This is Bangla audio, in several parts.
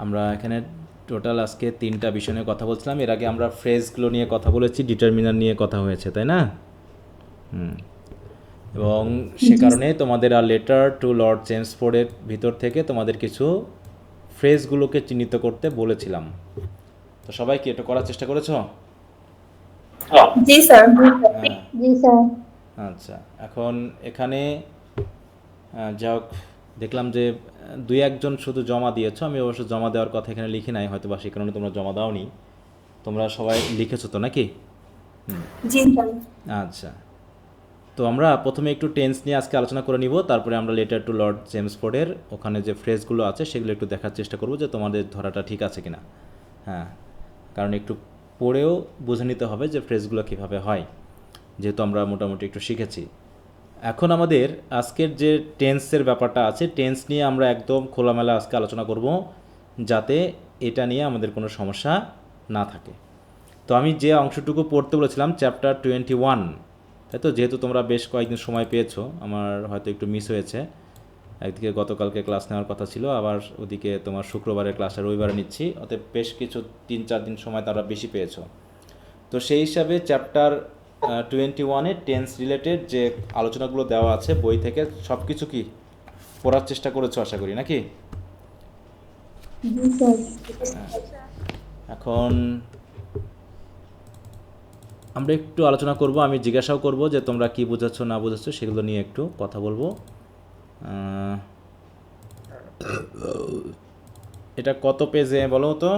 আমরা এখানে টোটাল আজকে 3টা বিষয় নিয়ে কথা বলছিলাম। এর আগে আমরা ফ্রেজগুলো নিয়ে কথা বলেছি, ডিটারমিনার নিয়ে কথা হয়েছে, তাই না? এবং সে জি কারণে তোমাদের লেটার টু লর্ড চেমসফোর্ডের ভিতর থেকে তোমাদের কিছু ফ্রেজগুলোকে চিহ্নিত করতে বলেছিলাম। তো সবাই কি এটা করার চেষ্টা করেছো? জি স্যার। হ্যাঁ। জি স্যার। আচ্ছা, এখন এখানে যা হোক, দেখলাম যে দুই একজন শুধু জমা দিয়েছো। আমি অবশ্য জমা দেওয়ার কথা এখানে লিখি নাই, হয়তো বা সেই কারণে তোমরা জমা দাওনি। তোমরা সবাই লিখেছো তো নাকি? জি স্যার। আচ্ছা, তো আমরা প্রথমে একটু টেন্স নিয়ে আজকে আলোচনা করে নিব, তারপরে আমরা লেটার টু লর্ড চেমসফোর্ডের ওখানে যে ফ্রেজগুলো আছে সেগুলো একটু দেখার চেষ্টা করব যে তোমাদের ধরাটা ঠিক আছে কিনা। হ্যাঁ, কারণ একটু পড়েও বুঝে নিতে হবে যে ফ্রেজগুলো কীভাবে হয়, যেহেতু আমরা মোটামুটি একটু শিখেছি। এখন আমাদের আজকের যে টেন্সের ব্যাপারটা আছে, টেন্স নিয়ে আমরা একদম খোলামেলা আজকে আলোচনা করব, যাতে এটা নিয়ে আমাদের কোনো সমস্যা না থাকে। তো আমি যে অংশটুকু পড়তে বলেছিলাম চ্যাপ্টার 21, তাই তো? যেহেতু তোমরা বেশ কয়েকদিন সময় পেয়েছো, আমার হয়তো একটু মিস হয়েছে। একদিকে গতকালকে ক্লাস নেওয়ার কথা ছিল, আবার ওদিকে তোমার শুক্রবারের ক্লাসটা রবিবারে নিচ্ছি, অতএব বেশ কিছু 3-4 দিন সময় তারা বেশি পেয়েছো। তো সেই হিসাবে চ্যাপ্টার 21-এ টেন্স রিলেটেড যে আলোচনাগুলো দেওয়া আছে বই থেকে, সব কিছু কি পড়ার চেষ্টা করেছো আশা করি, নাকি? জি স্যার। এখন আমরা একটু আলোচনা করব, আমি জিজ্ঞাসাও করব যে তোমরা কি বুঝাচ্ছ না বুঝাচ্ছ, সেগুলো নিয়ে একটু কথা বলবো। এটা কত পেজে বলো তো?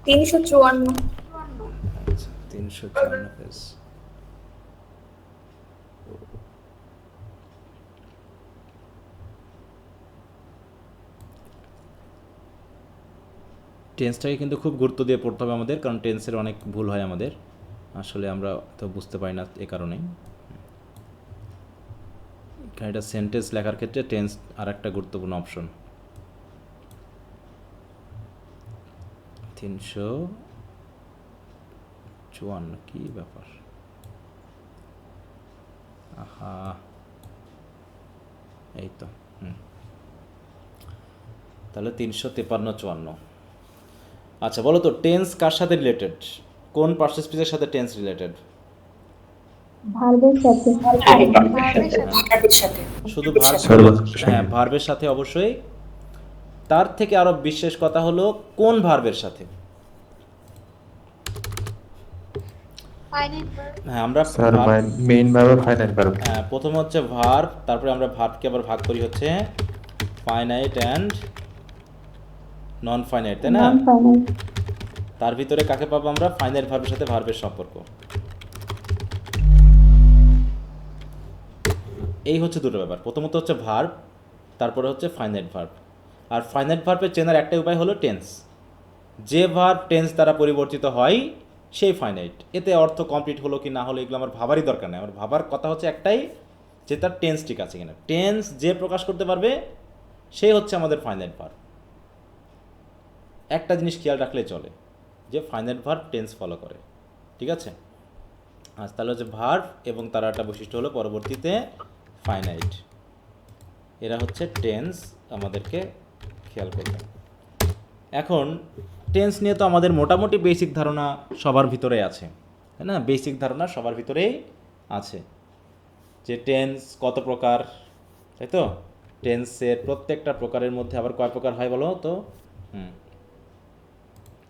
354। আচ্ছা, 354 পেজ। টেন্সটাকে কিন্তু খুব গুরুত্ব দিয়ে পড়তে হবে আমাদের, কারণ টেন্সের অনেক ভুল হয় আমাদের, আসলে আমরা তো বুঝতে পারি না এ কারণেই। কারণ এটা সেন্টেন্স লেখার ক্ষেত্রে টেন্স আর একটা গুরুত্বপূর্ণ অপশন। 354 কি ব্যাপার? আহা, এই তো। তাহলে 353-54। আচ্ছা, বলো তো টেন্স কার সাথে রিলেটেড? কোন পার্টিসিপেন্টের সাথে টেন্স রিলেটেড? ভার্বের সাথে। ভার্বের সাথে। শুধু ভার্ব? হ্যাঁ, ভার্বের সাথে অবশ্যই। তার থেকে আরও বিশেষ কথা হলো কোন ভার্বের সাথে? হ্যাঁ, আমরা sir main verb finite verb. হ্যাঁ, প্রথম হচ্ছে ভার্ব, তারপরে আমরা ভার্বকে আবার ভাগ করি হচ্ছে ফাইনাইট অ্যান্ড নন ফাইনাইট, তাই না? Non finite. তার ভিতরে কাকে পাবো আমরা? ফাইনাইট ভার্বের সাথে ভার্বের সম্পর্ক। এই হচ্ছে দুটো ব্যাপার। প্রথমত হচ্ছে ভার্ব, তারপরে হচ্ছে ফাইনাইট ভার্ব। আর ফাইনাইট ভার্বের চেনার একটাই উপায় হলো টেন্স। যে ভার্ব টেন্স দ্বারা পরিবর্তিত হয় সেই ফাইনাইট। এতে অর্থ কমপ্লিট হলো কি না হলো এগুলো আমার ভাবারই দরকার নেই। আমার ভাবার কথা হচ্ছে একটাই, যে তার টেন্স ঠিক আছে কিনা। টেন্স যে প্রকাশ করতে পারবে সেই হচ্ছে আমাদের ফাইনাইট ভার্ব। একটা জিনিস খেয়াল রাখলেই চলে, যে ফাইনাইট ভার্ব টেন্স ফলো করে, ঠিক আছে? আচ্ছা, তাহলে হচ্ছে ভার্ব এবং তার একটা বৈশিষ্ট্য হলো পরবর্তীতে ফাইনাইট। এরা হচ্ছে টেন্স, আমাদেরকে খেয়াল করবে। এখন টেন্স নিয়ে তো আমাদের মোটামুটি বেসিক ধারণা সবার ভিতরে আছে, তাই না? বেসিক ধারণা সবার ভিতরেই আছে যে টেন্স কত প্রকার, তাই তো? টেন্সের প্রত্যেকটা প্রকারের মধ্যে আবার কয় প্রকার হয় বলো তো?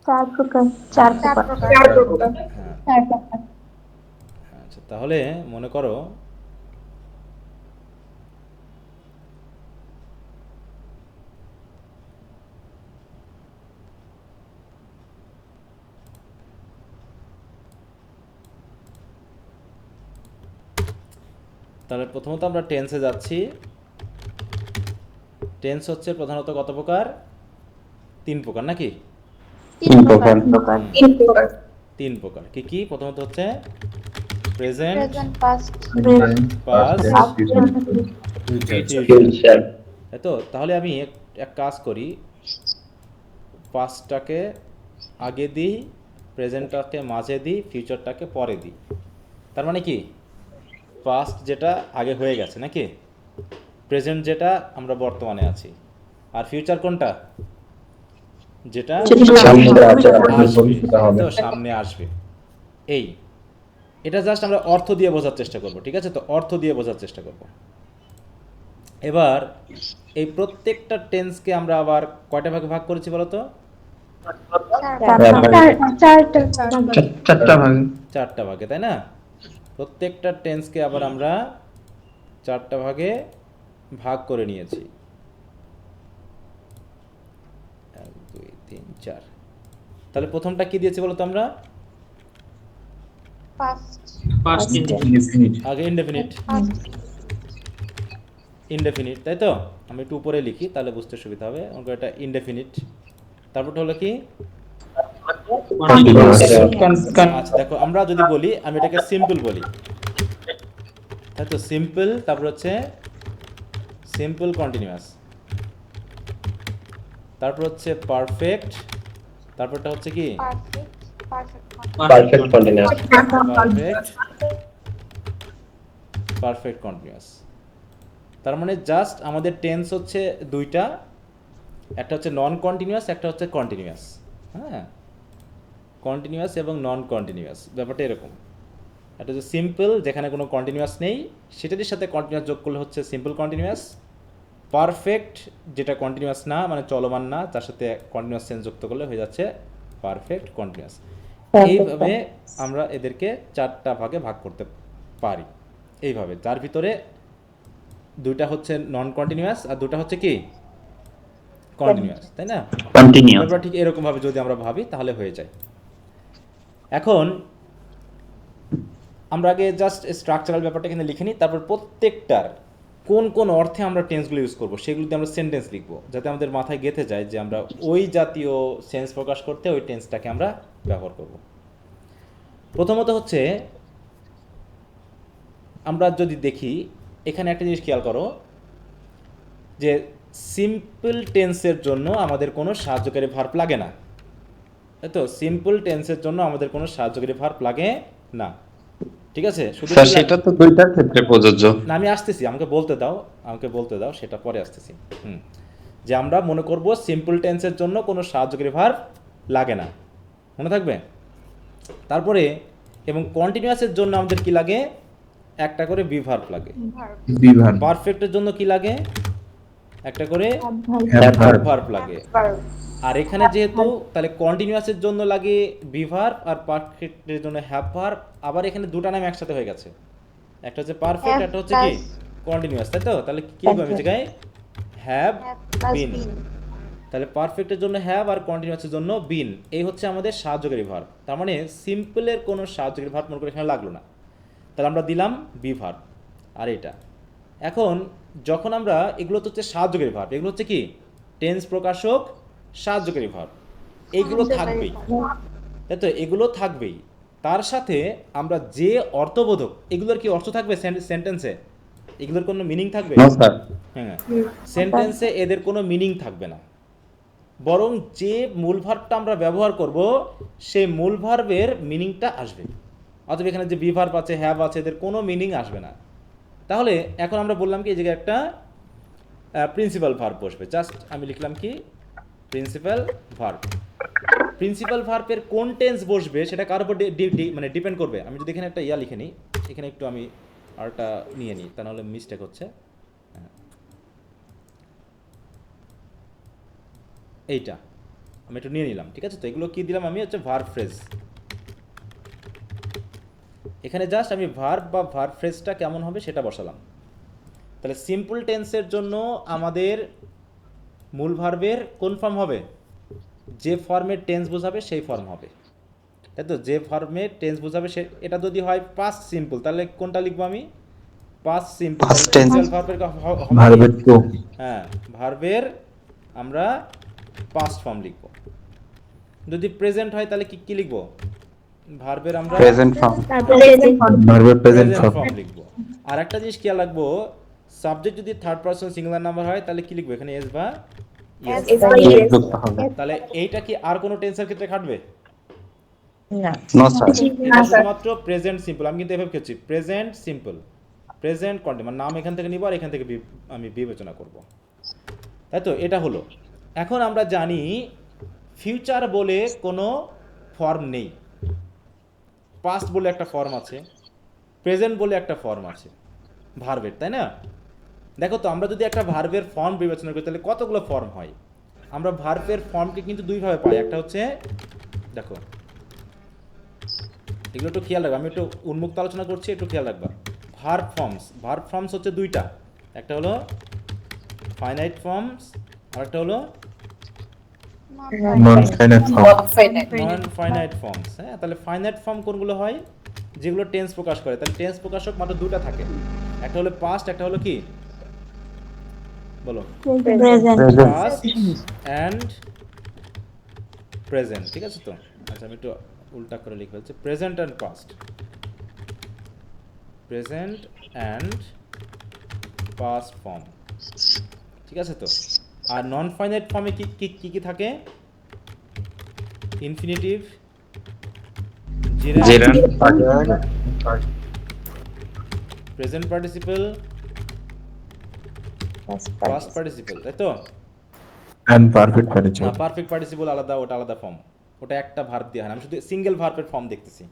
4 প্রকার। 4 প্রকার। হ্যাঁ। 4 প্রকার। আচ্ছা, তাহলে মনে করো তাহলে প্রথমত আমরা টেন্সে যাচ্ছি। টেন্স হচ্ছে প্রধানত কত প্রকার? 3 প্রকার, নাকি? 3 প্রকার। 3 প্রকার কি কি? প্রথমত হচ্ছে present, past, past, future. Future, তাই তো? তাহলে আমি এক কাজ করি, পাস্টটাকে আগে দিই, প্রেজেন্টটাকে মাঝে দিই, ফিউচারটাকে পরে দিই। তার মানে কি, পাস্ট যেটা আগে হয়ে গেছে, নাকি? প্রেজেন্ট যেটা আমরা বর্তমানে আছি, আর ফিউচার কোনটা, যেটা সামনে আছে, আসবে, তাই তো, সামনে আসবে। এই এটা জাস্ট আমরা অর্থ দিয়ে বোঝার চেষ্টা করব, ঠিক আছে? তো অর্থ দিয়ে বোঝার চেষ্টা করব। এবার এই প্রত্যেকটা টেন্সকে আমরা আবার কয়টা ভাগে ভাগ করেছি বলো তো? চারটা ভাগে। চারটা ভাগে, তাই না? প্রত্যেকটা টেন্সকে আবার আমরা চারটা ভাগে ভাগ করে নিয়েছি। 1 2 3 4। তাহলে প্রথমটা কি দিয়েছি বলো তো আমরা? আগে ইনডেফিনিট, ইনডেফিনিট, তাই তো? আমি একটু উপরে লিখি তাহলে বুঝতে সুবিধা হবে। আমাকে এটা ইনডেফিনিট, তারপরটা হলো কি? আচ্ছা দেখো, আমরা যদি বলি, আমি এটাকে সিম্পল বলি, তাই তো, সিম্পল, তারপর হচ্ছে সিম্পল কন্টিনিউয়াস, তারপর হচ্ছে পারফেক্ট, তারপরটা হচ্ছে কি? Perfect continuous. Perfect continuous. তার মানে জাস্ট আমাদের টেন্স হচ্ছে দুইটা, একটা হচ্ছে নন কন্টিনিউয়াস, একটা হচ্ছে কন্টিনিউয়াস। হ্যাঁ, কন্টিনিউয়াস এবং নন কন্টিনিউয়াস, ব্যাপারটা এরকম। একটা হচ্ছে সিম্পল, যেখানে কোনো কন্টিনিউয়াস নেই, সেটার সাথে কন্টিনিউয়াস যোগ করলে হচ্ছে সিম্পল কন্টিনিউয়াস। পারফেক্ট, যেটা কন্টিনিউয়াস না, মানে চলমান না, তার সাথে কন্টিনিউয়াস সেন্স যুক্ত করলে হয়ে যাচ্ছে পারফেক্ট কন্টিনিউয়াস। এইভাবে আমরা এদেরকে চারটা ভাগে ভাগ করতে পারি, এইভাবে, যার ভিতরে দুইটা হচ্ছে নন কন্টিনিউয়াস আর দুটা হচ্ছে কি কন্টিনিউয়াস, তাই না? কন্টিনিউয়াস। ব্যাপারটা ঠিক এরকম ভাবে যদি আমরা ভাবি তাহলে হয়ে যায়। এখন আমরা আগে জাস্ট স্ট্রাকচারাল ব্যাপারটা এখানে লিখে নিই, তারপর প্রত্যেকটার কোন কোন অর্থে আমরা টেন্সগুলো ইউজ করবো সেগুলোতে আমরা সেন্টেন্স লিখবো, যাতে আমাদের মাথায় গেঁথে যায় যে আমরা ওই জাতীয় সেন্স প্রকাশ করতে ওই টেন্সটাকে আমরা ব্যবহার করব। প্রথমত হচ্ছে, আমরা যদি দেখি এখানে একটা জিনিস খেয়াল করো যে সিম্পল টেন্সের জন্য আমাদের কোনো সাহায্যকারী ভার্ব লাগে না, তাই তো? সিম্পল টেন্সের জন্য আমাদের কোনো সাহায্যকারী ভার্ব লাগে না, ঠিক আছে? শুধু স্যার সেটা তো দুইটার ক্ষেত্রে প্রযোজ্য। না, আমি আসতেছি, আমাকে বলতে দাও, সেটা পরে আসতেছি। যে আমরা মনে করব সিম্পল টেন্সের জন্য কোনো সাহায্যকারী ভার্ব লাগে না, মনে থাকবে। তারপরে এবং কন্টিনিউয়াসের জন্য আমাদের কি লাগে? একটা করে বি ভার্ব লাগে। বিভাগ। পারফেক্টের জন্য কি লাগে? একটা করে হ্যাভ ভার্ব। ভার্ব লাগে। আর এখানে যেহেতু, তাহলে কন্টিনিউয়াসের জন্য লাগে বি ভার্ব আর পারফেক্টের জন্য হ্যাভ ভার্ব। আবার এখানে দুটো নাম একসাথে হয়ে গেছে, একটা হচ্ছে পারফেক্ট, একটা হচ্ছে কি কন্টিনিউয়াস, তাই তো? তাহলে কি লিখবো আমি জায়গায়? Have been. তাহলে পারফেক্টের জন্য হ্যাভ আর কন্টিনিউয়াসের জন্য বিন, এই হচ্ছে আমাদের সাহায্যকারী ভার্ব। তার মানে সিম্পলের কোনো সাহায্যকারী ভার্ব মনে করে এখানে লাগলো না, তাহলে আমরা দিলাম বি ভার্ব। আর এটা এখন যখন আমরা, এগুলো তো হচ্ছে সাহায্যকারী ভার্ব, এগুলো হচ্ছে কি টেন্স প্রকাশক সাহায্যকারী ভার্ব, এইগুলো থাকবেই, তাই তো? এগুলো থাকবেই। তার সাথে আমরা যে অর্থবোধক, এগুলোর কি অর্থ থাকবে সেন্টেন্সে? এগুলোর কোনো মিনিং থাকবে? No sir. হ্যাঁ, সেন্টেন্সে এদের কোনো মিনিং থাকবে না, বরং যে মূল ভার্বটা আমরা ব্যবহার করব সেই মূল ভার্বের মিনিংটা আসবে। অথবা এখানে যে বি ভার্ব আছে, হ্যাভ আছে, এদের কোনো মিনিং আসবে না। তাহলে এখন আমরা বললাম কি এই জায়গায় একটা প্রিন্সিপাল ভার্ব বসবে। জাস্ট আমি লিখলাম কি প্রিন্সিপাল ভার্ব। প্রিন্সিপাল ভার্বের কোন টেন্স বসবে সেটা কার উপর মানে ডিপেন্ড করবে। আমি যদি এখানে একটা ইয়া লিখে নিই, এখানে একটু আমি আরটা নিয়ে নিই, তা নাহলে মিস্টেক হচ্ছে। এইটা আমি একটু নিয়ে নিলাম, ঠিক আছে? তো এগুলো কি দিলাম আমি? হচ্ছে ভার্ব ফ্রেজ। এখানে জাস্ট আমি ভার্ব বা ভার্ব ফ্রেজটা কেমন হবে সেটা বসালাম। তাহলে সিম্পল টেন্সের জন্য আমাদের মূল ভার্বের কোন ফর্ম হবে? যে ফর্মে টেন্স বোঝাবে সেই ফর্ম হবে, তাই তো? যে ফর্মে টেন্স বোঝাবে সে, এটা যদি হয় পাস্ট সিম্পল, তাহলে কোনটা লিখবো আমি? Past simple. ভার্বের ভার্বের টু। হ্যাঁ, ভার্বের আমরা পাস্ট ফর্ম লিখবো। যদি প্রেজেন্ট হয় তাহলে কি কি লিখবো? ভার্বের আমরা প্রেজেন্ট ফর্ম। ভার্বের প্রেজেন্ট ফর্ম ফর্ম লিখবো। আর একটা জিনিস খেয়াল রাখবো, সাবজেক্ট যদি থার্ড পারসন সিঙ্গুলার নাম্বার হয় তাহলে কি লিখবো? এখানে এস বা ইয়েস। যুক্ত হবে। তাহলে এইটা কি আর কোনো টেন্সের ক্ষেত্রে খাটবে? No sir. এটা শুধুমাত্র প্রেজেন্ট সিম্পল। আমি কিন্তু এভাবে করছি, প্রেজেন্ট সিম্পল। প্রেজেন্ট কন্টিনিউ মানে নাম এখান থেকে নিব আর এখান থেকে আমি বিবেচনা করব, তাই তো? এটা হলো। এখন আমরা জানি ফিউচার বলে কোনো ফর্ম নেই, পাস্ট বলে একটা ফর্ম আছে, প্রেজেন্ট বলে একটা ফর্ম আছে ভার্বের, তাই না? দেখো তো, আমরা যদি একটা ভার্বের ফর্ম বিবেচনা করি তাহলে কতগুলো ফর্ম হয়? আমরা ভার্বের ফর্মকে কিন্তু দুইভাবে পাই। একটা হচ্ছে, দেখো এগুলো একটু খেয়াল রাখবা, আমি একটু উন্মুক্ত আলোচনা করছি, একটু খেয়াল রাখবা। ভার্ব ফর্মস হচ্ছে দুইটা, একটা হলো ফাইনাইট ফর্মস আর একটা হলো Non-finite form. Non finite forms. হ্যাঁ, তাহলে ফাইনাইট ফর্ম কোনগুলো হয়? যেগুলো টেন্স প্রকাশ করে। তাহলে টেন্স প্রকাশক মাত্র দুটো থাকে, একটা হলো পাস্ট, একটা হলো কি বলো? Present. পাস্ট অ্যান্ড প্রেজেন্ট, ঠিক আছে তো? আচ্ছা, আমি একটু উল্টা করে লিখে ফেলছি, present and past, present and past form, ঠিক আছে তো? আর নন ফাইনাইট ফর্মে কি কি কি কি থাকে? Infinitive, Gerund. Present participle, past participle, তাই তো? And perfect participle. Perfect participle আলাদা, ওটা আলাদা ফর্ম, ওটা একটা ভার্ব দিয়ে হয় না। আমি শুধু সিঙ্গেল ভার্বের ফর্ম দেখতেছি,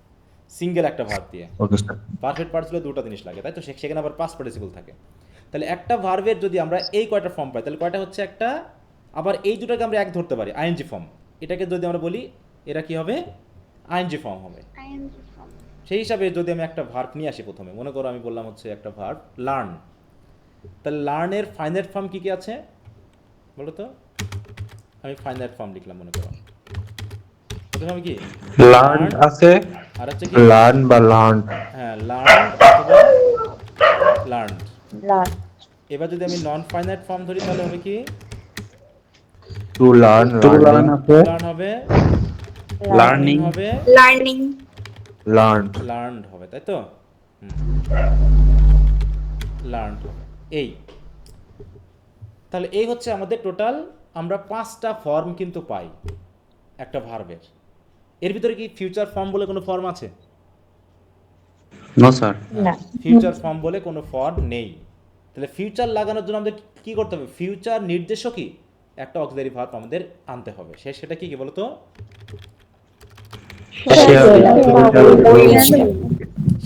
সিঙ্গেল একটা ভার্ব দিয়ে। Okay, sir. পারফেক্ট পার্টিসিপল দুটো জিনিস লাগে, তাই তো? সেখানে আবার পাস্ট পার্টিসিপল থাকে। তাহলে একটা ভার্বের যদি আমরা এই কয়টা ফর্ম পাই, তাহলে কয়টা হচ্ছে? একটা। আবার এই দুটোকে আমরা এক ধরতে পারি, আইএনজি ফর্ম। এটাকে যদি আমরা বলি, এরা কি হবে? আইএনজি ফর্ম হবে। সেই হিসাবে যদি আমি একটা ভার্ব নিয়ে আসি, প্রথমে মনে করো আমি বললাম হচ্ছে একটা ভার্ব লার্ন, তাহলে লার্নের ফাইনাইট ফর্ম কি কি আছে বলো তো? আমি ফাইনাইট ফর্ম লিখলাম, মনে করো প্রথমে আমি কি Learn আছে, আর হচ্ছে কি learn বা learned. হ্যাঁ, লার্ন অথবা লার্নড। Learn. এবার যদি আমি নন ফাইনাইট ফর্ম ধরি তাহলে হবে কি? To learn, learning. লার্ন হবে, Learning. হবে, লার্নিং, Learned. লার্নড হবে, তাই তো? লার্নড হবে। এই তাহলে এই হচ্ছে আমাদের টোটাল, আমরা 5টা ফর্ম কিন্তু পাই একটা ভার্বের। এর ভিতরে কি ফিউচার ফর্ম বলে কোনো ফর্ম আছে? No, sir. না। ফিউচার ফর্ম বলে কোনো ফর্ম নেই। তাহলে ফিউচার লাগানোর জন্য আমাদের কি করতে হবে? ফিউচার নির্দেশক কি একটা অক্সিলারি ভার্ব আমাদের আনতে হবে। সেটা কি বলতো?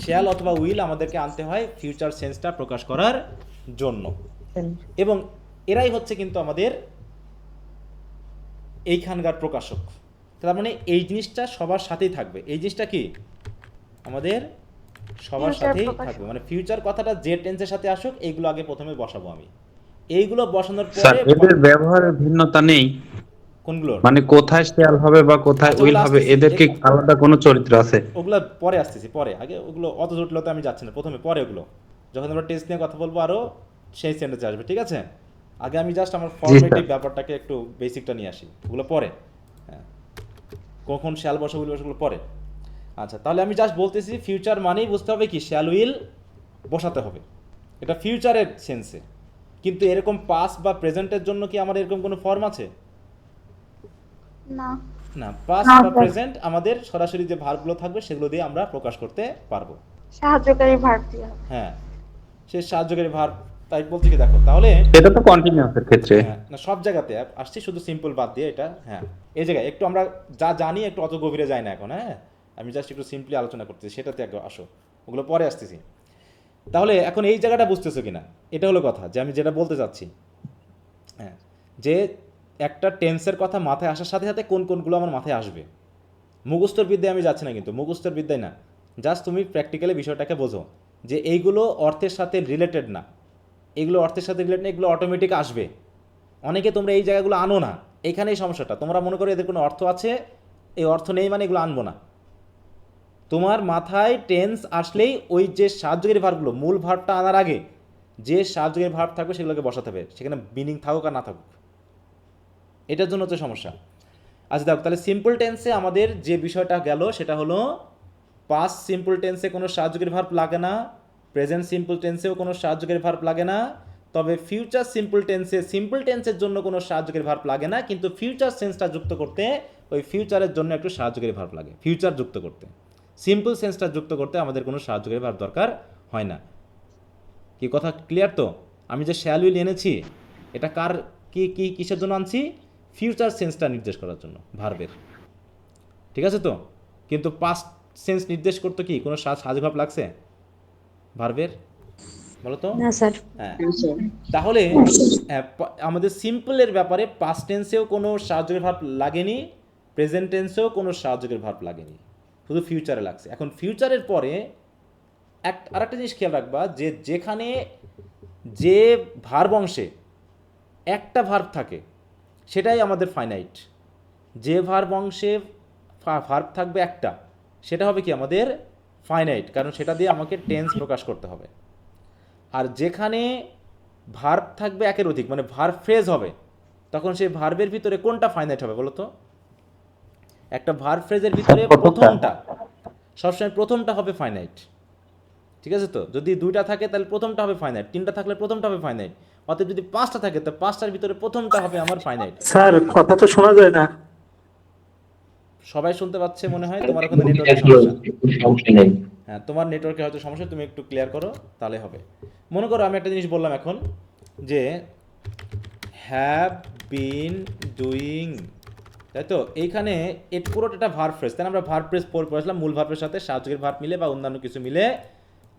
শ্যাল অথবা উইল আমাদেরকে আনতে হয় ফিউচার সেন্সটা প্রকাশ করার জন্য। এবং এরাই হচ্ছে কিন্তু আমাদের এইখানকার প্রকাশক। তার মানে এই জিনিসটা সবার সাথেই থাকবে। এই জিনিসটা কি আমাদের সবার সাথেই থাকবে, মানে ফিউচার কথাটা যে টেন্সের সাথে আসুক, এইগুলো আগে প্রথমে বসাবো আমি। এইগুলো বসানোর স্যার পরে এদের ব্যবহারের ভিন্নতা নেই, কোনগুলোর মানে কোথায় শেয়াল হবে বা কোথায় আচ্ছা, উইল ওগুলো হবে, আসতেছি। এদের কি আলাদা কোনো চরিত্র আছে? ওগুলো পরে আসতেছি, পরে। আগে ওগুলো অত জটিলতা আমি যাচ্ছি না, প্রথমে পরে ওগুলো যখন আমরা টেস্ট নিয়ে কথা বলবো আরও সেই সেন্টেন্সে আসবে, ঠিক আছে? আগে আমি জাস্ট আমার ফর্মেটিভ ব্যাপারটাকে একটু বেসিকটা নিয়ে আসি, ওগুলো পরে। হ্যাঁ, কখন শ্যাল বসা উইল বসাগুলো পরে। আচ্ছা, তাহলে আমি জাস্ট বলতেছি ফিউচার মানেই বুঝতে হবে কি শ্যাল উইল বসাতে হবে, এটা ফিউচারের সেন্সে। কিন্তু এরকম পাস্ট বা প্রেজেন্টের জন্য কি আমার এরকম কোনো ফর্ম আছে? না, না, পাস্ট বা প্রেজেন্ট আমাদের সরাসরি যে ভার্বগুলো থাকবে সেগুলো দিয়ে আমরা প্রকাশ করতে পারবো। সাহায্যকারী ভার্ব দিয়ে। হ্যাঁ, সে সাহায্যকারী ভার্ব, তাই বলতে কি দেখো তাহলে এটা তো কন্টিনিউয়াসের ক্ষেত্রে। হ্যাঁ, না সব জায়গাতে আসছি, শুধু সিম্পল বাদ দিয়ে এটা। হ্যাঁ, এই জায়গায় একটু আমরা যা জানি একটু অত গভীরে যাই না এখন। হ্যাঁ, আমি জাস্ট একটু সিম্পলি আলোচনা করতেছি, সেটাতে একটু আসো, ওগুলো পরে আসতেছি। তাহলে এখন এই জায়গাটা বুঝতেছো কিনা, এটা হলো কথা, যে আমি যেটা বলতে চাচ্ছি। হ্যাঁ, যে একটা টেন্সের কথা মাথায় আসার সাথে সাথে কোন কোনগুলো আমার মাথায় আসবে। মুখস্থর বিদ্যায় আমি যাচ্ছি না, কিন্তু মুখস্থর বিদ্যায় না, জাস্ট তুমি প্র্যাকটিক্যালি বিষয়টাকে বোঝো যে এইগুলো অর্থের সাথে রিলেটেড না, এগুলো অর্থের সাথে রিলেটেড না, এগুলো অটোমেটিক আসবে। অনেকে তোমরা এই জায়গাগুলো আনো না, এখানেই সমস্যাটা। তোমরা মনে করো এদের কোনো অর্থ আছে, এই অর্থ নেই মানে এগুলো আনবো না। তোমার মাথায় টেন্স আসলেই ওই যে সাহায্যকারী ভার্বগুলো, মূল ভার্বটা আনার আগে যে সাহায্যকারী ভার্ব থাকবে সেগুলোকে বসাতে হবে, সেখানে মিনিং থাকুক আর না থাকুক। এটার জন্য হচ্ছে সমস্যা। আচ্ছা দেখো, তাহলে সিম্পল টেন্সে আমাদের যে বিষয়টা গেল সেটা হলো পাস্ট সিম্পল টেন্সে কোনো সাহায্যকারী ভার্ব লাগে না, প্রেজেন্ট সিম্পল টেন্সেও কোনো সাহায্যকারী ভার্ব লাগে না। তবে ফিউচার সিম্পল টেন্সে সিম্পল টেন্সের জন্য কোনো সাহায্যকারী ভার্ব লাগে না, কিন্তু ফিউচার সেন্সটা যুক্ত করতে ওই ফিউচারের জন্য একটু সাহায্যকারী ভার্ব লাগে। ফিউচার যুক্ত করতে, সিম্পল সেন্সটা যুক্ত করতে আমাদের কোনো সাহায্যকারী ভার্ব দরকার হয় না। কি কথা ক্লিয়ার তো? আমি যে শ্যাল উইল এনেছি এটা কার কিসের জন্য আনছি? ফিউচার সেন্সটা নির্দেশ করার জন্য ভার্বের, ঠিক আছে তো? কিন্তু পাস্ট সেন্স নির্দেশ করতে কি কোনো সাহায্য ভাব লাগছে ভার্বের? বলো তো। না স্যার। হ্যাঁ, তাহলে আমাদের সিম্পলের ব্যাপারে পাস্ট টেন্সেও কোনো সাহায্যের ভার্ব লাগেনি, প্রেজেন্ট টেন্সেও কোনো সাহায্যের ভার্ব লাগেনি, শুধু ফিউচারে লাগছে। এখন ফিউচারের পরে আরেকটা জিনিস খেয়াল রাখবা যে যেখানে যে ভার্ব অংশে একটা ভার্ব থাকে সেটাই আমাদের ফাইনাইট। যে ভার্ব অংশে ভার্ব থাকবে একটা সেটা হবে কি আমাদের ফাইনাইট, কারণ সেটা দিয়ে আমাকে টেন্স প্রকাশ করতে হবে। আর যেখানে ভার্ব থাকবে একের অধিক, মানে ভার্ব ফ্রেজ হবে, তখন সেই ভার্বের ভিতরে কোনটা ফাইনাইট হবে বলো তো? একটা ভার্ব ফ্রেজের ভিতরে প্রথমটা, সবসময় প্রথমটা হবে ফাইনাইট, ঠিক আছে তো? যদি দুইটা থাকে তাহলে প্রথমটা হবে ফাইনাইট, তিনটা থাকলে প্রথমটা হবে ফাইনাইট, অতএব যদি পাঁচটা থাকে তো পাঁচটার ভিতরে প্রথমটা হবে আমার ফাইনাইট। স্যার কথা তো শোনা যায় না। সবাই শুনতে পাচ্ছে মনে হয়? তোমার ওখানে নেটওয়ার্কের সমস্যা। হ্যাঁ, তোমার নেটওয়ার্কে হয়তো সমস্যা, তুমি একটু ক্লিয়ার করো তাহলে হবে। মনে করো আমি একটা জিনিস বললাম এখন যে হ্যাভ বিন ডুইং, তাই তো? এইখানে পুরোটা একটা ভার্ব ফ্রেজ, তাই না? আমরা ভার্ব ফ্রেজ পড়েছিলাম, মূল ভার্বের সাথে সাহায্যের ভার্ব মিলে বা অন্যান্য কিছু মিলে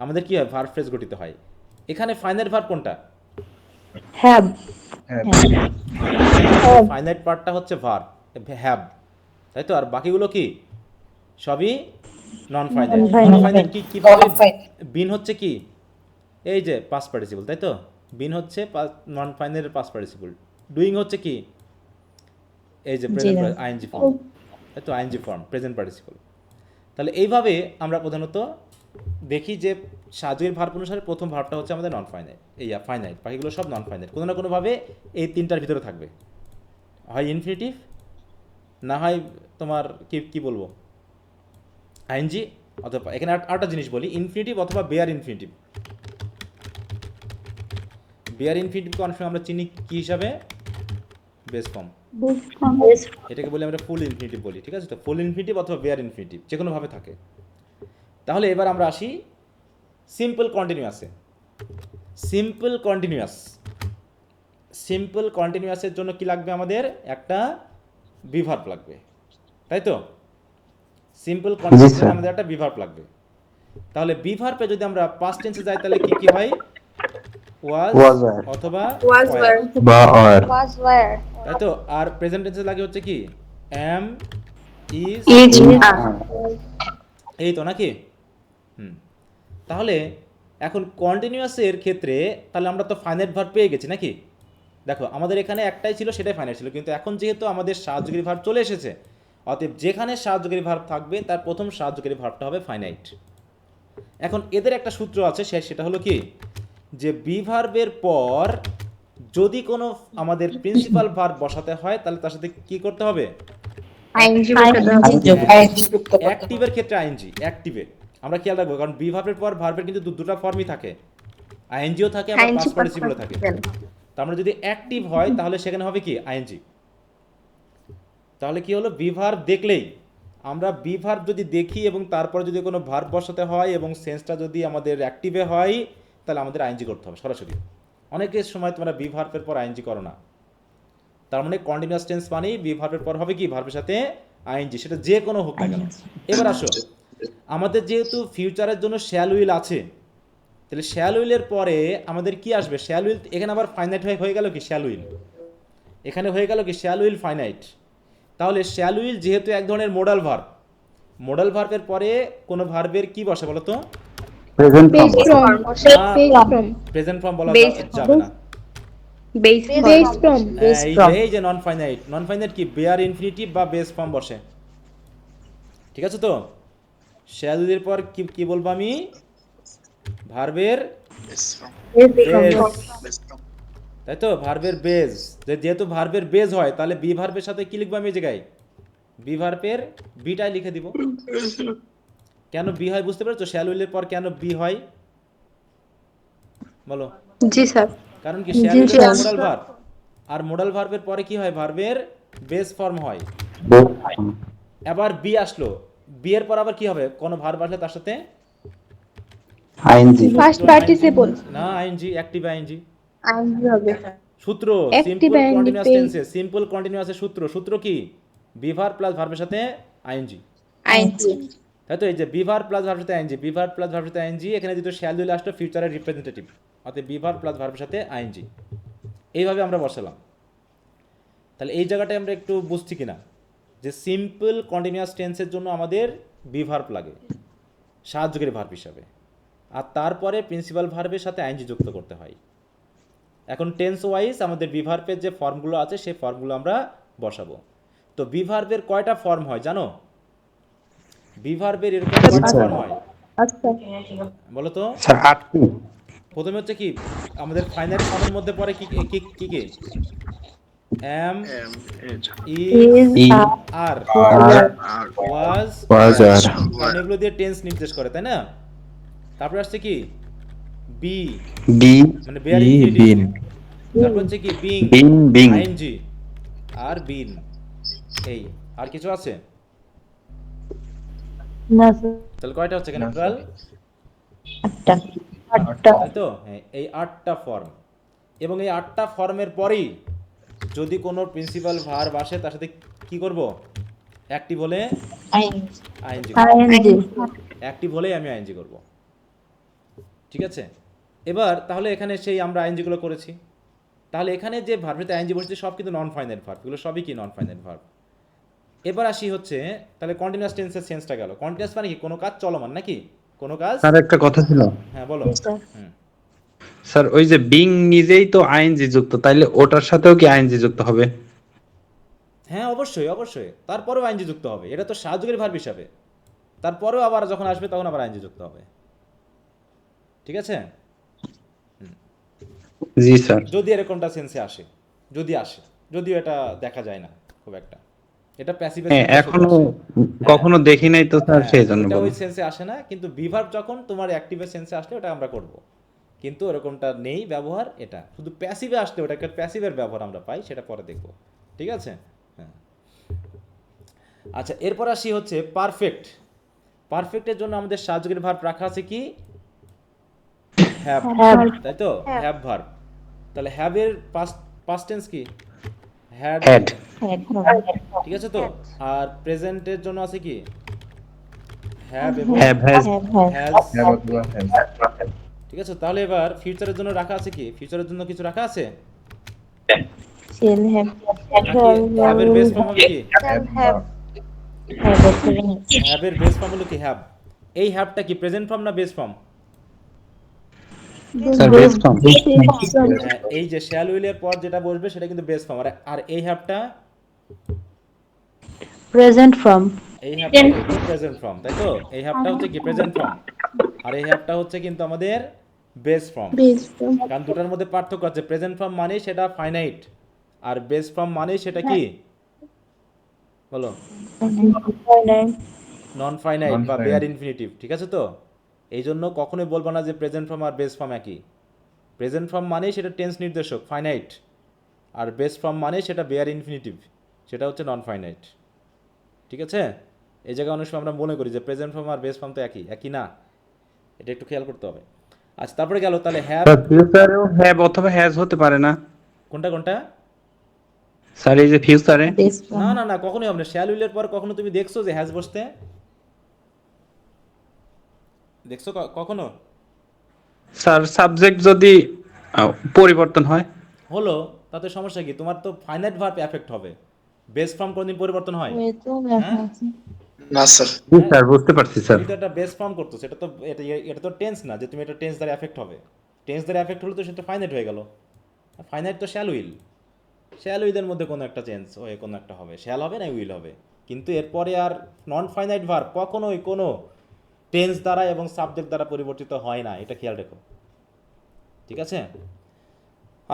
আমাদের কি হয়? ভার্ব ফ্রেজ গঠিত হয়। এখানে ফাইনাইট ভার্ব কোনটা? হ্যাভ। ফাইনাইট পার্টটা হচ্ছে ভার্ব হ্যাভ, তাই তো? আর বাকিগুলো কি? সবই নন ফাইনাইট। নন ফাইনাইট কি কিভাবে? বিন হচ্ছে কি? এই যে পাস্ট পার্টিসিপল, তাই তো? বিন হচ্ছে নন ফাইনাইটের পাস্ট পার্টিসিপল। ডুইং হচ্ছে কি? এই যে প্রেজেন্ট আইএনজি ফর্ম, তাই তো? ING form present participle. তাহলে এইভাবে আমরা প্রধানত দেখি যে সাহায্যের ভার্ব অনুসারে প্রথম ভার্বটা হচ্ছে আমাদের নন ফাইনাইট, এই ফাইনাইট, বাকিগুলো সব নন ফাইনাইট। কোনো না কোনোভাবে এই তিনটার ভিতরে থাকবে, হয় ইনফিনিটিভ, না হয় তোমার কি বলবো আইএনজি, অথবা এখানে আরেকটা জিনিস বলি, ইনফিনিটিভ অথবা বেয়ার ইনফিনিটিভ। বেয়ার ইনফিনিটিভকে অনেক সময় আমরা চিনি কি হিসাবে? Base form. এটাকে বলি আমরা ফুল ইনফিনিটিভ বলি, ঠিক আছে তো? ফুল ইনফিনিটিভ অথবা বেয়ার ইনফিনিটিভ যে কোনোভাবে থাকে। তাহলে এবার আমরা আসি সিম্পল কন্টিনিউয়াসে। সিম্পল কন্টিনিউয়াসের জন্য কি লাগবে আমাদের? একটা বি ভার্ব লাগবে, তাই তো? সিম্পল কন্টিনিউয়াসে আমাদের একটা বি ভার্ব লাগবে। তাহলে বি ভার্বে যদি আমরা পাস্ট টেন্সে যাই তাহলে কি হয়? ওয়াজ অথবা বা আর, was were তাই তো? আর প্রেজেন্ট টেন্সে লাগে হচ্ছে কি? এম, ইজ, এই তো নাকি? তাহলে এখন কন্টিনিউয়াসের ক্ষেত্রে তাহলে আমরা তো ফাইনাইট ভার্ব পেয়ে গেছি নাকি? দেখো আমাদের এখানে একটাই ছিল, সেটাই ফাইনাইট ছিল, কিন্তু এখন যেহেতু আমাদের সাহায্যকারী ভার্ব চলে এসেছে, অতএব যেখানে সাহায্যকারী ভার্ব থাকবে তার প্রথম সাহায্যকারী ভার্বটা হবে ফাইনাইট। এখন এদের একটা সূত্র আছে, সেটা হলো কি যে বি ভার্বের পর যদি কোনো আমাদের প্রিন্সিপাল ভার্ব বসাতে হয় তাহলে তার সাথে কি করতে হবে? অ্যাক্টিভের ক্ষেত্রে আইএনজি, অ্যাক্টিভে আমরা খেয়াল রাখবো, কারণ বি ভার্বের পর ভার্বের কিন্তু দুটো ফর্মই থাকে, আইএনজিও থাকে আবার পাস্ট পার্টিসিপলও থাকে। তার মানে যদি অ্যাক্টিভ হয় তাহলে সেখানে হবে কি? আইএনজি। তাহলে কি হলো? বি ভার্ব দেখলেই আমরা বি ভার্ব যদি দেখি এবং তারপরে যদি কোনো ভার্ব বসাতে হয় এবং সেন্সটা যদি আমাদের অ্যাক্টিভে হয় তাহলে আমাদের আইএনজি করতে হবে সরাসরি। অনেকের সময় তোমরা বি ভার্বের পর আইএনজি করো না, তার মানে কন্টিনিউয়াস টেন্স মানেই বি ভার্বের পর হবে কি? ভার্বের সাথে আইএনজি, সেটা যে কোনো হোক না কেন। এবার আসো, আমাদের যেহেতু ফিউচারের জন্য শ্যাল উইল আছে, তাহলে শ্যাল উইলের পরে আমাদের কি আসবে? শ্যাল উইল এখানে আবার ফাইনাইট হয়ে গেল কি? শ্যাল উইল এখানে হয়ে গেল কি? Shall will finite. তাহলে শ্যাল উইল যেহেতু এক ধরনের মোডাল ভার্ব, মোডাল ভার্বের পরে কোনো ভার্বের কি বসে বলো তো? প্রেজেন্ট প্রেজেন্ট ফর্ম বলা যাবে না, এই যে নন ফাইনাইট কি? বেয়ার ইনফিনিটিভ বা বেস ফর্ম বসে, ঠিক আছে তো? শ্যাল উইলের পর কি বলবো আমি? ভার্বের বেস, তাই তো? ভার্বের বেজ। যেহেতু ভার্বের বেজ হয় তাহলে বি ভার্বের সাথে কি লিখবো আমি এই জায়গায়? বি ভার্বের বিটাই লিখে দিব। কেন বি হয় বুঝতে পারছো? শ্যাল উইলের পর কেন বি হয় বলো? জি স্যার। কারণ কি? শ্যাল উইল মোডাল ভার্ব, আর মোডাল ভার্বের পরে কি হয়? ভার্বের বেস ফর্ম হয়। আবার বি আসলো, বি এর পর আবার কি হবে? কোনো ভার্ব আসলে তার সাথে আইএনজি ফার্স্ট পার্টিসিপল না আইএনজি, অ্যাক্টিভ আইএনজি। আইনজি হবে সূত্র Active সিম্পল ING কন্টিনিউয়াস পেয়ে- টেন্সে সিম্পল কন্টিনিউয়াসের সূত্র কি? বিভার প্লাস ভার্বের সাথে আইএনজি, আইনজি তাই তো? এই যে বিভার প্লাস ভার্বের সাথে আইএনজি, বিভার প্লাস ভার্বের সাথে আইএনজি, এখানে যেহেতু শ্যাল দিলে আসলো ফিউচারের রিপ্রেজেন্টেটিভ, অর্থাৎ বিভার প্লাস ভার্বের সাথে আইএনজি, এইভাবে আমরা বসালাম। তাহলে এই জায়গাটায় আমরা একটু বুঝছি কিনা যে সিম্পল কন্টিনিউয়াস টেন্সের জন্য আমাদের বিভার্ব লাগে সাহায্যকারী ভার্ব হিসাবে, আর তারপরে প্রিন্সিপাল ভার্বের সাথে আইএনজি যুক্ত করতে হয়। এখন টেন্স ওয়াইজ আমাদের বিভার্বের যে ফর্মগুলো আছে সেই ফর্মগুলো আমরা বসাবো। তো বিভার্বের কয়টা ফর্ম হয় জানো? বিভার্বের এরকম কয়টা ফর্ম হয় আচ্ছা বলো তো? স্যার 8টি। প্রথমে হচ্ছে কি আমাদের ফাইনাল ফর্মের মধ্যে পড়ে কি কি কি কি এম ইজ ইজ আর আর ওয়াজ, ওয়াজ আর কারণ এগুলো দিয়ে টেন্স নির্দেশ করে, তাই না? তারপরে আসছে কি বি, বি মানে বেয়ার ই ইনফিনিটিভ। বিন তারপর হচ্ছে কি বিং, বিন বিং আইএনজি আর বিন। এই আর কিছু আছে? না তাহলে কয়টা হচ্ছে এখানে টোটাল? আটটা আটটা তাই তো? হ্যাঁ, এই 8টা ফর্ম। এবং এই 8টা ফর্মের পরেই যদি কোনো প্রিন্সিপাল ভার্ব আসে তার সাথে কি করব? অ্যাক্টিভ হলে আইএনজি, আইএনজি অ্যাক্টিভ হলেই আমি আইএনজি করব। ঠিক আছে? এবার তাহলে এখানে সেই আমরা আইএনজিগুলো করেছি। তাহলে এখানে যে ভার্বেতে আইএনজি বসেছে সব কিন্তু নন ফাইনাইট ভার্ব, এগুলো সবই কি নন ফাইনাইট ভার্ব। এবার আসি হচ্ছে তাহলে কন্টিনিউয়াস টেন্সের সেন্সটা গেল। কন্টিনিউয়াস মানে কি? কোনো কাজ চলমান নাকি? কোনো কাজ। স্যার একটা কথা ছিল। হ্যাঁ বলো। হুম। স্যার ওই যে বিং নিজেই তো আইএনজি যুক্ত, তাইলে ওটার সাথেও কি আইএনজি যুক্ত হবে? হ্যাঁ অবশ্যই অবশ্যই, তারপরেও আইনজি যুক্ত হবে, এটা তো সাহায্যকারী ভার্ব হিসাবে। তারপরেও আবার যখন আসবে তখন আবার আইনজি যুক্ত হবে। ঠিক আছে? জি স্যার। যদি এরকমটা সেন্সে আসে, যদি আসে, যদিও এটা দেখা যায় না খুব একটা, এটা প্যাসিভের হ্যাঁ, এখনো কখনো দেখি নাই তো স্যার, সেই জন্য এটা ওই বললাম। সেন্সে আসে না, কিন্তু বিভার্ব যখন তোমার অ্যাক্টিভের সেন্সে আসলে ওটা আমরা করব। কিন্তু এরকমটা নেই ব্যবহার, এটা শুধু প্যাসিভে আসলে ওটাকে প্যাসিভের ব্যবহার আমরা পাই, সেটা পরে দেখব। ঠিক আছে? হ্যাঁ। আচ্ছা, এরপর আসি হচ্ছে পারফেক্ট। পারফেক্টের জন্য আমাদের সাহায্যকারী ভার্ব রাখা আছে কি? হ্যাভ, তাই তো? Have verb. তাহলে হ্যাভের পাস্ট টেন্স কি? হ্যাড। হ্যাড। ঠিক আছে তো? আর প্রেজেন্টের জন্য আছে কি? হ্যাভ এবং হ্যাভ হ্যাজ। হ্যাজ। ঠিক আছে? তাহলে এবার ফিউচারের জন্য রাখা আছে কি? ফিউচারের জন্য কিছু রাখা আছে শেল হ্যাভ নাকি? হ্যাভের বেস ফর্ম হবে কি? হ্যাভ হ্যাভের বেস ফর্ম হলো কি? হ্যাভ। এই হ্যাভটা কি প্রেজেন্ট ফর্ম না base form? Sir base form. হ্যাঁ, এই যে শ্যাল উইলের পর যেটা বসবে সেটা কিন্তু বেস ফর্ম। আর এই হ্যাভটা, প্রেজেন্ট ফর্ম এই হ্যাভটা প্রেজেন্ট ফর্ম, তাই তো? এই হ্যাভটা হচ্ছে কি? Present form. আর এই হ্যাভটা হচ্ছে কিন্তু আমাদের বেস ফর্ম। কারণ দুটার মধ্যে পার্থক্য আছে। প্রেজেন্ট ফর্ম মানে সেটা ফাইনাইট, আর বেস ফর্ম মানে সেটা কি বলো? নন ফাইনাইট বা বেয়ার ইনফিনিটিভ। ঠিক আছে তো? এই জন্য কখনোই বলবো না যে প্রেজেন্ট ফর্ম আর বেস ফর্ম একই। প্রেজেন্ট ফর্ম মানে সেটা টেন্স নির্দেশক ফাইনাইট, আর বেস ফর্ম মানে সেটা বেয়ার ইনফিনিটিভ, সেটা হচ্ছে নন ফাইনাইট। ঠিক আছে? এই জায়গায় অনেক সময় আমরা মনে করি যে প্রেজেন্ট ফর্ম আর বেস ফর্ম তো একই, একই না, এটা একটু খেয়াল করতে হবে। আচ্ছা, তারপরে গেল তাহলে হ্যাভ। স্যার ফিউচারেও হ্যাভ অথবা হ্যাজ হতে পারে না কোনটা কোনটা? স্যার? এই যে ফিউচারে না না না, কখনোই হবে না। শ্যাল উইলের পর কখনো তুমি দেখছো যে হ্যাজ বসতে? দেখছো কখনো? স্যার সাবজেক্ট যদি পরিবর্তন হয়, হলো, তাতে সমস্যা কি? তোমার তো ফাইনাইট ভার্ব এফেক্ট হবে, বেস ফর্ম কোনদিন পরিবর্তন হয়? হ্যাঁ? না স্যার। জি স্যার বুঝতে পারছি স্যার। তুমি তো একটা বেস ফর্ম করতো, সেটা তো এটা তো টেন্স না যে তুমি এটা টেন্স দ্বারা এফেক্ট হবে। টেন্স দ্বারা এফেক্ট হলে তো সেটা ফাইনাইট হয়ে গেল। ফাইনাইট তো শ্যাল উইল, শ্যাল উইলের মধ্যে কোনো একটা চেঞ্জ হয়ে কোনো একটা হবে, শ্যাল হবে না উইল হবে। কিন্তু এরপরে আর নন ফাইনাইট ভার্ব কখনোই কোনো টেন্স দ্বারা এবং সাবজেক্ট দ্বারা পরিবর্তিত হয় না, এটা খেয়াল রেখো। ঠিক আছে?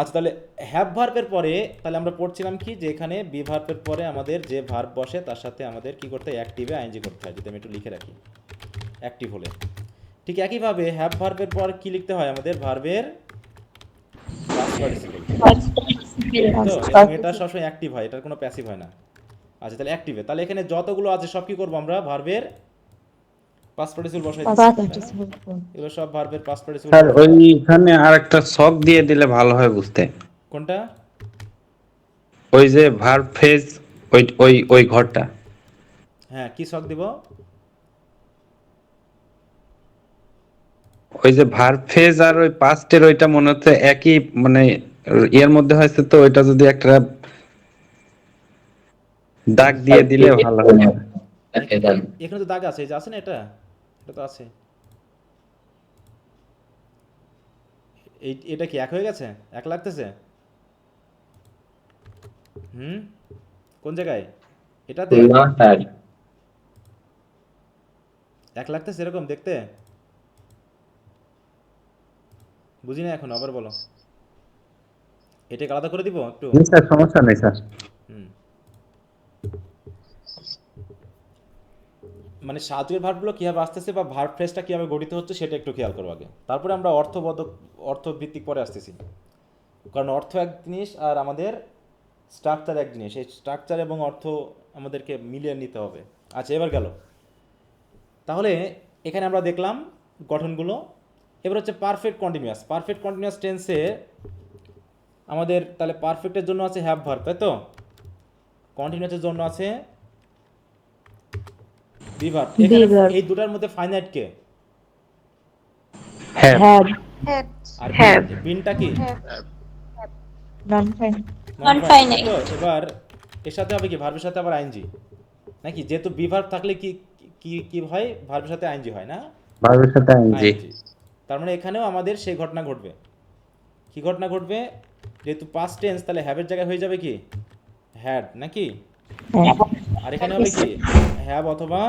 আচ্ছা, তাহলে হ্যাভ ভার্বের পরে তাহলে আমরা পড়ছিলাম কি যে এখানে বি ভার্বের পরে আমাদের যে ভার্ব বসে তার সাথে আমাদের কি করতে হয়? অ্যাক্টিভে আইএনজি করতে হয়। যদি আমি একটু লিখে রাখি অ্যাক্টিভ হলে। ঠিক একইভাবে হ্যাভ ভার্বের পর কি লিখতে হয়? আমাদের ভার্বের পাস্ট পার্টিসিপল। তো এবং এটা সবসময় অ্যাক্টিভ হয়, এটার কোনো প্যাসিভ হয় না। আচ্ছা, তাহলে অ্যাক্টিভে তাহলে এখানে যতগুলো আছে সব কি করবো আমরা? ভার্বের পাস্ট পার্টিসিপল বসাই Past দিচ্ছি, তাই না? participle form. এগুলো সব ভার্বের পাস্ট পার্টিসিপল। স্যার ওইখানে আরেকটা ছক দিয়ে দিলে ভালো হয় বুঝতে। কোনটা? ওই যে ভার্ব ফেজ, ওই ঘরটা। হ্যাঁ, কি শখ দিব? ওই যে ভার্ব ফেজ আর ওই পাস্টের ওইটা মনে হচ্ছে একই, মানে এর মধ্যে হয়েছে, তো ওইটা যদি একটা দাগ দিয়ে দিলে ভালো হয়। এখানে তো দাগ আছে, এই যে আছে না, এটা এটা তো আছে। এটা কি এক হয়ে গেছে? এক লাগতেছে? কোন জায়গায়? এটাতে এক লাগতেছে এরকম দেখতে? বুঝি না এখন, আবার বলো। এটাকে আলাদা করে দিব একটু। জি স্যার, সমস্যা নেই স্যার। হুম। মানে সাহায্যের ভার্বগুলো কীভাবে আসতেছে বা ভার্ব ফ্রেজটা কীভাবে গঠিত হচ্ছে সেটা একটু খেয়াল করবো আগে, তারপরে আমরা অর্থভিত্তিক পরে আসতেছি। কারণ অর্থ এক জিনিস আর আমাদের স্ট্রাকচার এক জিনিস, এই স্ট্রাকচার এবং অর্থ আমাদেরকে মিলিয়ে নিতে হবে। আচ্ছা, এবার গেল। তাহলে এখানে আমরা দেখলাম গঠনগুলো। এবার হচ্ছে পারফেক্ট কন্টিনিউয়াস। পারফেক্ট কন্টিনিউয়াস টেন্সে আমাদের তাহলে পারফেক্টের জন্য আছে হ্যাভ ভার্ব, তাই তো? কন্টিনিউয়াসের জন্য আছে বি ভার্ব। এখানে verb. এই দুটার মধ্যে ফাইনাইট কে? হ্যাঁ, Have. Had. R Have. বিনটা কি? Have. Non-finite. Non-finite, তো এবার এর সাথে হবে কি, ভার্বের সাথে আবার আইএনজি নাকি? যেহেতু বি ভার্ব থাকলে কি কি কি হয়, ভার্বের সাথে আইএনজি হয় না? ভার্বের সাথে আইএনজি। আইএনজি। তার মানে এখানেও আমাদের সেই ঘটনা ঘটবে। কি ঘটনা ঘটবে? যেহেতু পাস্ট টেন্স, তাহলে হ্যাভের জায়গায় হয়ে যাবে কি হ্যাড নাকি? Have. আর এখানে হবে কি হ্যাভ অথবা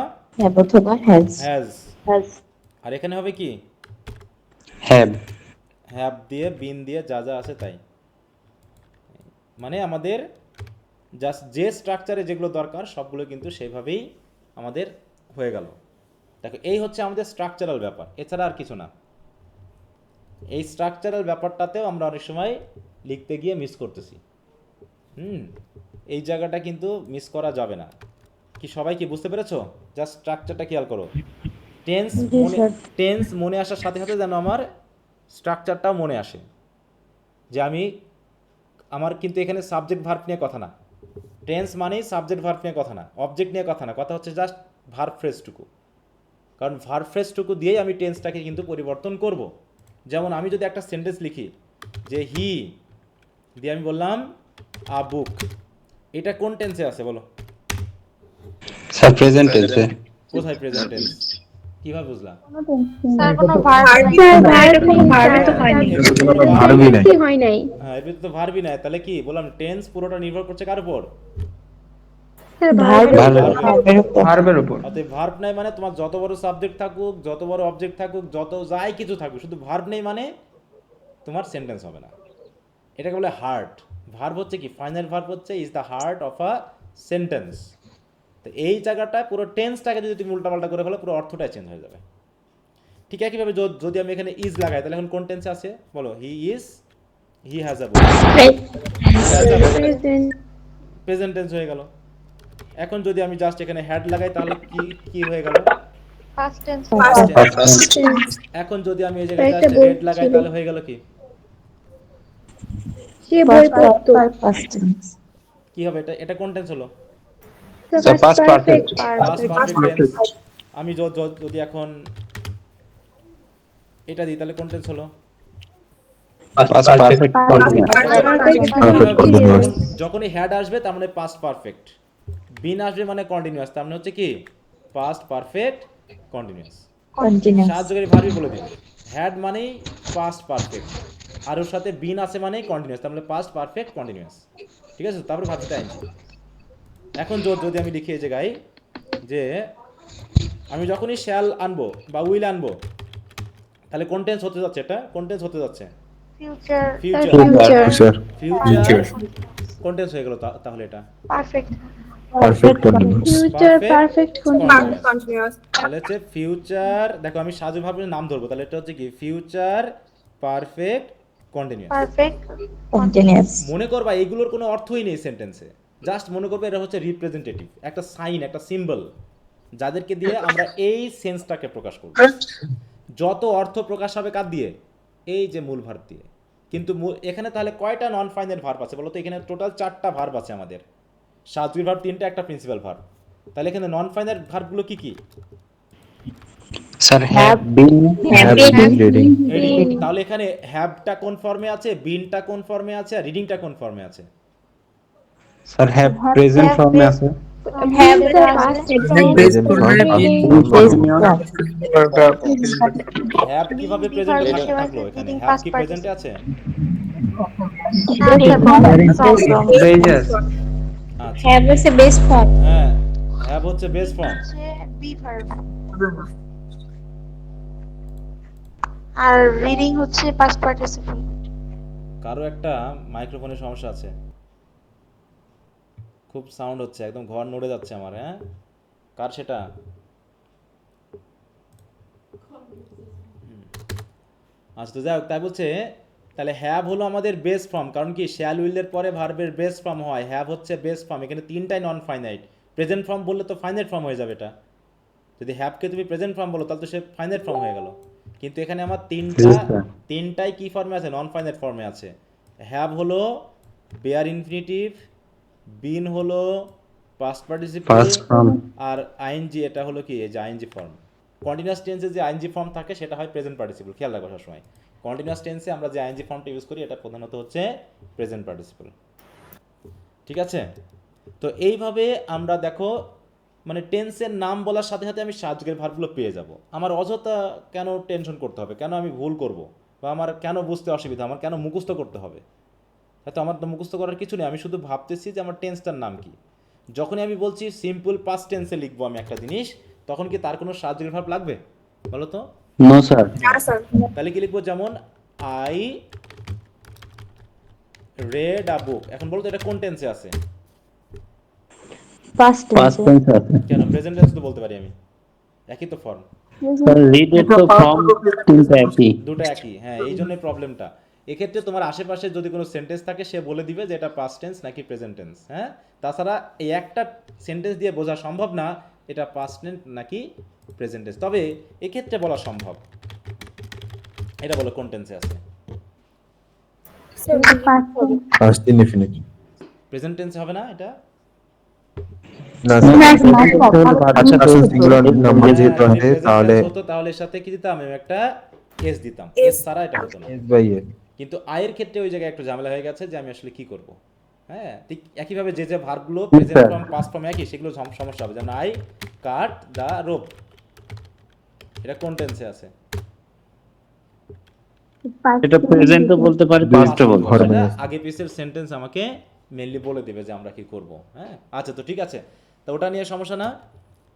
Have অথবা has. হ্যাজ। Has. আর এখানে হবে কি হ্যাভ। হ্যাভ দিয়ে বিন দিয়ে যা যা আছে তাই। মানে আমাদের জাস্ট যে স্ট্রাকচারে যেগুলো দরকার সবগুলো কিন্তু সেইভাবেই আমাদের হয়ে গেল। দেখো, এই হচ্ছে আমাদের স্ট্রাকচারাল ব্যাপার, এছাড়া আর কিছু না। এই স্ট্রাকচারাল ব্যাপারটাতেও আমরা অনেক সময় লিখতে গিয়ে মিস করতেছি। এই জায়গাটা কিন্তু মিস করা যাবে না। কি সবাই কি বুঝতে পেরেছো? জাস্ট স্ট্রাকচারটা খেয়াল করো। টেন্স জি, মনে স্যার। টেন্স মনে আসার সাথে সাথে যেন আমার স্ট্রাকচারটাও মনে আসে, যে আমার কিন্তু এখানে সাবজেক্ট ভার্ব নিয়ে কথা না। টেন্স মানেই সাবজেক্ট ভার্ব নিয়ে কথা না, অবজেক্ট নিয়ে কথা না, কথা হচ্ছে জাস্ট ভার্ব ফ্রেজটুকু। কারণ ভার্ব ফ্রেজটুকু দিয়েই আমি টেন্সটাকে কিন্তু পরিবর্তন করব। যেমন আমি যদি একটা সেন্টেন্স লিখি যে হি দিয়ে আমি বললাম আ বুক, এটা কোন টেন্সে আছে বলো? স্যার প্রেজেন্ট টেন্সে। কোথায় প্রেজেন্ট টেন্স? কিভাবে বুঝলা? স্যার কোনো ভার্ব ভার্বই নাই। হয় নাই। হ্যাঁ, এর ভিতরে তো ভার্বই নাই, তাহলে কি বললাম? টেন্স পুরোটা নির্ভর করছে কার উপর? Verb. ভার্বের উপর। ভার্বের উপর। অতএব ভার্ব নাই মানে তোমার যত বড় সাবজেক্ট থাকুক, যত বড় অবজেক্ট থাকুক, যত যাই কিছু থাকুক, শুধু ভার্ব নেই মানে তোমার সেন্টেন্স হবে না। এটাকে বলে হার্ট। ভার্ব হচ্ছে কি, ফাইনাল ভার্ব হচ্ছে is the heart of a sentence. তো এই জায়গাটায় পুরো টেন্সটাকে যদি তুমি উল্টাপাল্টা করে ফেলো, পুরো অর্থটাই চেঞ্জ হয়ে যাবে। ঠিক একইভাবে যদি আমি এখানে ইজ লাগাই, তাহলে এখন কোন টেন্সে আছে বলো? He has a book, present tense হয়ে গেল। এখন যদি আমি জাস্ট এখানে হ্যাড লাগাই, তাহলে কি কি হয়ে গেল? Past tense. এখন যদি আমি এই জায়গায় জাস্ট রেড লাগাই, তাহলে হয়ে গেল কি? Past tense. কি হবে এটা? এটা কোন টেন্স হলো? Sir past perfect. Past perfect tense. আমি যদি এখন এটা দিই, তাহলে কোন টেন্স হলো? Past perfect continuous. যখনই হ্যাড আসবে তার মানে পাস্ট পারফেক্ট, বিন আসবে মানে কন্টিনিউয়াস, তার মানে হচ্ছে কি পাস্ট পারফেক্ট কন্টিনিউয়াস। Continuous. সাহায্যকারী ভার্বই বলে দিন। হ্যাড মানেই পাস্ট পারফেক্ট, আর ওর সাথে বিন আছে মানেই কন্টিনিউয়াস, তার মানে পাস্ট পারফেক্ট কন্টিনিউয়াস। ঠিক আছে? তারপরে ভার্বটা আইনজি। এখন যদি আমি লিখি এই জায়গায় যে আমি যখনই শ্যাল আনবো বা উইল আনবো, তাহলে কোন টেন্স হতে যাচ্ছে? এটা কোন টেন্স হতে যাচ্ছে? Future. ফিউচার। Future. কোন টেন্স হয়ে গেল তাহলে? এটা Perfect. Perfect continuous. Perfect continuous. তাহলে হচ্ছে ফিউচার। দেখো, আমি সাজু ভাবে নাম ধরবো, তাহলে এটা হচ্ছে কি future perfect continuous. Perfect. Continuous. মনে করবা এগুলোর কোনো অর্থই নেই সেন্টেন্সে, জাস্ট মনে করবে এটা হচ্ছে রিপ্রেজেন্টেটিভ, একটা সাইন, একটা সিম্বল, যাদেরকে দিয়ে আমরা এই সেন্সটাকে প্রকাশ করব। যত অর্থ প্রকাশ হবে কার দিয়ে? এই যে মূল ভার্ব দিয়ে। কিন্তু এখানে তাহলে কয়টা নন ফাইনাইট ভার্ব আছে বলো তো? এখানে টোটাল 4টা ভার্ব আছে আমাদের, সাবজেক্টিভ ভার্ব 3টা, একটা প্রিন্সিপাল ভার্ব। তাহলে এখানে নন ফাইনাইট ভার্বগুলো কি কি? Sir have been Have been reading. Reading. তাহলে এখানে হ্যাভটা কোন ফর্মে আছে, বিনটা কোন ফর্মে আছে, আর রিডিংটা কোন ফর্মে আছে? স্যার হ্যাভ প্রেজেন্ট have ফর্মে been- আছে। have the past Present form, have কিভাবে প্রেজেন্টে verb হিসেবে থাকলো আছে, এখানে? reading হ্যাভ past কি প্রেজেন্টে আছে? আচ্ছা, Have is a base form. হ্যাঁ, হ্যাভ হচ্ছে বেস ফর্ম। হচ্ছে be verb আর reading হচ্ছে past participle। কারো একটা মাইক্রোফোনের সমস্যা আছে, খুব সাউন্ড হচ্ছে, একদম ঘর নড়ে যাচ্ছে আমার। হ্যাঁ, কার সেটা? আচ্ছা, তো যাই হোক, তাই বলছে তাহলে হ্যাভ হলো আমাদের বেস ফর্ম। কারণ কি, শ্যাল উইলের পরে ভার্বের বেস ফর্ম হয়, হ্যাভ হচ্ছে বেস ফর্ম। এখানে 3টাই নন ফাইনাইট। প্রেজেন্ট ফর্ম বললে তো ফাইনাইট ফর্ম হয়ে যাবে এটা। যদি হ্যাভকে তুমি প্রেজেন্ট ফর্ম বলো তাহলে তো সে ফাইনাইট ফর্ম হয়ে গেল। কিন্তু এখানে আমার তিনটাই কি ফর্মে আছে? নন ফাইনাইট ফর্মে আছে। হ্যাভ হলো বেয়ার ইনফিনিটিভ, বিন হলো পাস্ট পার্টিসিপল, Past form. আর আইএনজি এটা হলো কি, এই যে আইএনজি ফর্ম। কন্টিনিউয়াস টেন্সে যে আইএনজি ফর্ম থাকে সেটা হয় প্রেজেন্ট পার্টিসিপল। খেয়াল রাখবো সবসময়, কন্টিনিউয়াস টেন্সে আমরা যে আইএনজি ফর্মটা ইউজ করি এটা প্রধানত হচ্ছে প্রেজেন্ট পার্টিসিপল। ঠিক আছে? তো এইভাবে আমরা দেখো, মানে টেন্সের নাম বলার সাথে সাথে আমি সাবজেক্টের ভার্বগুলো পেয়ে যাব। আমার অযথা কেন টেনশন করতে হবে? কেন আমি ভুল করব? বা আমার কেন বুঝতে অসুবিধা? আমার কেন মুখস্থ করতে হবে? হয়তো আমার তো মুখস্থ করার কিছু নেই, আমি শুধু ভাবতেছি যে আমার টেন্সটার নাম কি। যখনই আমি বলছি সিম্পল পাস্ট টেন্সে লিখবো আমি একটা জিনিস, তখন কি তার কোনো সাবজেক্ট ভার্ব লাগবে বলো তো? No sir. তাহলে কি লিখবো? যেমন আই রেড আ বুক। এখন বলো তো এটা কোন টেন্সে আছে? Past past tense. টেন্স আছে। কেন প্রেজেন্ট টেন্স তো বলতে পারি আমি, একই তো ফর্ম, স্যার রিড এর তো ফর্ম তিনটা একই। দুটো একই। হ্যাঁ, এই জন্যই প্রবলেমটা। এক্ষেত্রে তোমার আশেপাশে যদি কোনো সেন্টেন্স থাকে সে বলে দিবে যে এটা পাস্ট টেন্স নাকি প্রেজেন্ট টেন্স। হ্যাঁ, তাছাড়া এই একটা সেন্টেন্স দিয়ে বোঝা সম্ভব না এটা পাস্ট টেন্স নাকি প্রেজেন্ট টেন্স। তবে এক্ষেত্রে বলা সম্ভব। এটা বলো কোন টেন্সে আছে? past indefinite. প্রেজেন্ট টেন্সে হবে না এটা? না স্যার, আচ্ছা পার্সন সিঙ্গুলার নাম্বার যেহেতু আছে তাহলে হতো, তাহলে এর সাথে কি দিতাম? আমি একটা এস দিতাম, এস ছাড়া এটা হতো না। S by A. কিন্তু আয়ের ক্ষেত্রে ওই জায়গায় একটু ঝামেলা হয়ে গেছে যে আমি আসলে কি করব। হ্যাঁ, ঠিক একইভাবে যে যে ভার্বগুলো প্রেজেন্ট ফর্ম পাস্ট ফর্ম একই, সেগুলো সমস্যা হবে। যেমন আই কাট দ্য রোপ, এটা কোন টেন্সে আছে? এটা প্রেজেন্টও বলতে পারি, পাস্টও বলতে পারি। সেটা আগে পিছের সেন্টেন্স আমাকে মেনলি বলে দেবে যে আমরা কি করব। হ্যাঁ, আচ্ছা, তো ঠিক আছে, তো ওটা নিয়ে সমস্যা না।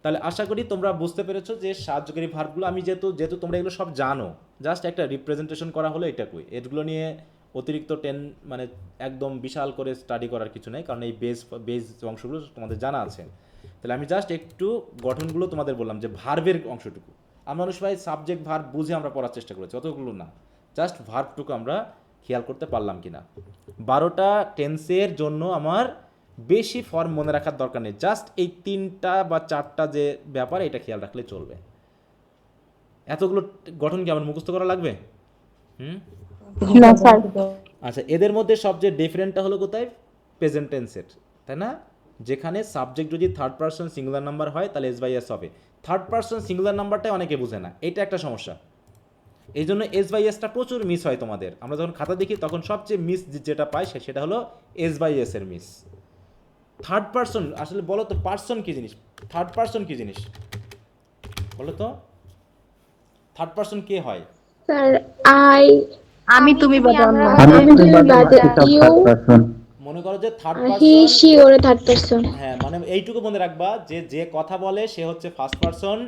তাহলে আশা করি তোমরা বুঝতে পেরেছো যে সাহায্যকারী ভার্বগুলো আমি যেহেতু তোমরা এগুলো সব জানো, জাস্ট একটা রিপ্রেজেন্টেশন করা হলো এটাকুই। এগুলো নিয়ে অতিরিক্ত মানে একদম বিশাল করে স্টাডি করার কিছু নেই, কারণ এই বেস অংশগুলো তোমাদের জানা আছে। তাহলে আমি জাস্ট একটু গঠনগুলো তোমাদের বললাম যে ভার্বের অংশটুকু। আমরা মানুষ ভাই সাবজেক্ট ভার্ব বুঝে আমরা পড়ার চেষ্টা করেছি, অতগুলো না, জাস্ট ভার্বটুকু আমরা খেয়াল করতে পারলাম কিনা। 12টা টেন্সের জন্য আমার বেশি ফর্ম মনে রাখার দরকার নেই, জাস্ট এই 3টা বা 4টা যে ব্যাপার এটা খেয়াল রাখলে চলবে। এতগুলো গঠন কি আমার মুখস্থ করা লাগবে? No, sir. আচ্ছা, এদের মধ্যে সবচেয়ে ডিফারেন্টটা হলো কোথায়? প্রেজেন্ট টেন্সের, তাই না? যেখানে সাবজেক্ট যদি থার্ড পারসন সিঙ্গুলার নাম্বার হয় তাহলে এস বাই এস হবে। থার্ড পারসন সিঙ্গুলার নাম্বারটাই অনেকে বুঝে না, এটা একটা সমস্যা। এই জন্য এস বাই এসটা প্রচুর মিস হয় তোমাদের। আমরা যখন খাতা দেখি তখন সবচেয়ে মিস যেটা পাই সেটা হলো এস বাই এস এর মিস। থার্ড পারসন আসলে বলো তো, পারসন কি জিনিস? থার্ড পারসন কি জিনিস বলো তো? থার্ড পারসন কে হয়? স্যার আমি তুমি বাদে অন্য আমি, তুমি বাদে ইউ মনে করো যে থার্ড হি পারসন, শি ওরে থার্ড পারসন। হ্যাঁ, মানে এইটুকু মনে রাখবা যে যে কথা বলে সে হচ্ছে ফার্স্ট পারসন,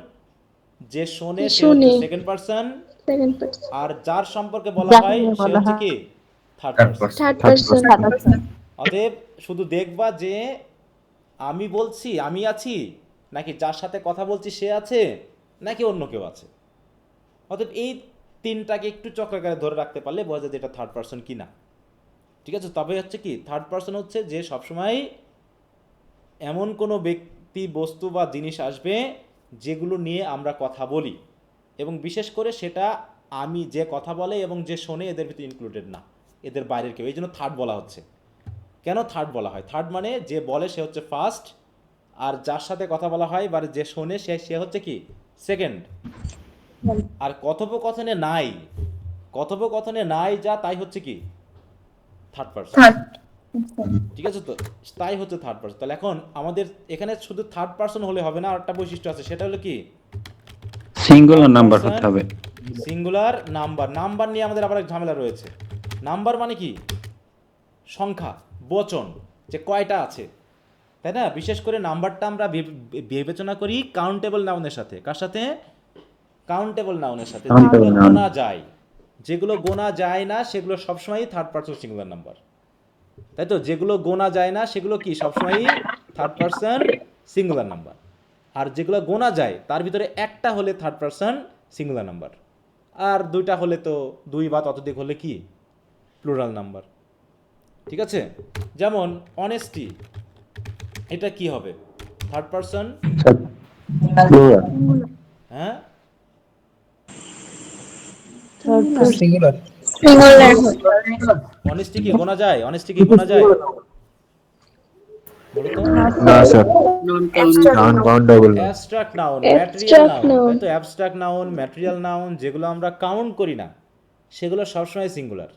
যে শোনে সে হচ্ছে সেকেন্ড পারসন, সেকেন্ড পারসন আর যার সম্পর্কে বলা হয় সে হচ্ছে কি থার্ড পারসন। Third person. অতএব শুধু দেখবা যে আমি বলছি আমি আছি, নাকি যার সাথে কথা বলছি সে আছে, নাকি অন্য কেউ আছে। অতএব এই 3টাকে একটু চক্রাকারে ধরে রাখতে পারলে বোঝা যায় যে এটা থার্ড পারসন কি না। ঠিক আছে? তবে হচ্ছে কি, থার্ড পারসন হচ্ছে যে সবসময় এমন কোনো ব্যক্তি বস্তু বা জিনিস আসবে যেগুলো নিয়ে আমরা কথা বলি, এবং বিশেষ করে সেটা আমি যে কথা বলে এবং যে শোনে এদের ভিতরে ইনক্লুডেড না, এদের বাইরের কেউ, এই জন্য থার্ড বলা হচ্ছে। কেন থার্ড বলা হয়? থার্ড মানে যে বলে সে হচ্ছে ফার্স্ট, আর যার সাথে কথা বলা হয় বা যে শোনে সে হচ্ছে কি সেকেন্ড। আর কথোপকথনে নাই যা, তাই হচ্ছে কি থার্ড পারসন। ঠিক আছে, তো তাই হচ্ছে থার্ড পারসন। তাহলে এখন আমাদের এখানে শুধু থার্ড পারসন হলে হবে না, আর একটা বৈশিষ্ট্য আছে, সেটা হলো কি সিঙ্গুলার নাম্বার হতে হবে। সিঙ্গুলার নাম্বার নিয়ে আমাদের আবার এক ঝামেলা রয়েছে। নাম্বার মানে কি সংখ্যা, বচন, যে কয়টা আছে, তাই না? বিশেষ করে নাম্বারটা আমরা বিবেচনা করি কাউন্টেবল নাউনের সাথে। কার সাথে? কাউন্টেবল নাউনের সাথে। যেগুলো গোনা যায়, যেগুলো গোনা যায় না সেগুলো সবসময়ই থার্ড পারসন সিঙ্গুলার নাম্বার, তাই তো? যেগুলো গোনা যায় না সেগুলো কি সবসময়ই থার্ড পারসন সিঙ্গুলার নাম্বার। আর যেগুলো গোনা যায় তার ভিতরে একটা হলে থার্ড পারসন সিঙ্গুলার নাম্বার, আর দুইটা হলে তো, দুই বা ততোধিক হলে কি প্লুরাল নাম্বার। ঠিক আছে, যেমন অনেস্টি, এটা কি হবে? থার্ড পারসন, হ্যাঁ সিঙ্গুলার অনেস্টি কি গোনা যায়? অনেস্টি কি গোনা যায়? বলো তো। না sir, non countable. Abstract noun, material noun, তাই তো? অ্যাবস্ট্রাক্ট নাউন, ম্যাটেরিয়াল নাউন, যেগুলো আমরা কাউন্ট করি না সেগুলো সবসময় সিঙ্গুলার।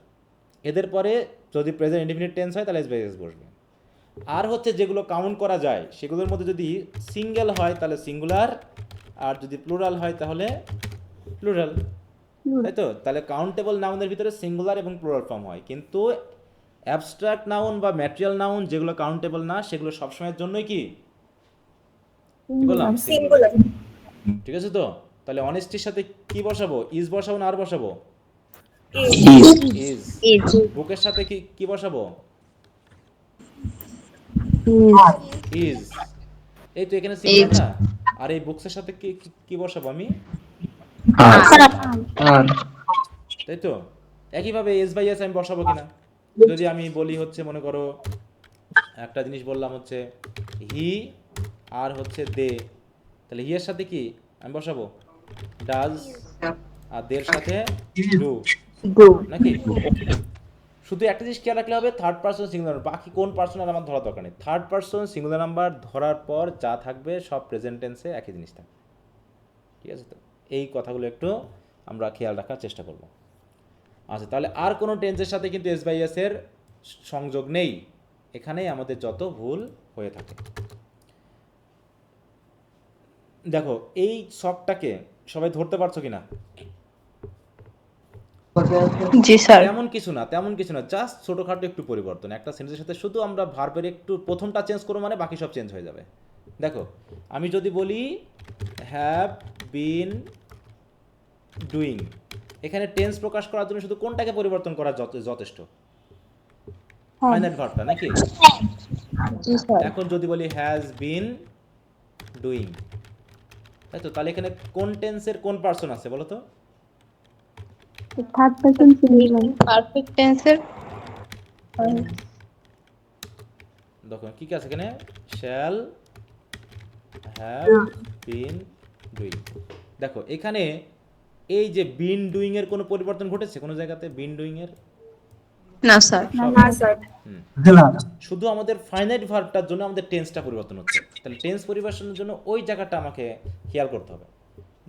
এদের পরে যদি প্রেজেন্ট ইনডিফিনিট টেন্স হয় তাহলে এস বাই এস বসবে। আর হচ্ছে যেগুলো কাউন্ট করা যায় সেগুলোর মধ্যে যদি সিঙ্গেল হয় তাহলে সিঙ্গুলার, আর যদি প্লুরাল হয় তাহলে প্লুরাল, তাই তো? তাহলে কাউন্টেবল নাউনের ভিতরে সিঙ্গুলার এবং প্লুরাল ফর্ম হয়, কিন্তু অ্যাবস্ট্রাক্ট নাউন বা ম্যাটেরিয়াল নাউন যেগুলো কাউন্টেবল না সেগুলো সবসময়ের জন্যই কি বললাম সিঙ্গুলার। ঠিক আছে, তো তাহলে অনেস্টির সাথে কি বসাবো? ইজ বসাবো না আর বসাবো? ইজ। বুকের সাথে কি বসাবো? ইজ। এই তো এখানে সিঙ্গুলার না, আর এই বুকসের সাথে কি বসাবো আমি? তাই তো? একইভাবে এস বাই এস আমি বসাবো কিনা? যদি আমি বলি হচ্ছে, মনে করো একটা জিনিস বললাম হচ্ছে হি আর হচ্ছে দে, তাহলে হি এর সাথে কি আমি বসাবো? ডাজ, আর দের সাথে ডু, নাকি? শুধু একটা জিনিস খেয়াল রাখলে হবে, থার্ড পারসন সিঙ্গুলার, বাকি কোন পারসনের আমার ধরার দরকার নেই। থার্ড পারসন সিঙ্গুলার নাম্বার ধরার পর যা থাকবে সব প্রেজেন্ট টেন্সে একই জিনিস থাকবে। ঠিক আছে, তো এই কথাগুলো একটু আমরা খেয়াল রাখার চেষ্টা করব। আচ্ছা, তাহলে আর কোনো টেন্সের সাথে কিন্তু এস বাই এস এর সংযোগ নেই, এখানেই আমাদের যত ভুল হয়ে থাকে। দেখো এই শখটাকে সবাই ধরতে পারছো কিনা? জি স্যার। তেমন কিছু না, জাস্ট ছোটোখাটো একটু পরিবর্তন। একটা সেন্টেন্সের সাথে শুধু আমরা ভার্বের একটু প্রথমটা চেঞ্জ করবো, মানে বাকি সব চেঞ্জ হয়ে যাবে। দেখো আমি যদি বলি হ্যাভ বিন ডুইং, এখানে টেন্স প্রকাশ করার জন্য শুধু কোনটাকে পরিবর্তন করা যথেষ্ট? ফাইনাইট ভার্বটা, নাকি? এখন যদি বলি হ্যাজ বিন ডুইং, তাই তো? তাহলে এখানে কোন টেন্সের কোন পারসন আছে বলো তো? Third person singular. পারফেক্ট টেন্সের দেখো কি আছে এখানে, শ্যাল হ্যাভ বিন ডুইং। দেখো এখানে এই যে বিন ডুইং এর কোনো পরিবর্তন ঘটেছে কোনো জায়গাতে? বিন ডুইং এর না স্যার। শুধু আমাদের ফাইনাইট ভার্বটার জন্য আমাদের টেন্সটা পরিবর্তন হচ্ছে। তাহলে টেন্স পরিবর্তনের জন্য ওই জায়গাটা আমাকে খেয়াল করতে হবে,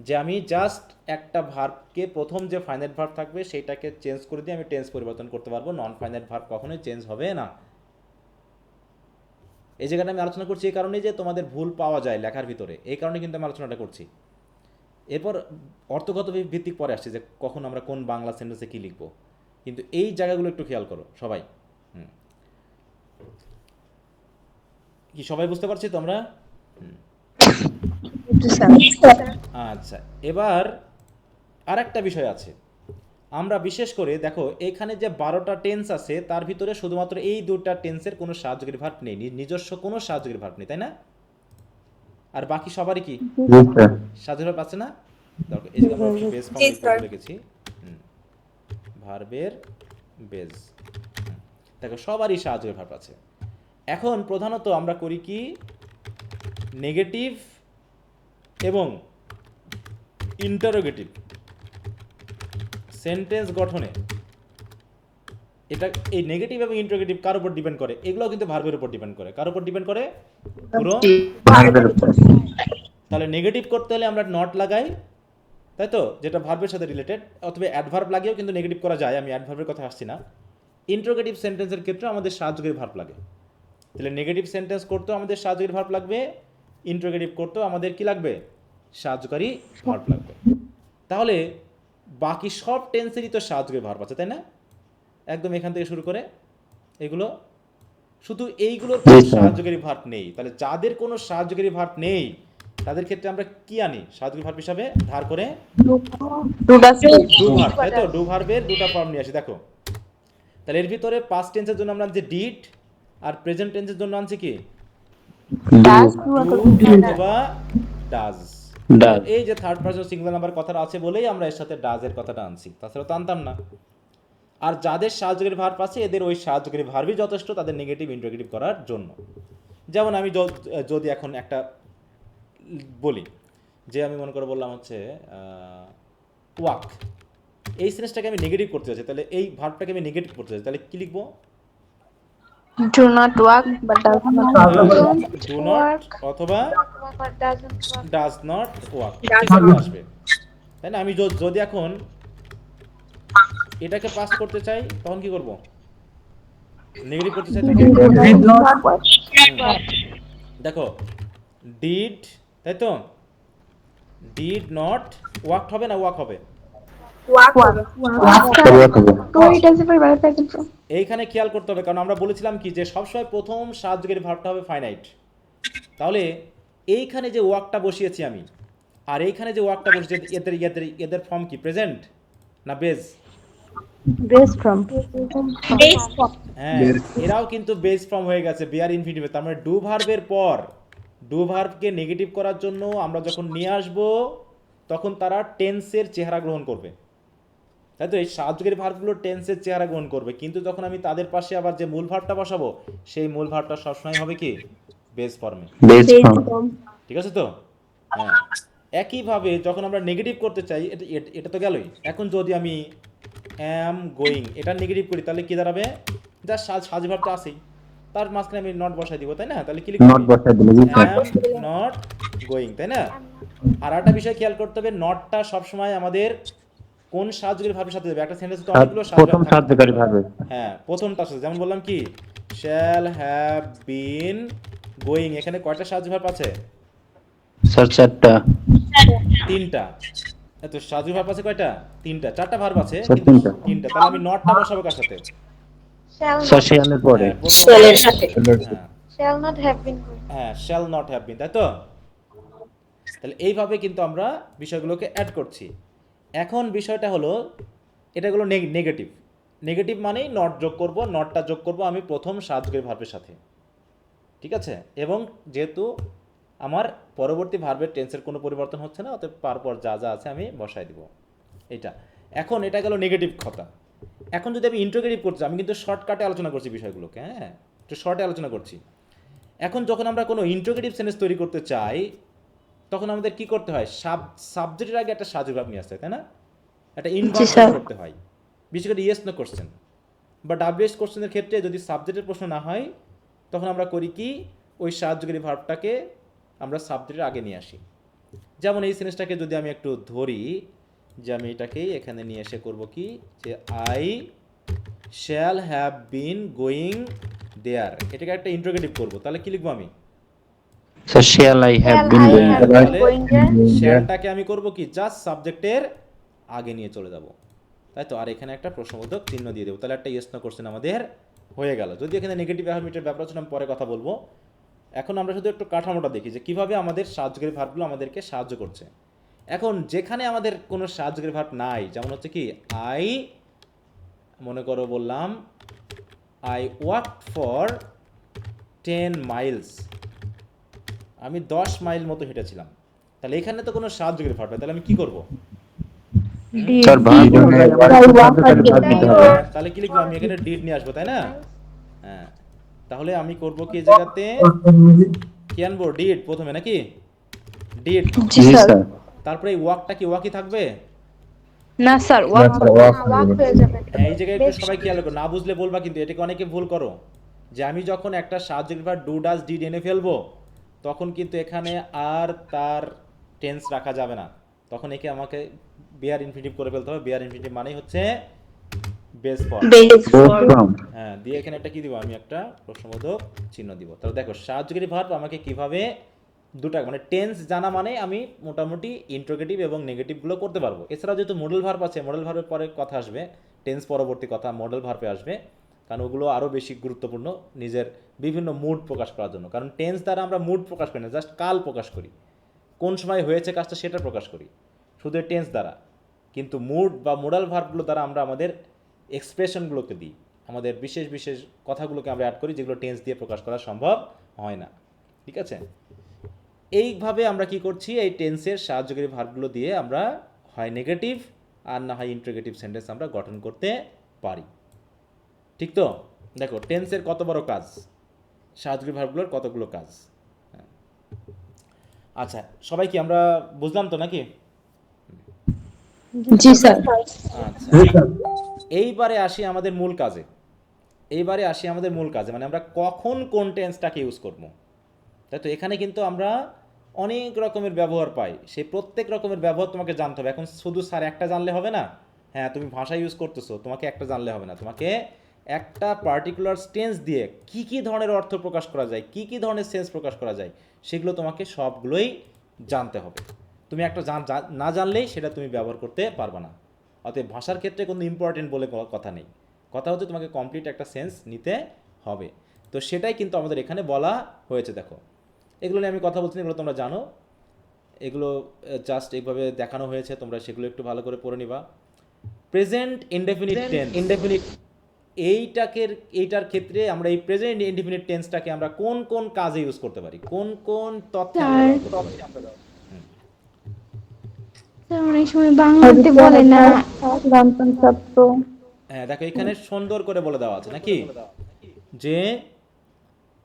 যে আমি জাস্ট একটা ভার্বকে প্রথম যে ফাইনাইট ভার্ব থাকবে সেইটাকে চেঞ্জ করে দিয়ে আমি টেন্স পরিবর্তন করতে পারবো। নন ফাইনাইট ভার্ব কখনোই চেঞ্জ হবে না। এই জায়গাটা আমি আলোচনা করছি এই কারণেই যে তোমাদের ভুল পাওয়া যায় লেখার ভিতরে, এই কারণে কিন্তু আমি আলোচনাটা করছি। এরপর অর্থগত ভিত্তিক পরে আসছে যে কখন আমরা কোন বাংলা সেন্টেন্সে কী লিখবো, কিন্তু এই জায়গাগুলো একটু খেয়াল করো সবাই। কি সবাই বুঝতে পারছি তো আমরা? আচ্ছা, এবার আর একটা বিষয় আছে। আমরা বিশেষ করে দেখো এখানে যে 12টা টেন্স আছে তার ভিতরে শুধুমাত্র এই দুটা টেন্সের কোনো সাহায্যকারী ভার্ব নেই, নিজস্ব কোনো সাহায্যকারী ভার্ব নেই, তাই না? আর বাকি সবারই কি সাহায্যকারী ভার্ব আছে না? দেখো এই যে আমরা বেস ফর্ম লিখেছি, ভার্বের বেস। দেখো সবারই সাহায্যকারী ভার্ব আছে। এখন প্রধানত আমরা করি কি, নেগেটিভ এবং ইন্টারোগেটিভ সেন্টেন্স গঠনে এটা এই নেগেটিভ এবং ইন্টারোগেটিভ কার উপর ডিপেন্ড করে? এগুলোও কিন্তু ভার্বের উপর ডিপেন্ড করে। কার উপর ডিপেন্ড করে? পুরো। তাহলে নেগেটিভ করতে হলে আমরা নট লাগাই, তাই তো, যেটা ভার্বের সাথে রিলেটেড, অথবা অ্যাডভার্ব লাগিয়েও কিন্তু নেগেটিভ করা যায়, আমি অ্যাডভার্বের কথা আসছি না। ইন্টারোগেটিভ সেন্টেন্সের ক্ষেত্রে আমাদের সাহায্যকারী ভার্ব লাগে। তাহলে নেগেটিভ সেন্টেন্স করতেও আমাদের সাহায্যকারী ভার্ব লাগবে, ইন্টারোগেটিভ করতেও আমাদের কি লাগবে? সাহায্যকারী ভার্ব লাগবে। তাহলে বাকি সব টেন্সেরই তো সাহায্যকারী ভার্ব আছে, তাই না? একদম এখান থেকে শুরু করে এগুলো, শুধু এইগুলোর কোনো সাহায্যকারী ভার্ব নেই। তাহলে যাদের কোনো সাহায্যকারী ভার্ব নেই তাদের ক্ষেত্রে আমরা কি আনি সাহায্যকারী ভার্ব হিসাবে? ধার করে ডু ভার্ব, তাই তো? ডু ভার্বের দুটো ফর্ম নিয়ে আসি, দেখো। তাহলে এর ভিতরে পাস্ট টেন্সের জন্য আমরা আনছি ডিড, আর প্রেজেন্ট টেন্সের জন্য আনছি কি? ডু অথবা ডাজ। এই যে থার্ড পারসন সিঙ্গুলার নাম্বার কথাটা আছে বলেই আমরা এর সাথে ডাজ এর কথাটা আনছি, তাছাড়া তো আনতাম না। আর যাদের সাহায্যকারী ভার্ব আছে এদের ওই সাহায্যকারী ভার্বই যথেষ্ট তাদের নেগেটিভ ইন্টারোগেটিভ করার জন্য। যেমন আমি যদি এখন একটা বলি যে আমি মনে করে বললাম হচ্ছে ওয়াক, এই সেন্সটাকে আমি নেগেটিভ করতে চাচ্ছি, তাহলে এই ভার্বটাকে আমি নেগেটিভ করতে চাচ্ছি, তাহলে কি লিখবো? Do not walk but does not do not অথবা But doesn't work. Does not walk আসবে, তাই না? আমি যদি এখন এটাকে পাস করতে চাই তখন কি করব? নেগেটিভ করতে চাই তখন দেখো ডিড, তাই তো? ডিড নট ওয়াক হবে না ওয়াক হবে? তো এটা যে ভার্ব প্রেজেন্ট ফর্ম। এইখানে খেয়াল করতে হবে, কারণ আমরা বলেছিলাম কি যে সবসময় প্রথম সাহায্যকারী ভার্বটা হবে ফাইনাইট। তাহলে এইখানে যে ওয়াকটা বসিয়েছি আমি, আর এইখানে যে ওয়াকটা বসিয়েছি, এদের ফর্ম কি? প্রেজেন্ট না বেজ? Base form. হ্যাঁ, এরাও কিন্তু বেস ফর্ম হয়ে গেছে বিআর ইনফিনিটিভে। তার মানে ডু ভার্বের পর ডু ভার্বকে নেগেটিভ করার জন্য আমরা যখন নিয়ে আসব তখন তারা টেন্সের চেহারা গ্রহণ করবে, তাই তো? এই সাহায্যকারী ভার্বগুলো টেন্সের চেহারা গ্রহণ করবে, কিন্তু তখন আমি তাদের পাশে আবার যে মূল ভার্বটা বসাবো সেই মূল ভার্বটা সবসময় হবে কি? বেস ফর্মে। ঠিক আছে তো? হ্যাঁ, একইভাবে যখন আমরা নেগেটিভ করতে চাই, এটা তো গেলই। এখন যদি আমি অ্যাম গোয়িং এটা নেগেটিভ করি তাহলে কি দাঁড়াবে? যা সাহায্য ভার্বটা আছেই, তার মাঝখানে আমি নট বসাই দিব, তাই না? তাহলে কি লিখব? নট বসাই দিলে জি স্যার। অ্যাম নট গোয়িং, তাই না? আর একটা বিষয় খেয়াল করতে হবে, নটটা সবসময় আমাদের কোন সাহায্যকারী ভার্বের সাথে যাবে? একটা সেন্টেন্সে তো অনেকগুলো প্রথম সাহায্যকারী ভার্ব। হ্যাঁ, প্রথমটার সাথে। যেমন বললাম কি শ্যাল হ্যাভ বিন গোয়িং, এখানে কয়টা সাহায্য ভার্ব আছে? স্যার চারটা। তিনটা। এত সাহায্য ভার্ব আছে কয়টা? তিনটা। চারটা ভার্ব আছে স্যার কিন্তু তিনটা। তিনটা। তাহলে আমি নটটা বসাবো কার সাথে? Shall স্যার not, শেয়ালের পরে। শ্যালের সাথে। shall not have been going. হ্যাঁ, শ্যাল নট হ্যাভ বিন, তাই তো? তাহলে এইভাবে কিন্তু আমরা বিষয়গুলোকে অ্যাড করছি। এখন বিষয়টা হলো এটাগুলো নেগেটিভ। নেগেটিভ মানেই নট যোগ করব, নটটা যোগ করব আমি প্রথম সাহায্যকারী ভার্বের সাথে, ঠিক আছে? এবং যেহেতু আমার পরবর্তী ভার্বের টেন্সের কোনো পরিবর্তন হচ্ছে না, অতএব পর যা যা আছে আমি বসাই দিব এটা। এখন এটা গেল নেগেটিভ কথা। এখন যদি আমি ইন্টারোগেটিভ করতে চাই, আমি কিন্তু শর্টকাটে আলোচনা করছি বিষয়গুলোকে, হ্যাঁ, একটু শর্টে আলোচনা করছি। এখন যখন আমরা কোনো ইন্টারোগেটিভ সেন্টেন্স তৈরি করতে চাই তখন আমাদের কি করতে হয়? সাবজেক্টের আগে একটা সাহায্য ভার্ব নিয়ে আসতে হয়, তাই না? একটা ইনভার্ব করতে হয়, বিশেষ করে ইয়েস নো কোশ্চেন বা ডাব্লিউএস কোশ্চেনের ক্ষেত্রে যদি সাবজেক্টের প্রশ্ন না হয় তখন আমরা করি কি? ওই সাহায্যকারী ভার্বটাকে আমরা সাবজেক্টের আগে নিয়ে আসি। যেমন এই সেন্টেন্সটাকে যদি আমি একটু ধরি, যে আমি এটাকেই এখানে নিয়ে এসে করব কি, যে I shall have been going there, এটাকে একটা ইন্টারোগেটিভ করব, তাহলে কি লিখবো আমি? Sir shall I have Shall been I going. have been going there? শ্যালটাকে আমি করব কি? জাস্ট সাবজেক্টের আগে নিয়ে চলে যাব, তাই তো? আর এখানে একটা প্রশ্নবোধক চিহ্ন দিয়ে দেবো, তাহলে একটা ইয়েস নো কোশ্চেন আমাদের হয়ে গেল। যদি এখানে নেগেটিভ অ্যাফার্মেটিভ ব্যাপার আছে আমি পরে কথা বলবো। এখন আমরা শুধু একটু কাঠামোটা দেখি যে কিভাবে আমাদের সাহায্যকারী ভার্বগুলো আমাদেরকে সাহায্য করছে। এখন যেখানে আমাদের কোনো সাহায্যকারী ভার্ব নাই, যেমন হচ্ছে কি আই, মনে করো বললাম আই ওয়াক ফর 10 মাইলস, আমি 10 মাইল মতো হেঁটেছিলাম, তাহলে এখানে তো কোনো সাহায্যকারী ভার্ব নাই, তাহলে আমি কি করব? স্যার ভার্ব তাহলে কি লিখবো? আমি এখানে ডিড নিয়ে আসবো, তাই না? হ্যাঁ, তাহলে আমি করব কি? এই জায়গাতে কি আনবো? ডিড প্রথমে, নাকি? ডিড। G sir. তারপরে এই ওয়াকটা কি ওয়াকই থাকবে? না স্যার, না ওয়াক স্যার ওয়াক ওয়াক হয়ে যাবে। হ্যাঁ, এই জায়গায় একটু Best সবাই খেয়াল friend. করো, না বুঝলে বলবা কিন্তু, এটাকে অনেকে ভুল করো যে আমি যখন একটা subject verb do does did এনে ফেলবো তখন কিন্তু এখানে আর তার টেন্স রাখা যাবে না, তখন একে আমাকে বেয়ার ইনফিনিটিভ করে ফেলতে হবে। বেয়ার ইনফিনিটিভ মানেই হচ্ছে বেস ফর্ম। বেস ফ্রম হ্যাঁ, দিয়ে এখানে একটা কি দিব, আমি একটা প্রশ্নবোধক চিহ্ন দিব। তাহলে দেখো সাহায্যকারী ভার্ব আমাকে কিভাবে দুটা মানে টেন্স জানা মানে আমি মোটামুটি ইন্ট্রোগেটিভ এবং নেগেটিভগুলো করতে পারবো। এছাড়াও যেহেতু মডেল ভার্ব আছে, মডেল ভার্বের পরে কথা আসবে, টেন্স পরবর্তী কথা মডেল ভার্বে আসবে, কারণ ওগুলো আরও বেশি গুরুত্বপূর্ণ নিজের বিভিন্ন মুড প্রকাশ করার জন্য। কারণ টেন্স দ্বারা আমরা মুড প্রকাশ করি না, জাস্ট কাল প্রকাশ করি, কোন সময় হয়েছে কাজটা সেটা প্রকাশ করি শুধু টেন্স দ্বারা। কিন্তু মুড বা মোডাল ভার্বগুলো দ্বারা আমরা আমাদের এক্সপ্রেশনগুলোকে দিই, আমাদের বিশেষ বিশেষ কথাগুলোকে আমরা অ্যাড করি যেগুলো টেন্স দিয়ে প্রকাশ করা সম্ভব হয় না। ঠিক আছে, এইভাবে আমরা কি করছি, এই টেন্সের সাহায্যকারী ভার্বগুলো দিয়ে আমরা হয় নেগেটিভ আর না হয় ইন্ট্রোগেটিভ সেন্টেন্স আমরা গঠন করতে পারি। ঠিক তো? দেখো টেন্সের কত বড় কাজ, সাহায্যকারী ভার্বগুলোর কতগুলো কাজ। হ্যাঁ। আচ্ছা, সবাই কি আমরা বুঝলাম তো নাকি? জি স্যার। আচ্ছা, এইবারে আসি আমাদের মূল কাজে। মানে আমরা কখন কোন টেন্সটাকে ইউজ করব। তাই তো এখানে কিন্তু আমরা অনেক রকমের ব্যবহার পাই, সেই প্রত্যেক রকমের ব্যবহার তোমাকে জানতে হবে। এখন শুধু স্যার একটা জানলে হবে না, হ্যাঁ তুমি ভাষা ইউজ করতেছো, তোমাকে একটা জানলে হবে না, তোমাকে একটা পার্টিকুলার টেন্স দিয়ে কি কি ধরনের অর্থ প্রকাশ করা যায়, কি কি ধরনের সেন্স প্রকাশ করা যায়, সেগুলো তোমাকে সবগুলোই জানতে হবে। তুমি একটা না জানলেই সেটা তুমি ব্যবহার করতে পারবে না। অতএব ভাষার ক্ষেত্রে কোনো ইম্পর্টেন্ট বলে কথা নেই, কথা হচ্ছে তোমাকে কমপ্লিট একটা সেন্স নিতে হবে। তো সেটাই কিন্তু আমাদের এখানে বলা হয়েছে। দেখো এগুলো নিয়ে আমি কথা বলছি না, এগুলো তোমরা জানো, এগুলো জাস্ট এইভাবে দেখানো হয়েছে, তোমরা সেগুলো একটু ভালো করে পড়ে নিবা। প্রেজেন্ট ইনডেফিনিট টেন্স, এইটার ক্ষেত্রে আমরা এই প্রেজেন্ট ইনডেফিনিট টেন্সটাকে আমরা কোন কোন কাজে ইউজ করতে পারি, কোন কোন তথ্যে আমরা ব্যবহার করতে পারি? অনেক সময় বাংলাতে বলে না। হ্যাঁ দেখো এখানে সুন্দর করে বলে দেওয়া আছে নাকি, যে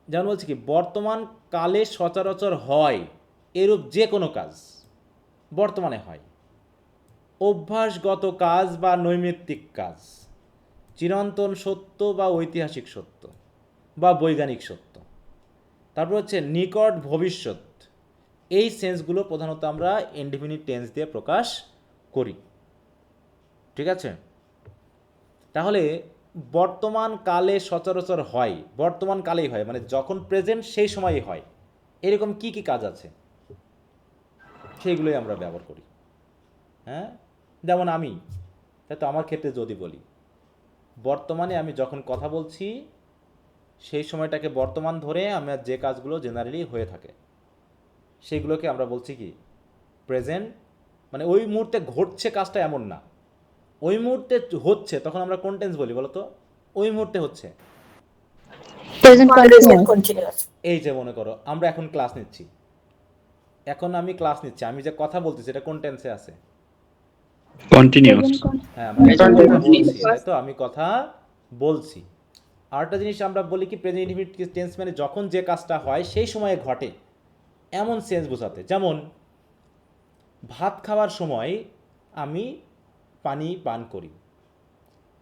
যেমন বলছি কি বর্তমান কালে সচরাচর হয় এরূপ যে কোনো কাজ বর্তমানে হয়, অভ্যাসগত কাজ বা নৈমিত্তিক কাজ, চিরন্তন সত্য বা ঐতিহাসিক সত্য বা বৈজ্ঞানিক সত্য, তারপর হচ্ছে নিকট ভবিষ্যৎ। এই সেন্সগুলো প্রধানত আমরা ইনডিফিনিট টেন্স দিয়ে প্রকাশ করি। ঠিক আছে, তাহলে বর্তমান কালে সচরাচর হয়, বর্তমান কালেই হয় মানে যখন প্রেজেন্ট সেই সময়ই হয়, এরকম কি কি কাজ আছে সেইগুলোই আমরা ব্যবহার করি। হ্যাঁ, যেমন আমি, তাই তো আমার ক্ষেত্রে যদি বলি বর্তমানে আমি যখন কথা বলছি সেই সময়টাকে বর্তমান ধরে আমার যে কাজগুলো জেনারেলি হয়ে থাকে সেইগুলোকে আমরা বলছি কি প্রেজেন্ট। মানে ওই মুহূর্তে ঘটছে কাজটা এমন না, ওই মুহূর্তে হচ্ছে, তখন আমরা কোন টেন্স বলি বলো তো? ওই মুহূর্তে হচ্ছে, প্রেজেন্ট কন্টিনিউয়াস। এই যে মনে করো আমরা এখন ক্লাস নিচ্ছি, এখন আমি ক্লাস নিচ্ছি, আমি যে কথা বলতেছি এটা কোন টেন্সে আছে? কন্টিনিউয়াস। হ্যাঁ মানে আমি কথা বলছি, তাই তো আমি কথা বলছি। আরেকটা জিনিস আমরা বলি কি প্রেজেন্ট ইনডিফিনিট টেন্স মানে যখন যে কাজটা হয় সেই সময়ে ঘটে এমন সেন্স বোঝাতে। যেমন ভাত খাওয়ার সময় আমি পানি পান করি,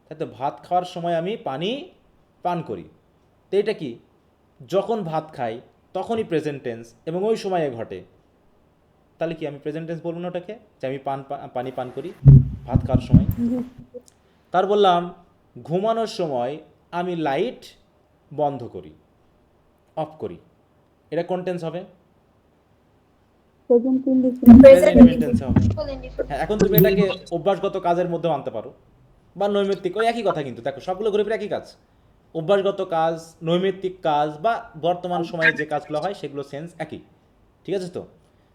তাই তো ভাত খাওয়ার সময় আমি পানি পান করি, তো এটা কি যখন ভাত খাই তখনই প্রেজেন্ট টেন্স এবং ওই সময়ে ঘটে, তাহলে কি আমি প্রেজেন্ট টেন্স বলবো না ওটাকে, যে আমি পানি পান করি ভাত খাওয়ার সময়? তার বললাম ঘুমানোর সময় আমি লাইট বন্ধ করি, অফ করি, এটা কোন টেন্স হবে? প্রেজেন্ট টেন্স হবে। Full indifferent. হ্যাঁ, এখন তুমি এটাকে অভ্যাসগত কাজের মধ্যেও আনতে পারো বা নৈমিত্তিক, ওই একই কথা কিন্তু, দেখো সবগুলো ঘুরে ফিরে একই কাজ, অভ্যাসগত কাজ, নৈমিত্তিক কাজ বা বর্তমান সময়ে যে কাজগুলো হয় সেগুলো সেন্স একই। ঠিক আছে, তো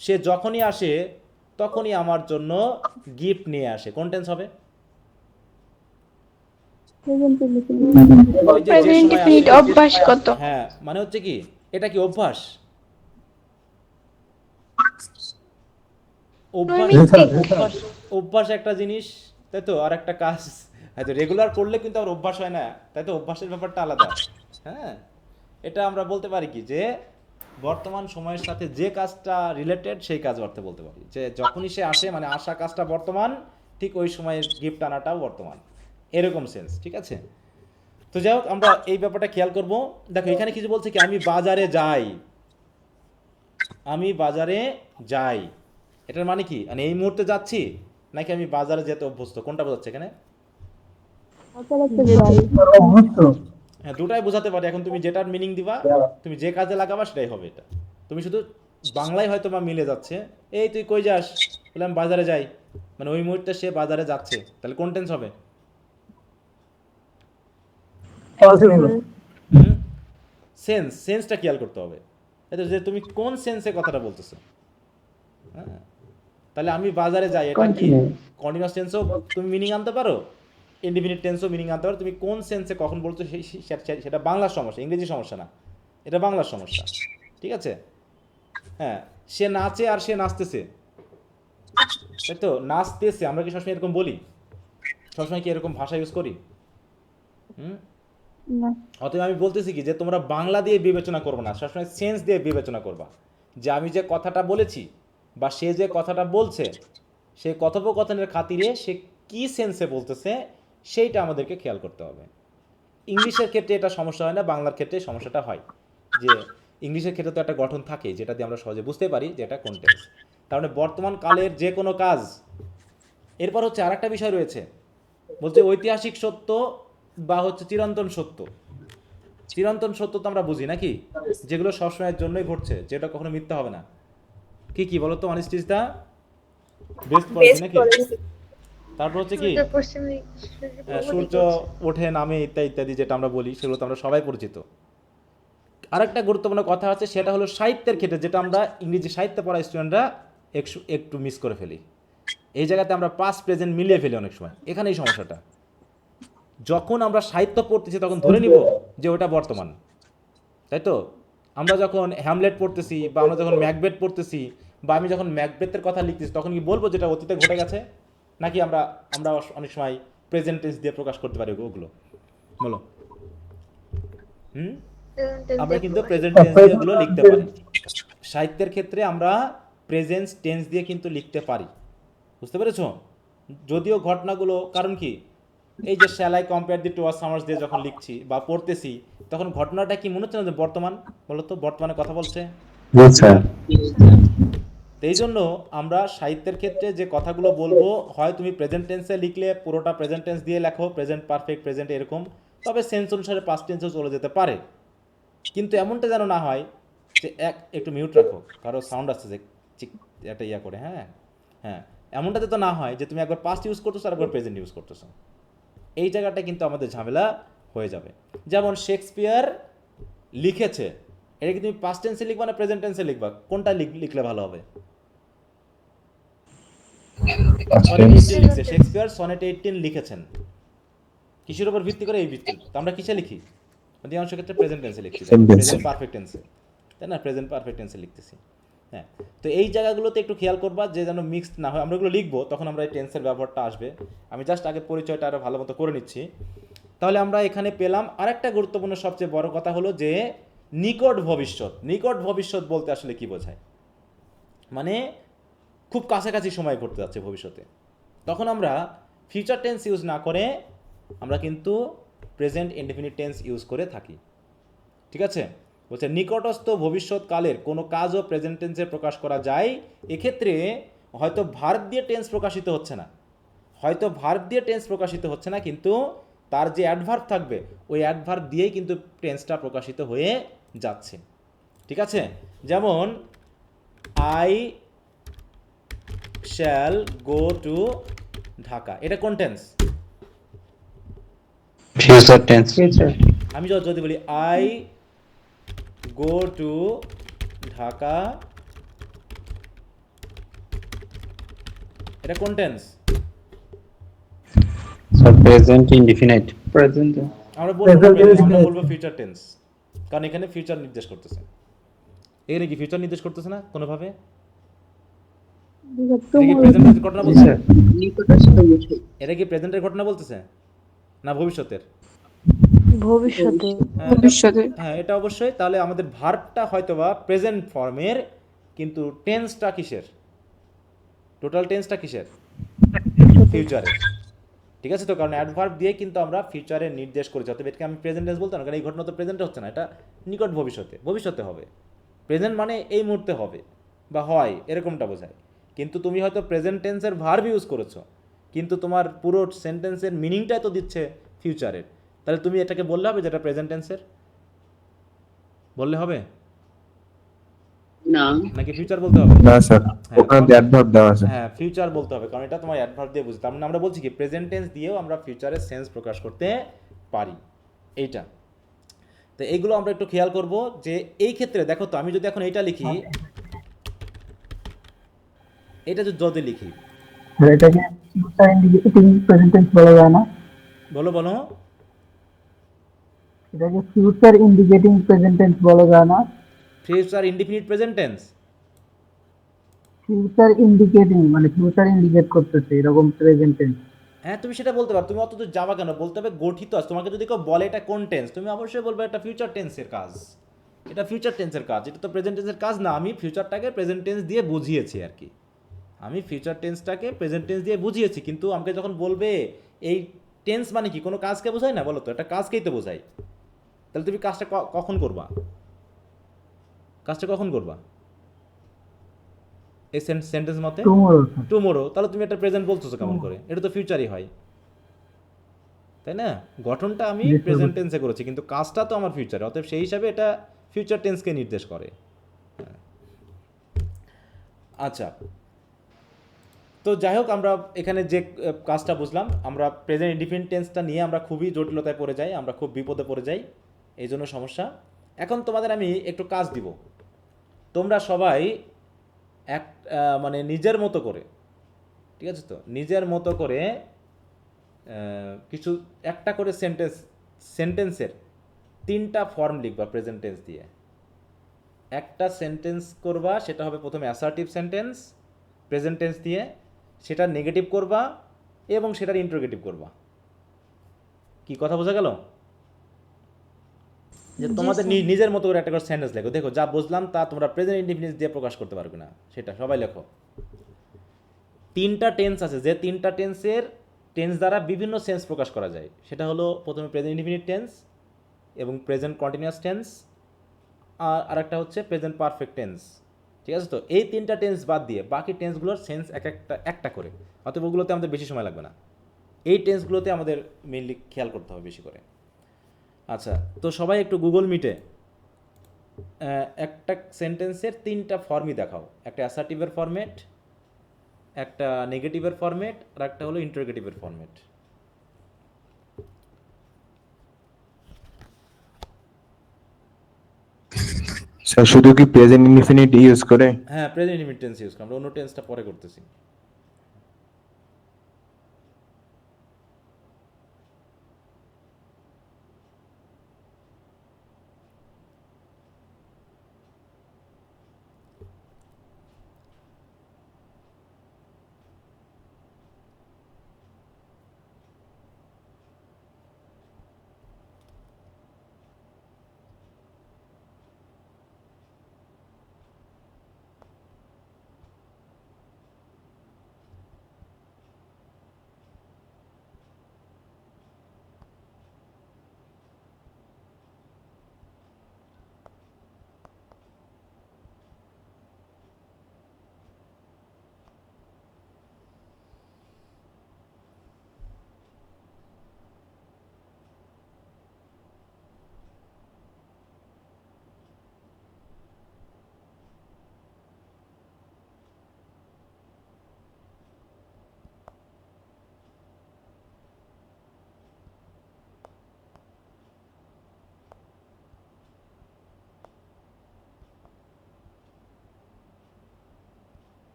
সে যখনই আসে তখনই আমার জন্য গিফট নিয়ে আসে, কোন টেন্স হবে? ওই যে প্রেজেন্ট সময় ইনডিফিনিট আসে। অভ্যাসগত। হ্যাঁ মানে হচ্ছে কি এটা কি অভ্যাস? অভ্যাস একটা জিনিস, তাই তো, আর একটা কাজ হয়তো রেগুলার করলে কিন্তু আর অভ্যাস হয় না, তাই তো, অভ্যাসের ব্যাপারটা আলাদা। হ্যাঁ, এটা আমরা বলতে পারি কি যে বর্তমান সময়ের সাথে যে কাজটা রিলেটেড সেই কাজ অর্থে বলতে পারি, যে যখনই সে আসে মানে আসা কাজটা বর্তমান, ঠিক ওই সময়ের গিফট আনাটাও বর্তমান, এরকম সেন্স। ঠিক আছে, তো যাই হোক আমরা এই ব্যাপারটা খেয়াল করব। দেখো এখানে কিছু বলছে কি, আমি বাজারে যাই, আমি বাজারে যাই, এটার মানে কি, মানে এই মুহূর্তে যাচ্ছি নাকি আমি বাজারে যেতে অভ্যস্ত, কোনটা বোঝাচ্ছে এখানে? হ্যাঁ, দুটাই বোঝাতে পারে। এখন তুমি যেটার মিনিং দিবা, তুমি যে কাজে লাগাবা সেটাই হবে। এটা তুমি শুধু বাংলায় হয়তো বা মিলে যাচ্ছে, এই তুই কই যাস, বললাম বাজারে যাই, মানে ওই মুহূর্তে সে বাজারে যাচ্ছে, তাহলে কোন টেন্স হবে? সেন্সটা খেয়াল করতে হবে, এটা যে তুমি কোন সেন্সে কথাটা বলতেছো। হ্যাঁ, তাহলে আমি বাজারে যাই, এটা কি কন্টিনিউয়াস টেন্সও তুমি মিনিং আনতে পারো, ইনডিফিনিট টেন্সও মিনিং আনতে পারো। তুমি কোন সেন্সে কখন বলছো সেটা বাংলার সমস্যা, ইংরেজি সমস্যা না, এটা বাংলার সমস্যা। ঠিক আছে, হ্যাঁ, সে নাচে আর সে নাচতেছে, তাই তো, নাচতেছে, আমরা কি সবসময় এরকম বলি? সবসময় কি এরকম ভাষা ইউজ করি? অতএব আমি বলতেছি কি, যে তোমরা বাংলা দিয়ে বিবেচনা করবে না, সবসময় সেন্স দিয়ে বিবেচনা করবা, যে আমি যে কথাটা বলেছি বা সে যে কথাটা বলছে, সেই কথোপকথনের খাতিরে সে কি সেন্সে বলতেছে সেইটা আমাদেরকে খেয়াল করতে হবে। ইংলিশের ক্ষেত্রে এটা সমস্যা হয় না, বাংলার ক্ষেত্রে সমস্যাটা হয়। যে ইংলিশের ক্ষেত্রে তো একটা গঠন থাকে যেটা দিয়ে আমরা সহজে বুঝতে পারি যে এটা কোন টেন্স। তার মানে বর্তমান কালের যে কোনো কাজ। এরপর হচ্ছে আরেকটা বিষয় রয়েছে, বলছে ঐতিহাসিক সত্য বা হচ্ছে চিরন্তন সত্য। চিরন্তন সত্য তো আমরা বুঝি নাকি, যেগুলো সবসময়ের জন্যই ঘটছে, যেটা কখনো মিথ্যা হবে না। কি কি বলো তো, honest is the best policy নাকি? তারপর হচ্ছে কি, সূর্য পশ্চিম দিক, সূর্য ওঠে নামে ইত্যাদি ইত্যাদি, যেটা আমরা বলি সেগুলো তো আমরা সবাই পরিচিত। আরেকটা গুরুত্বপূর্ণ কথা আছে, সেটা হলো সাহিত্যের ক্ষেত্রে, যেটা আমরা ইংরেজি সাহিত্য পড়া স্টুডেন্টরা একটু মিস করে ফেলি। এই জায়গাতে আমরা পাস্ট প্রেজেন্ট মিলিয়ে ফেলি অনেক সময়, এখানেই সমস্যাটা। যখন আমরা সাহিত্য পড়তেছি তখন ধরে নিব যে ওটা বর্তমান, তাই তো। আমরা যখন হ্যামলেট পড়তেছি বা আমরা যখন ম্যাকবেথ পড়তেছি বা আমি যখন ম্যাকবেথের কথা লিখতেছি, তখন কি বলবো যেটা অতীতে ঘটে গেছে, নাকি আমরা আমরা অনেক সময় প্রেজেন্ট টেন্স দিয়ে প্রকাশ করতে পারি ওগুলো? বলো। আমরা কিন্তু প্রেজেন্ট টেন্স দিয়ে ওগুলো লিখতে পারি। সাহিত্যের ক্ষেত্রে আমরা প্রেজেন্ট টেন্স দিয়ে কিন্তু লিখতে পারি, বুঝতে পেরেছো? যদিও ঘটনাগুলো, কারণ কি, এই যে shall I compare thee to a summer's দিয়ে যখন লিখছি বা পড়তেছি, তখন ঘটনাটা কি মনে হচ্ছে না যে বর্তমান? বলো তো, বর্তমানে কথা বলছে। এই জন্য আমরা সাহিত্যের ক্ষেত্রে যে কথাগুলো বলবো, হয় তুমি প্রেজেন্ট টেন্সে লিখলে পুরোটা প্রেজেন্ট টেন্স দিয়ে লেখো, প্রেজেন্ট পারফেক্ট, প্রেজেন্ট এরকম, তবে সেন্স অনুসারে পাস্ট টেন্সও চলে যেতে পারে। কিন্তু এমনটা যেন না হয় যে একটু মিউট রাখো, কারো সাউন্ড আসছে যে চিক একটা ইয়া করে। হ্যাঁ হ্যাঁ, এমনটা তো না হয় যে তুমি একবার পাস্ট ইউজ করতেছো আর একবার প্রেজেন্ট ইউজ করতেছো, এই জায়গাটা কিন্তু আমাদের ঝামেলা হয়ে যাবে। যেমন শেক্সপিয়ার লিখেছে, এটা কি তুমি পাস্ট টেন্সে লিখবা না প্রেজেন্ট টেন্সে লিখবা? কোনটা লিখলে ভালো হবে? সনেট 18 লিখছে, শেক্সপিয়ার সনেট 18 লিখেছেন। কিসের উপর ভিত্তি করে? এই ভিত্তি। তো আমরা কিসে লিখি? অধিকাংশ ক্ষেত্রে প্রেজেন্ট টেন্সে লিখছি, প্রেজেন্ট পারফেক্ট টেন্সে, তাই না? প্রেজেন্ট পারফেক্ট টেন্সে লিখতেছি। হ্যাঁ, তো এই জায়গাগুলোতে একটু খেয়াল করবা যে যেন মিক্সড না হয়। আমরা এগুলো লিখবো, তখন আমরা এই টেন্সের ব্যবহারটা আসবে। আমি জাস্ট আগে পরিচয়টা আরও ভালো মতো করে নিচ্ছি। তাহলে আমরা এখানে পেলাম আরেকটা গুরুত্বপূর্ণ সবচেয়ে বড় কথা হলো যে নিকট ভবিষ্যৎ। নিকট ভবিষ্যৎ বলতে আসলে কি বোঝায়? মানে খুব কাছাকাছি সময় ঘটতে যাচ্ছে ভবিষ্যতে। তখন আমরা ফিউচার টেন্স ইউজ না করে আমরা কিন্তু প্রেজেন্ট ইনডেফিনিট টেন্স ইউজ করে থাকি। ঠিক আছে, বলছে নিকটস্থ ভবিষ্যৎকালের কোনো কাজও প্রেজেন্ট টেন্সে প্রকাশ করা যায়। এক্ষেত্রে হয়তো ভার্ব দিয়ে টেন্স প্রকাশিত হচ্ছে না, কিন্তু তার যে অ্যাডভার্ব থাকবে ওই অ্যাডভার্ব দিয়েই কিন্তু টেন্সটা প্রকাশিত হয়ে যাচ্ছে। ঠিক আছে, যেমন I shall go to Dhaka, এটা কোন টেন্স? Future tense. আমি যদি বলি আই গো টু ঢাকা, এটা কোন টেন্স? Present indefinite. প্রেজেন্ট আমরা বলবো ফিউচার টেন্স, কারণ এখানে ফিউচার নির্দেশ করতেছে। এখানে কি ফিউচার নির্দেশ করতেছে না কোনোভাবে? এটা কি প্রেজেন্টের ঘটনা বলছে? এটা কি প্রেজেন্টের ঘটনা বলতেছে না ভবিষ্যতের? ভবিষ্যতে হ্যাঁ এটা অবশ্যই। তাহলে আমাদের ভার্বটা হয়তোবা প্রেজেন্ট ফর্মের, কিন্তু টেন্সটা কিসের? টোটাল টেন্সটা কিসের? ফিউচারের। ঠিক আছে তো, কারণ অ্যাডভার্ব দিয়ে কিন্তু আমরা ফিউচারের নির্দেশ করেছি, অতএব এটাকে আমি প্রেজেন্ট টেন্স বলতাম না, কারণ এই ঘটনা তো প্রেজেন্টে হচ্ছে না, এটা নিকট ভবিষ্যতে, ভবিষ্যতে হবে। প্রেজেন্ট মানে এই মুহূর্তে হবে বা হয়, এরকমটা বোঝায়। কিন্তু তুমি হয়তো প্রেজেন্ট টেন্সের ভার্ব ইউজ করেছো, কিন্তু তোমার পুরো সেন্টেন্সের মিনিংটাই তো দিচ্ছে ফিউচারের। তাহলে তুমি এটাকে বললে হবে যেটা প্রেজেন্ট টেন্সের? বললে হবে নাকি ফিউচার বলতে হবে? না স্যার, হ্যাঁ, ওখানে অ্যাডভার্ব দেওয়া আছে। হ্যাঁ ফিউচার বলতে হবে, কারণ এটা তোমার অ্যাডভার্ব দিয়ে বুঝতে। তার মানে আমরা বলছি কি প্রেজেন্ট টেন্স দিয়েও আমরা ফিউচারের সেন্স প্রকাশ করতে পারি, এইটা। তো এইগুলো আমরা একটু খেয়াল করব যে এই ক্ষেত্রে দেখো তো, আমি যদি এখন এইটা লিখি, এটা যদি লিখি, এটাকে ফিউচার ইন্ডিকেটিং প্রেজেন্ট টেন্স বলা যায় না? বলো বলো, এটাকে ফিউচার ইন্ডিকেটিং প্রেজেন্ট টেন্স বলা যায় না? Future indefinite present tense. Future indicating মানে ফিউচার ইন্ডিকেট করতেছে এরকম প্রেজেন্ট টেন্স। হ্যাঁ তুমি সেটা বলতে পারো, তুমি অত দূর যাবা কেন? বলতে হবে গঠিত আছে। তোমাকে যদি কেউ বলে এটা কোন টেন্স, তুমি অবশ্যই বলবে এটা ফিউচার টেন্সের কাজ, এটা ফিউচার টেন্সের কাজ, এটা তো প্রেজেন্ট টেন্সের কাজ না। আমি ফিউচারটাকে প্রেজেন্ট টেন্স দিয়ে বুঝিয়েছি আর কি, আমি ফিউচার টেন্সটাকে প্রেজেন্ট টেন্স দিয়ে বুঝিয়েছি। কিন্তু আমাকে যখন বলবে এই টেন্স মানে কি, কোনো কাজকে বোঝায় না? বলো তো, এটা কাজকেই তো বোঝায়। তাহলে তুমি কাজটা কখন করবা? কাজটা কখন করবা এই সেন্টেন্স মতে? টুমোরো। তাহলে তুমি এটা প্রেজেন্ট বলতেছো কেমন করে? এটা তো ফিউচারই হয়, তাই না? গঠনটা আমি প্রেজেন্ট টেন্সে করেছি, কিন্তু কাজটা তো আমার ফিউচারে, অতএব সেই হিসাবে এটা ফিউচার টেন্সকে নির্দেশ করে। আচ্ছা, তো যাই হোক, আমরা এখানে যে কাজটা বুঝলাম, আমরা প্রেজেন্ট ইনডিফিনিট টেন্সটা নিয়ে আমরা খুবই জটিলতায় পড়ে যাই, আমরা খুব বিপদে পড়ে যাই, এই জন্য সমস্যা। এখন তোমাদের আমি একটু কাজ দিব, তোমরা সবাই এক মানে নিজের মতো করে, ঠিক আছে তো, নিজের মতো করে কিছু একটা করে সেন্টেন্সের 3টা ফর্ম লিখবা প্রেজেন্ট টেন্স দিয়ে। একটা সেন্টেন্স করবা, সেটা হবে প্রথমে অ্যাসার্টিভ সেন্টেন্স প্রেজেন্ট টেন্স দিয়ে, সেটা নেগেটিভ করবা এবং সেটার ইন্টারোগেটিভ করবা। কি কথা বোঝা গেল? যে তোমাদের নিজের মতো করে একটা করে সেন্টেন্স লেখো। দেখো যা বুঝলাম তা তোমরা প্রেজেন্ট ইনডিফিনিট দিয়ে প্রকাশ করতে পারবে না, সেটা সবাই লেখো। 3টা টেন্স আছে, যে 3টা টেন্সের টেন্স দ্বারা বিভিন্ন সেন্স প্রকাশ করা যায়। সেটা হলো প্রথমে প্রেজেন্ট ইনডিফিনিট টেন্স এবং প্রেজেন্ট কন্টিনিউয়াস টেন্স, আর আরেকটা হচ্ছে প্রেজেন্ট পারফেক্ট টেন্স। ঠিক আছে তো, এই 3টা টেন্স বাদ দিয়ে বাকি টেন্সগুলোর সেন্স একটা করে, অতএব ওগুলোতে আমাদের বেশি সময় লাগবে না। এই টেন্সগুলোতে আমাদের মেইনলি খেয়াল করতে হবে বেশি করে। আচ্ছা, তো সবাই একটু গুগল মিটে একটা সেন্টেন্সের 3টা ফর্মই দেখাও। একটা অ্যাসার্টিভের ফরম্যাট, একটা নেগেটিভের ফরম্যাট, আর একটা হলো ইন্টারোগেটিভের ফরম্যাট। স্যার শুধু কি প্রেজেন্ট ইনডিফিনিট ইউজ করে? হ্যাঁ প্রেজেন্ট ইনডিফিনিট টেন্স ইউজ করো, আমরা অন্য টেন্সটা পরে করতেছি।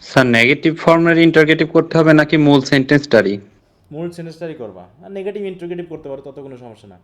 স্যার নেগেটিভ ফর্মের ইন্টারগেটিভ করতে হবে নাকি মূল সেন্টেন্সটারই? মূল সেন্টেন্সটারই করবা, আর নেগেটিভ ইন্টারোগেটিভ করতে পারো, তত কোনো সমস্যা না।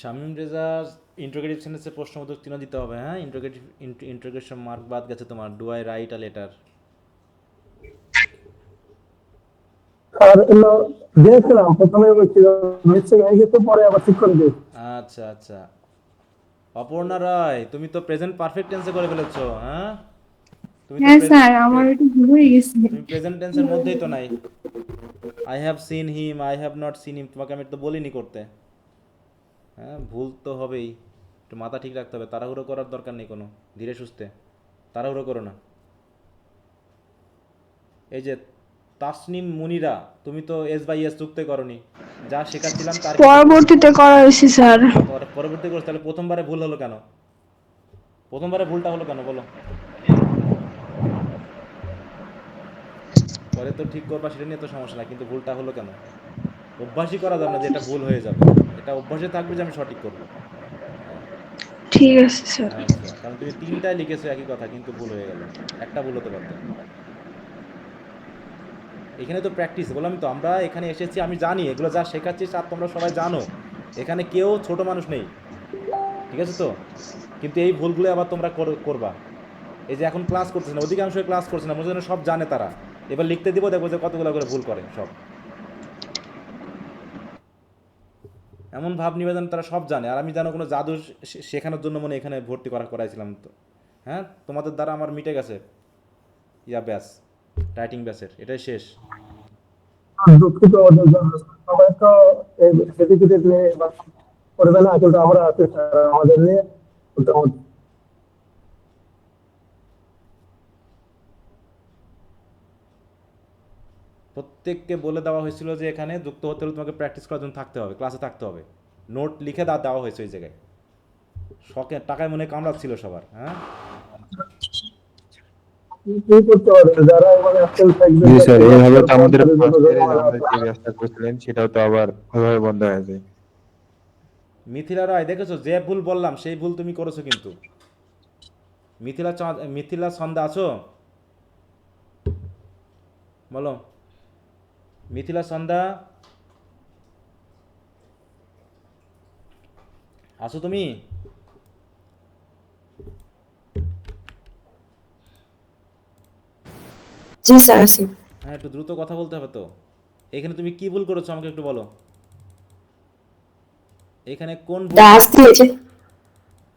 শামীম রেজা ইন্টারোগেটিভ সেন্টেন্সে প্রশ্নবোধক চিহ্ন দিতে হবে, হ্যাঁ। ইন্টারোগেশন মার্ক বাদ গেছে তোমার। Do I write a letter? আর হলো দিয়েছিলাম প্রথমে বলছিল মিস্টেক হয়ে গেছে, পরে আবার ঠিক করে দিয়েছি। আচ্ছা আচ্ছা। অপর্ণা রায়, তুমি তো প্রেজেন্ট পারফেক্ট টেন্সে করে ফেলেছো, হ্যাঁ। তুমি তো হ্যাঁ স্যার, আমার একটু ভুল হয়ে গেছে। তুমি প্রেজেন্ট টেন্সের মধ্যেই তো নাই। I have seen him, I have not seen him, তোমাকে আমি তো বলিনি করতে। হ্যাঁ, ভুল তো হবেই। একটু মাথা ঠিক রাখতে হবে, তাড়াহুড়ো করার দরকার নেই কোনো, ধীরে সুস্থে। তাড়াহুড়ো করো না। এই যে তাসনিম মুনিরা, তুমি তো এস বাই এস যুক্তই করনি। যা শেখাচ্ছিলাম তার পরবর্তীতে করা হয়েছে স্যার। পরবর্তী কোর্স, তাহলে প্রথমবারে ভুল হলো কেন? প্রথমবারে ভুলটা হলো কেন বলো? পরে তো ঠিক করবা, সেটা নিয়ে তো সমস্যা না, কিন্তু ভুলটা হলো কেন? অভ্যাসই করা যাবে না যে এটা ভুল হয়ে যাবে। এটা অভ্যাসে থাকবে যে আমি সঠিক করবো। ঠিক আছে স্যার। আচ্ছা, কারণ তুমি তিনটায় লিখেছো একই কথা, কিন্তু ভুল হয়ে গেল। একটা ভুল হতে পারতো। এখানে তো প্র্যাকটিস, বললাম তো, আমরা এখানে এসেছি, আমি জানি এগুলো যা শেখাচ্ছি আর তোমরা সবাই জানো, এখানে কেউ ছোট মানুষ নেই, ঠিক আছে তো? কিন্তু এই ভুলগুলো আবার তোমরা করবা। এই যে এখন ক্লাস করছে না, অধিকাংশই ক্লাস করছে না, মনে হয় সব জানে তারা। এবার লিখতে দিব, দেখবো যে কতগুলো করে ভুল করে সব। এমন ভাব নিবেদন তারা সব জানে, আর আমি জানো কোনো জাদু শেখানোর জন্য মনে এখানে ভর্তি করাইছিলাম তো। হ্যাঁ, তোমাদের দ্বারা আমার মিটে গেছে ব্যাস, রাইটিং ব্যাসের এটাই শেষ। দুঃখিত ওদের জন্য। সবাই তো সার্টিফিকেট নিয়ে বা করবে না, কিন্তু আমরা আছি স্যার, আমাদের নিয়ে মোটামুটি। প্রত্যেককে বলে দেওয়া হয়েছিল যে এখানে যুক্ত হতে হলে তোমাকে প্র্যাকটিস করার জন্য থাকতে হবে, ক্লাসে থাকতে হবে। নোট লিখে দেওয়া হয়েছে ওই জায়গায়। শখে টাকায় মনে কামড়াচ্ছিল সবার, হ্যাঁ। কি করতে পারে যারা মানে আজকাল থাকবে? জি স্যার, এইভাবে তো আমাদের ফার্স্ট ইয়ারে আমাদের যে ব্যবস্থা করেছিলেন সেটাও তো আবার ওইভাবে বন্ধ হয়ে যায়। মিথিলা রায়, দেখেছো যে ভুল বললাম সেই ভুল তুমি করেছো কিন্তু। মিথিলা ছন্দা আছো? বলো মিথিলা ছন্দা, আছো তুমি? জি স্যার আছি। হ্যাঁ, একটু দ্রুত কথা বলতে হবে তো। এখানে তুমি কি ভুল করেছো আমাকে একটু বলো। এখানে কোন ভুল? ডাস দিয়েছে,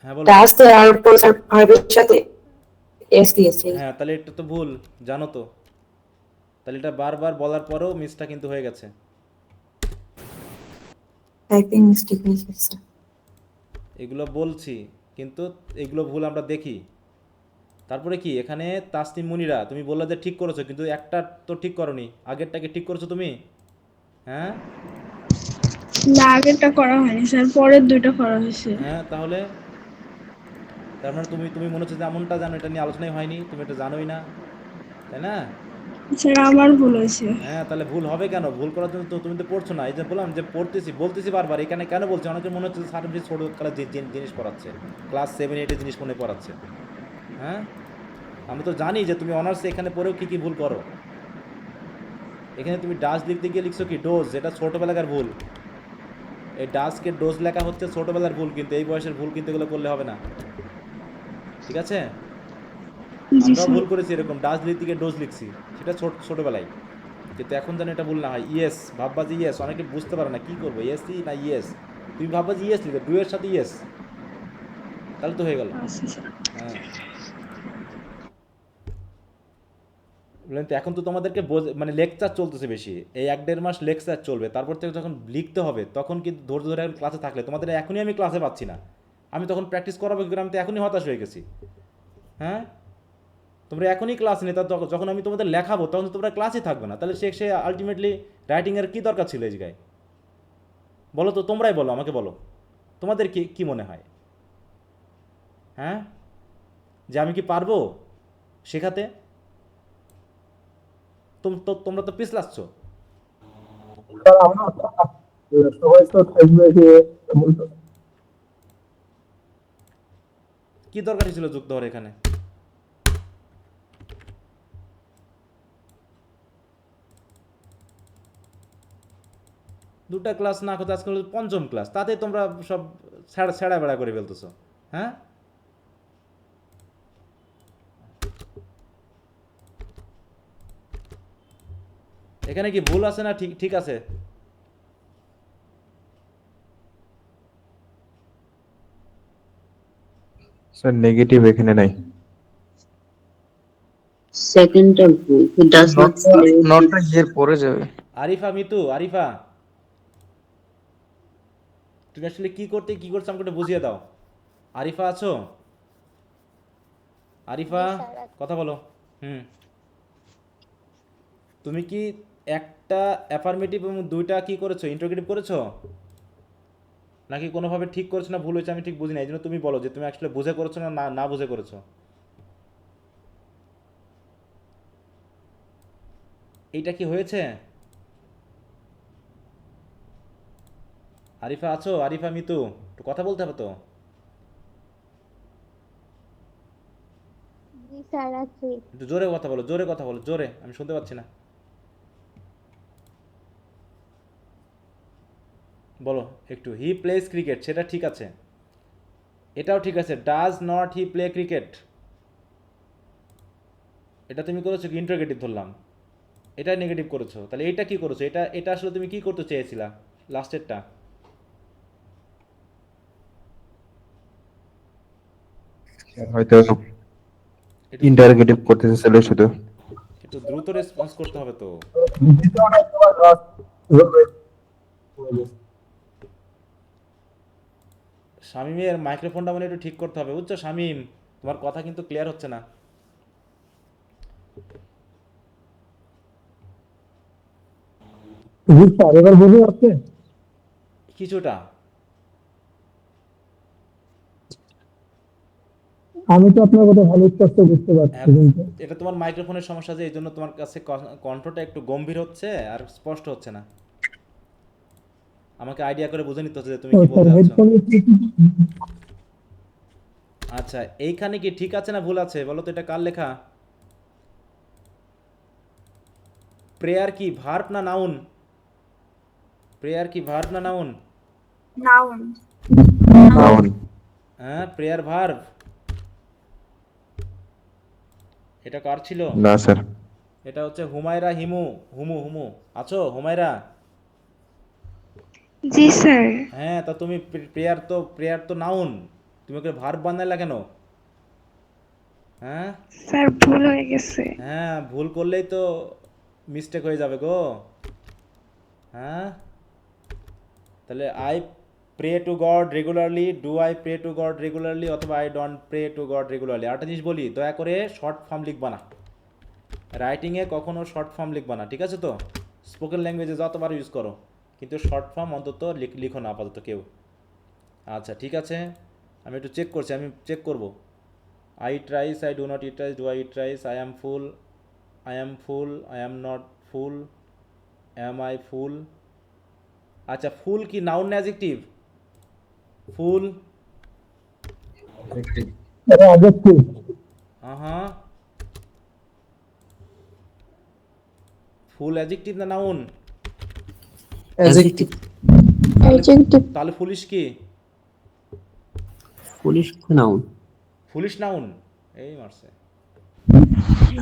হ্যাঁ বলো। ডাস দিয়ে আর পরে স্যার ভার্বের সাথে এস দিয়েছে। হ্যাঁ, তাহলে এটা তো ভুল, জানো তো। তাহলে এটা বারবার বলার পরেও মিসটা কিন্তু হয়ে গেছে। টাইপিং মিস্টেক হয়েছে স্যার। এগুলো বলছি, কিন্তু এগুলো ভুল আমরা দেখি। তারপরে কি এখানে তাসনিম মুনিরা, তুমি বললে যে ঠিক করেছো, কিন্তু একটা তো ঠিক করনি, আগেরটাকে ঠিক করেছো তুমি, হ্যাঁ। না, আগেরটা করা হয়নি স্যার, পরের দুইটা করা হয়েছে। হ্যাঁ, তাহলে তার মানে তুমি তুমি মনে হচ্ছে যে এমনটা জানো, এটা নিয়ে আলোচনাই হয়নি, তুমি এটা জানোই না, তাই না? স্যার আমার ভুল হয়েছে। হ্যাঁ, তাহলে ভুল হবে কেন? ভুল করার জন্য তো তুমি তো পড়ছো না। এই যে বললাম যে বলতেছি বারবার, এখানে কেন বলছি? অনেকের মনে হচ্ছে সার্টিফিকেট ছোটোকালে জিনিস পড়াচ্ছে, ক্লাস 7-8 জিনিস মনে পড়াচ্ছে, হ্যাঁ। আমি তো জানি যে তুমি অনার্সে এখানে পড়েও কী কী ভুল করো। এখানে তুমি ডাস লিখতে গিয়ে লিখছো কি ডোজ, এটা ছোটোবেলাকার ভুল। এই ডাসকে ডোজ লেখা হচ্ছে ছোটোবেলার ভুল, কিন্তু এই বয়সের ভুল কিন্তু এগুলো করলে হবে না, ঠিক আছে? জি আমরাও স্যার। ভুল করেছি, এরকম ডাস লিখতে গিয়ে ডোজ লিখছি, সেটা ছোটোবেলায়। কিন্তু এখন যেন এটা ভুল না হয়। ইয়েস ভাববা যে ইয়েস, অনেকে বুঝতে পারে না কী করবো, ইয়েসই না ইয়েস। তুমি ভাববা যে ইয়েস লিখবে, ডু এর সাথে ইয়েস, তাহলে তো হয়ে গেল, আচ্ছা স্যার। হ্যাঁ। বুঝলেন তো? এখন তো তোমাদেরকে মানে লেকচার চলতেছে বেশি, এই 1-1.5 মাস লেকচার চলবে, তারপর থেকে যখন লিখতে হবে তখন কিন্তু ধৈর্য ধরে ক্লাসে থাকলে, তোমাদের এখনই আমি ক্লাসে পাচ্ছি না, আমি তখন প্র্যাকটিস করাবো কি করে? আমি তো এখনই হতাশ হয়ে গেছি, হ্যাঁ। তোমরা এখনই ক্লাস নিতে, যখন আমি তোমাদের লেখাবো তখন তো তোমরা ক্লাসই থাকবে না, তাহলে সে আলটিমেটলি রাইটিংয়ের কী দরকার ছিল এই জায়গায়? বলো তো, তোমরাই বলো, আমাকে বলো, তোমাদের কি মনে হয়, হ্যাঁ, যে আমি কি পারবো শেখাতে? তোমরা তো পিছলাচ্ছ। স্যার আমরা সবাই তো থাকবে যে কি দরকার ছিল যুক্ত হওয়ার এখানে? দুটা ক্লাস না করতে আজকাল 5ম ক্লাস, তাতে তোমরা সব ছেঁড়া বেড়া করে ফেলতেছো। হ্যাঁ, এখানে কি ভুল আছে না ঠিক ঠিক আছে? স্যার নেগেটিভ এখানে নাই। সেকেন্ডটা ভুল, হি ডাজ নট স্লে। নটটা এর পরে যাবে। আরিফা, মিতু, আরিফা, তুমি আসলে কি করছো আমাকে একটু বুঝিয়ে দাও। আরিফা আছো? আরিফা, জি, স্যার, আছি। কথা বলো। তুমি কি একটা অ্যাফার্মেটিভ এবং দুইটা কি করেছো, ইন্টারোগেটিভ করেছো, নাকি কোনোভাবে ঠিক করেছো না ভুল হয়েছে আমি ঠিক বুঝি না, এই জন্য তুমি বলো যে তুমি আসলে বুঝে করেছো না না বুঝে করেছো। এইটা কি হয়েছে? আরিফা আছো? আরিফা, মিতু, একটু কথা বলতে হবে তো। জি স্যার, আছি। একটু জোরে কথা বলো, জোরে কথা বলো, জোরে, আমি শুনতে পাচ্ছি না। বলো একটু। হি প্লেস ক্রিকেট, সেটা ঠিক আছে, এটাও ঠিক আছে। Does not he play cricket, এটা তুমি করেছো কি ইন্টারোগেটিভ ধরলাম, এটা নেগেটিভ করেছো, তাহলে এটা কি করেছো? এটা এটা আসলে তুমি কি করতে চেয়েছিলা লাস্টেরটা? হয়তো একটু ইন্টারোগেটিভ করতে চাইছিল শুধু। একটু দ্রুত রেসপন্স করতে হবে তো। দ্বিতীয়টা তোমার শামীমের মাইক্রোফোনটা মানে একটু ঠিক করতে হবে, বুঝছো শামীম? তোমার কথা কিন্তু ক্লিয়ার হচ্ছে না। জি স্যার, এবার বুঝে যাচ্ছে? কিছুটা। আমি তো আপনার কথা ভালো স্পষ্ট বুঝতে পারছি, হ্যাঁ, কিন্তু এটা তোমার মাইক্রোফোনের সমস্যা, যে এই জন্য তোমার কাছে কণ্ঠটা একটু গম্ভীর হচ্ছে আর স্পষ্ট হচ্ছে না। আমাকে আইডিয়া করে বুঝে নিতে হচ্ছে যে তুমি ও কি স্যার, বলতে চাচ্ছ। হেডফোনে আচ্ছা, এইখানে কি ঠিক আছে না ভুল আছে বলো তো? এটা কার লেখা? প্রেয়ার কি ভার্ব না নাউন? প্রেয়ার কি ভার্ব না নাউন? নাউন। নাউন। হ্যাঁ, প্রেয়ার ভার্ব। এটা কার ছিল? না স্যার। এটা হচ্ছে হুমায়রা, হিমু, হুমু, হুমু। আছো হুমায়রা? জি স্যার। হ্যাঁ, তা তুমি প্রেয়ার তো নাউন, তুমি ওকে ভার্ব বানাইলা কেন? হ্যাঁ, স্যার ভুল হয়ে গেছে। হ্যাঁ, ভুল করলেই তো মিস্টেক হয়ে যাবে গো। হ্যাঁ, তাহলে I pray to God regularly, do I pray to God regularly, অথবা I don't pray to God regularly. আরেকটা জিনিস বলি, দয়া করে শর্ট ফর্ম লিখবা না, রাইটিংয়ে কখনো শর্ট ফর্ম লিখবা না, ঠিক আছে তো? স্পোকেন ল্যাঙ্গুয়েজে যতবার ইউজ করো, কিন্তু শর্ট ফর্ম অন্তত লিখো না আপাতত কেউ। আচ্ছা ঠিক আছে, আমি একটু চেক করছি, আমি চেক করব। I eat rice, I do not eat rice, do I eat rice, I am full, I am full, I am not full, am I full. আচ্ছা, ফুল কি নাউন না অ্যাডজেক্টিভ? ফুল, এটা অবশ্যই হ্যাঁ, ফুল অ্যাডজেক্টিভ না নাউন? অ্যাডজেক্টিভ। তাহলে ফুলিশ কি? Police noun. ফুলিশ নাউন, এই মারছে।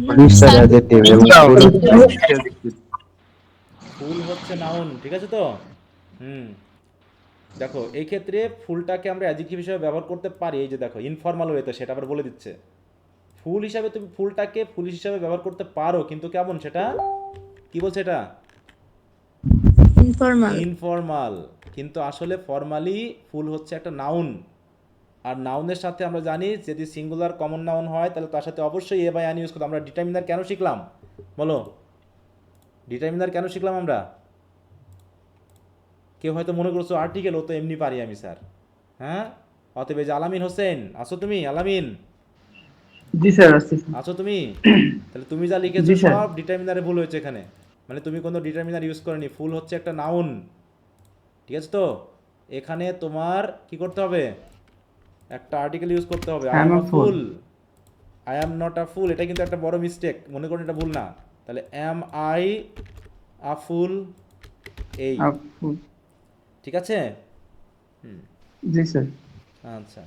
পুলিশ স্যার অ্যাডজেক্টিভ এবং ফুল হচ্ছে নাউন, ঠিক আছে তো? দেখো এই ক্ষেত্রে ফুলটাকে আমরা অ্যাডজেক্টিভ হিসেবে ব্যবহার করতে পারি, এই যে দেখো ইনফর্মাল ওয়েতে, সেটা আবার বলে দিচ্ছে। ফুল হিসাবে তুমি ফুলটাকে পুলিশ হিসাবে ব্যবহার করতে পারো, কিন্তু কেমন সেটা কি বলছে? এটা ইনফর্মাল। ইনফর্মাল, কিন্তু আসলে ফর্মালি ফুল হচ্ছে একটা নাউন। আর নাউনের সাথে আমরা জানি যদি সিঙ্গুলার কমন নাউন হয় তাহলে তার সাথে অবশ্যই এ বাই অ্যান ইউজ করতে। আমরা ডিটারমিনার কেন শিখলাম বলো? ডিটারমিনার কেন শিখলাম আমরা? কেউ হয়তো মনে করছো আর্টিকেল, ও তো এমনি পারি আমি স্যার। হ্যাঁ, অতএব এই যে আলামিন হোসেন, আছো তুমি? আলামিন জি স্যার, আসছি। আছো তুমি? তাহলে তুমি যা লিখেছো জি স্যার। সব ডিটারমিনারে ভুল হয়েছে এখানে, মানে তুমি কোনো ডিটারমিনার ইউজ করনি। ফুল হচ্ছে একটা নাউন, ঠিক আছে তো? এখানে তোমার কি করতে হবে? একটা আর্টিকেল ইউজ করতে হবে। I am a fool, I am not a fool, এটা কিন্তু একটা বড় মিস্টেক, মনে করুন এটা ভুল না। তাহলে অ্যাম আই আ ফুল, এই ঠিক আছে? জি স্যার। আচ্ছা,